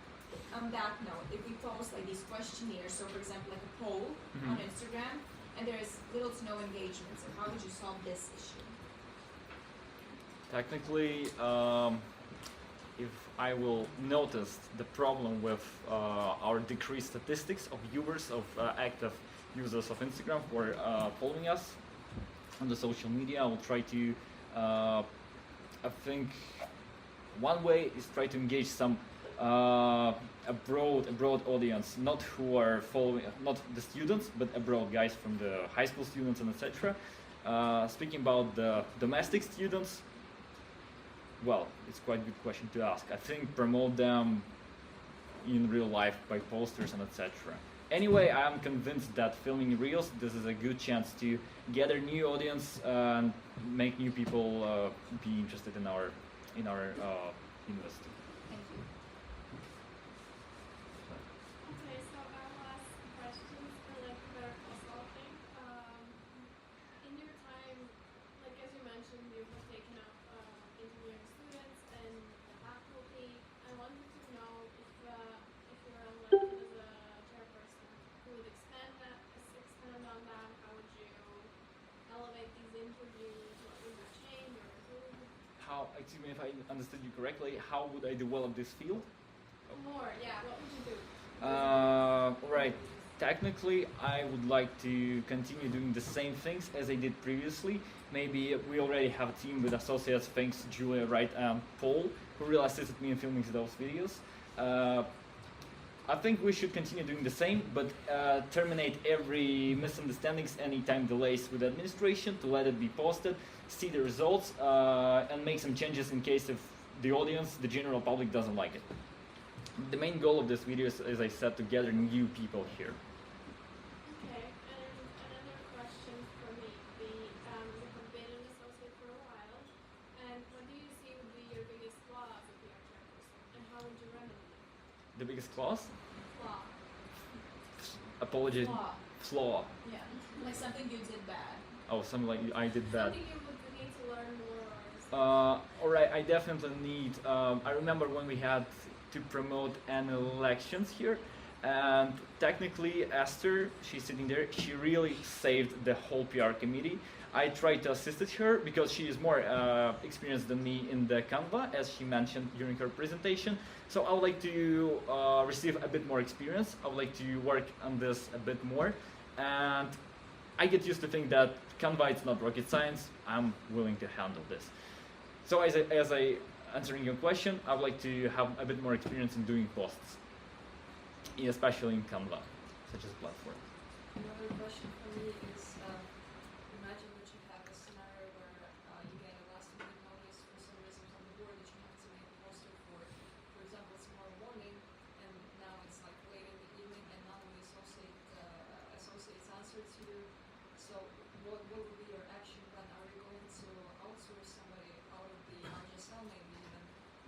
on that note, if we post like these questionnaires, so for example like a poll on Instagram, and there is little to no engagement, so how would you solve this issue? Technically, if I will notice the problem with our decreased statistics of viewers, of active users of Instagram who are following us on the social media, I will try to, I think one way is try to engage some a broad audience, not who are following, not the students, but abroad guys from the high school students and etc. Speaking about the domestic students, well, it's quite a good question to ask. I think promote them in real life by posters and etc. Anyway, I'm convinced that filming reels, this is a good chance to gather new audience and make new people be interested in our university. Thank you. Okay, so I will ask questions for like better consulting. In your time, like as you mentioned, you have taken up engineering students and the faculty. I wanted to know if you're elected as a chairperson, who would expand on that. How would you elevate these interviews? What would you change or improve? How, excuse me if I understood you correctly, how would I develop this field? More, yeah. What would you do? Right. Technically, I would like to continue doing the same things as I did previously. Maybe we already have a team with associates, thanks to Julia, Wright, and Paul, who really assisted me in filming those videos. I think we should continue doing the same, but terminate every misunderstandings, any time delays with administration, to let it be posted, see the results, and make some changes in case if the audience, the general public, doesn't like it. The main goal of this video is, as I said, to gather new people here. Okay, and another question for me would be, you have been an associate for a while, and what do you see would be your biggest flaw as a PR chairperson, and how would you remedy it? The biggest flaws? Flaw. Apologies. Flaw. Yeah, like something you did bad. Oh, something like I did bad. Something you would need to learn more or Alright, I definitely need, I remember when we had to promote an elections here, and technically Esther, she's sitting there, she really saved the whole PR committee. I tried to assist her because she is more experienced than me in the Canva, as she mentioned during her presentation. So I would like to receive a bit more experience. I would like to work on this a bit more, and I get used to think that Canva is not rocket science. I'm willing to handle this. So as I answering your question, I would like to have a bit more experience in doing posts, especially in Canva, such as platform. Another question for me is, imagine that you have a scenario where you get a last minute notice for some reason from the board that you have to make a poster for example, tomorrow morning, and now it's like late in the evening, and none of the associates answered to you. So what would be your action plan? Are you going to outsource somebody out of the RGSL maybe even,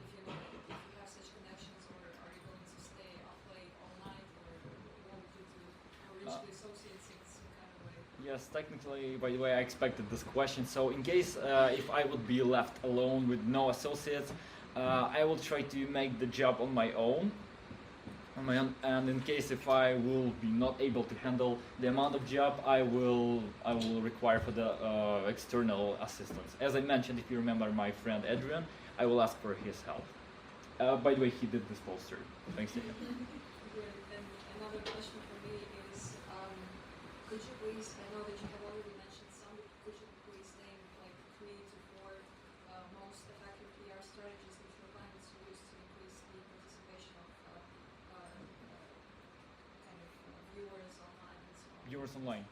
if you know, if you have such connections, or are you going to stay up late all night, or what would you do, or reach the associates in some kind of way? Yes, technically, by the way, I expected this question. So in case if I would be left alone with no associates, I will try to make the job on my own. And in case if I will be not able to handle the amount of job, I will require for the external assistance. As I mentioned, if you remember my friend Adrian, I will ask for his help. By the way, he did this poster. Thanks to him. Great. And another question for me is, could you please, I know that you have already mentioned some, but could you please name like 3 to 4 most effective PR strategies that you're planning to use to increase the participation of viewers online and so on? Viewers online.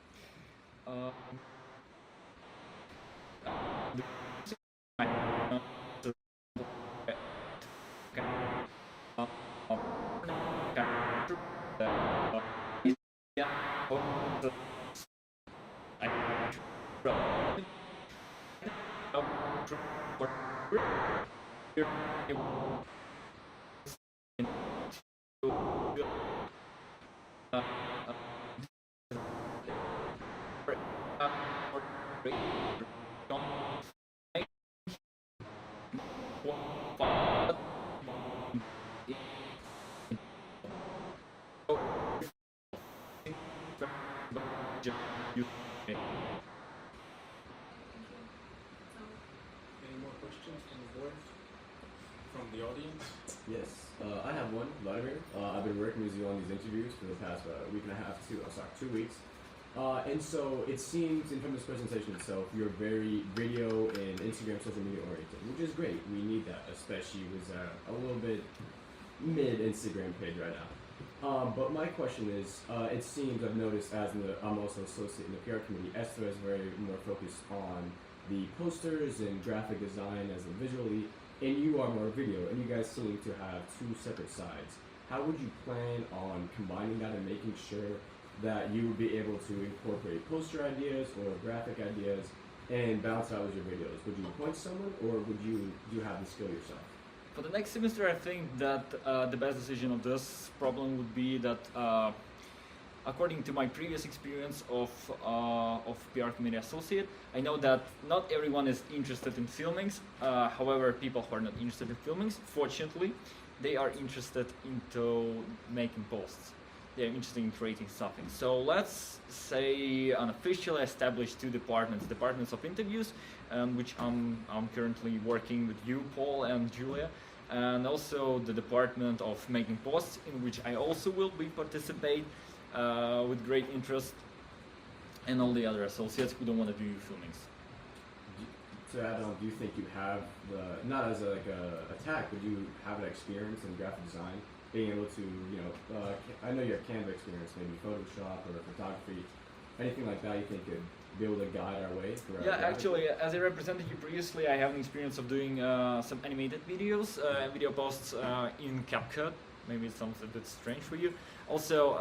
Any more questions from the board? From the audience? Yes, I have one, Vladimir. I've been working with you on these interviews for the past week and a half, 2 weeks. And so it seems, and from this presentation itself, you're very video and Instagram social media oriented, which is great. We need that, especially with a little bit mid-Instagram page right now. But my question is, it seems I've noticed I'm also associate in the PR committee, Esther is very more focused on the posters and graphic design as a visually, and you are more video, and you guys seem to have two separate sides. How would you plan on combining that and making sure that you would be able to incorporate poster ideas or graphic ideas and balance out with your videos? Would you appoint someone, or would you have the skill yourself? For the next semester, I think that the best decision of this problem would be that, according to my previous experience of PR committee associate, I know that not everyone is interested in filmings. However, people who are not interested in filmings, fortunately, they are interested into making posts. They are interested in creating something. So let's say unofficially establish two departments of interviews, which I'm currently working with you, Paul and Julia, and also the department of making posts, in which I also will be participate with great interest, and all the other associates who don't want to do filmings. To add on, do you think you have not as a attack, but you have an experience in graphic design, being able to, I know you have Canva experience, maybe Photoshop or photography, anything like that you think could be able to guide our way? Yeah, actually, as I represented you previously, I have an experience of doing some animated videos, video posts in CapCut. Maybe it sounds a bit strange for you. Also,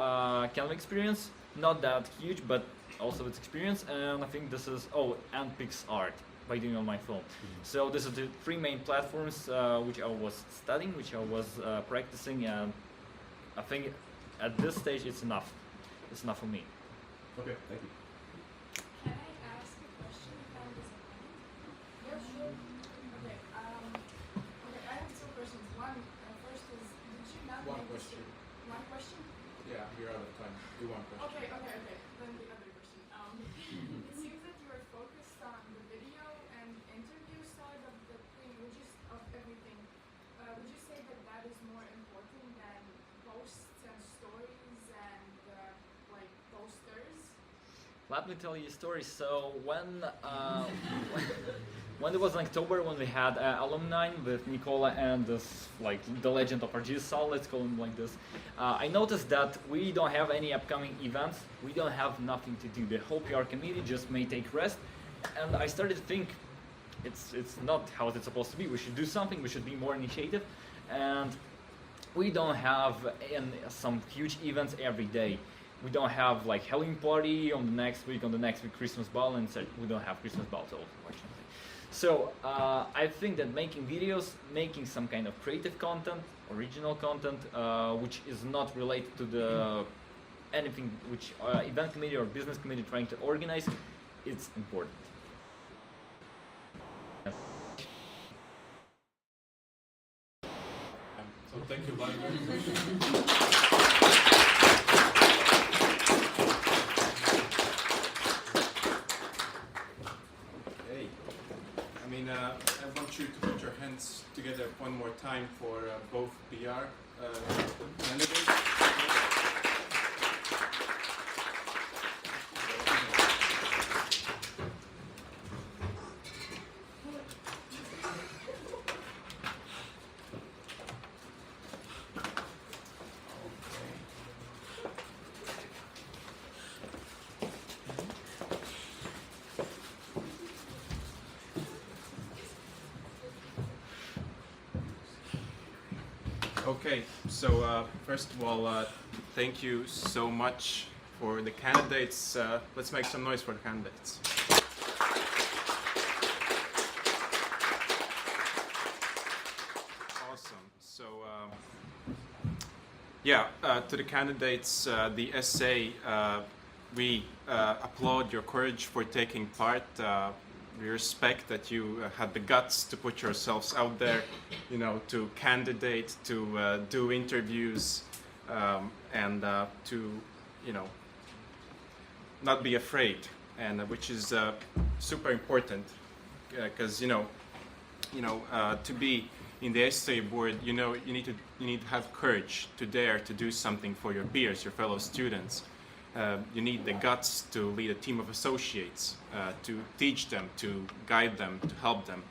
Canva experience, not that huge, but also its experience. And I think this is, and PixArt by doing on my phone. So this is the three main platforms which I was studying, which I was practicing, and I think at this stage it's enough. It's enough for me. Okay, thank you. Can I ask a question about design? Yes, sure. Okay, I have two questions. One, first is, did you not One make this- question. One question? Yeah, we're out of time. Do one question. Okay. Then the other question. It seems that you are focused on the video and interview side of the thing, of everything. Would you say that that is more important than posts and stories and posters? Let me tell you a story. So when when it was in October, when we had alumni with Nicola and this, the legend of RGSL, let's call him like this, I noticed that we don't have any upcoming events. We don't have nothing to do. The whole PR committee just may take rest, and I started to think it's not how it's supposed to be. We should do something. We should be more initiative, and we don't have some huge events every day. We don't have Halloween party on the next week Christmas ball, and we don't have Christmas balls also, fortunately. So I think that making videos, making some kind of creative content, original content, which is not related to the anything which event committee or business committee trying to organize, it's important. So thank you, Vladimir. I want you to put your hands together one more time for both PR candidates. Okay, so first of all, thank you so much for the candidates. Let's make some noise for the candidates. Awesome. So, to the candidates, the SA, we applaud your courage for taking part. We respect that you had the guts to put yourselves out there, you know, to candidate, to do interviews, and to, you know, not be afraid, and which is super important, because you know, to be in the SA board, you know, you need to have courage to dare to do something for your peers, your fellow students. You need the guts to lead a team of associates, to teach them, to guide them, to help them.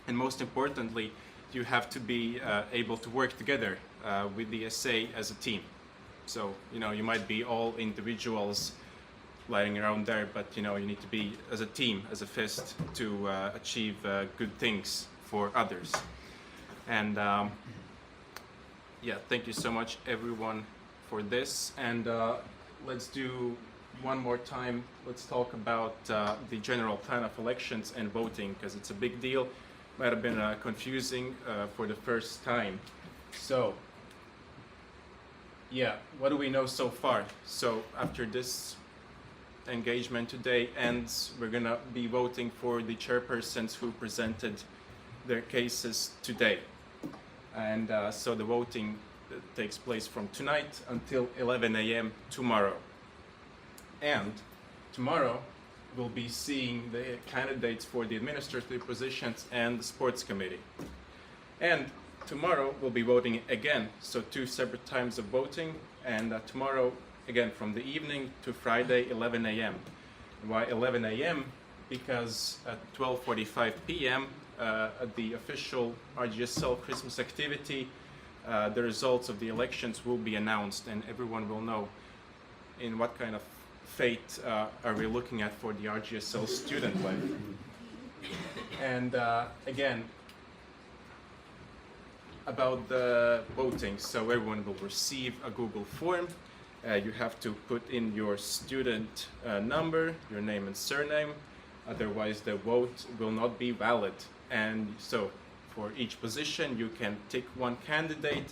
And most importantly, you have to be able to work together with the SA as a team. So, you know, you might be all individuals lying around there, but, you know, you need to be as a team, as a fist, to achieve good things for others. And yeah, thank you so much, everyone, for this. And let's do one more time. Let's talk about the general plan of elections and voting, because it's a big deal. Might have been confusing for the first time. So, yeah, what do we know so far? So after this engagement today ends, we're gonna be voting for the chairpersons who presented their cases today. And so the voting takes place from tonight until 11 a.m. tomorrow. And tomorrow we'll be seeing the candidates for the administrative positions and the sports committee. And tomorrow we'll be voting again, so 2 separate times of voting, and tomorrow again from the evening to Friday 11 a.m. Why 11 a.m.? Because at 12:45 p.m. At the official RGSL Christmas activity, the results of the elections will be announced, and everyone will know in what kind of fate are we looking at for the RGSL student life. And again, about the voting, so everyone will receive a Google form. You have to put in your student number, your name and surname, otherwise the vote will not be valid. And so for each position you can tick one candidate,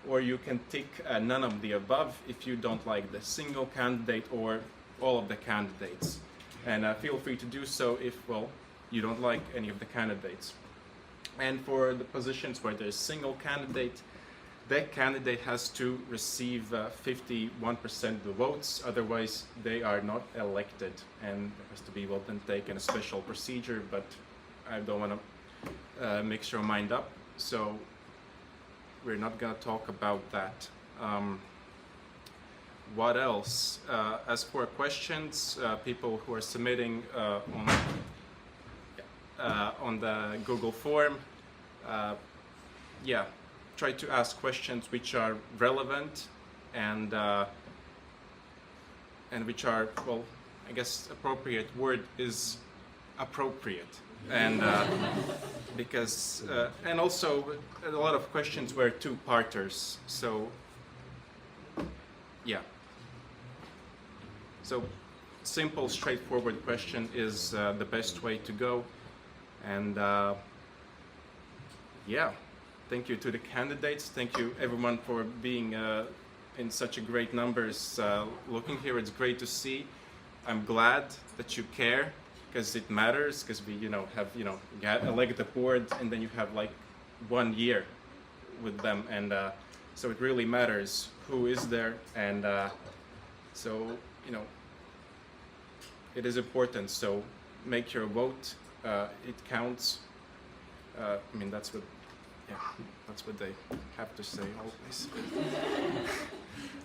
or you can tick none of the above if you don't like the single candidate or all of the candidates. And feel free to do so if, well, you don't like any of the candidates. And for the positions where there's single candidate, that candidate has to receive 51% of the votes, otherwise they are not elected. And there has to be, well, then taken a special procedure, but I don't want to mix your mind up, so we're not going to talk about that. What else? As for questions, people who are submitting on the Google form, yeah, try to ask questions which are relevant and which are, well, I guess appropriate word is appropriate. And because and also a lot of questions were two-parters, so yeah. So simple, straightforward question is the best way to go. And yeah, thank you to the candidates. Thank you everyone for being in such a great numbers looking here. It's great to see. I'm glad that you care, because it matters, because we, you elect the board and then you have like 1 year with them, and so it really matters who is there, and so, it is important, so make your vote, it counts. I mean, that's what they have to say always.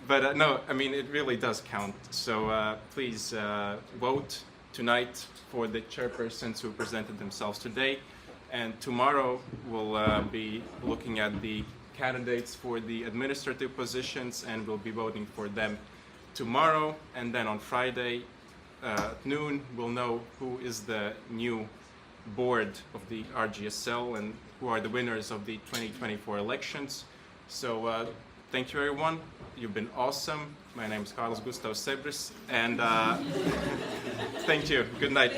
But no, I mean, it really does count, so please vote tonight for the chairpersons who presented themselves today, and tomorrow we'll be looking at the candidates for the administrative positions, and we'll be voting for them tomorrow, and then on Friday at noon we'll know who is the new board of the RGSL and who are the winners of the 2024 elections. So thank you, everyone. You've been awesome. My name is Carlos Gustav Sebris, and thank you. Good night.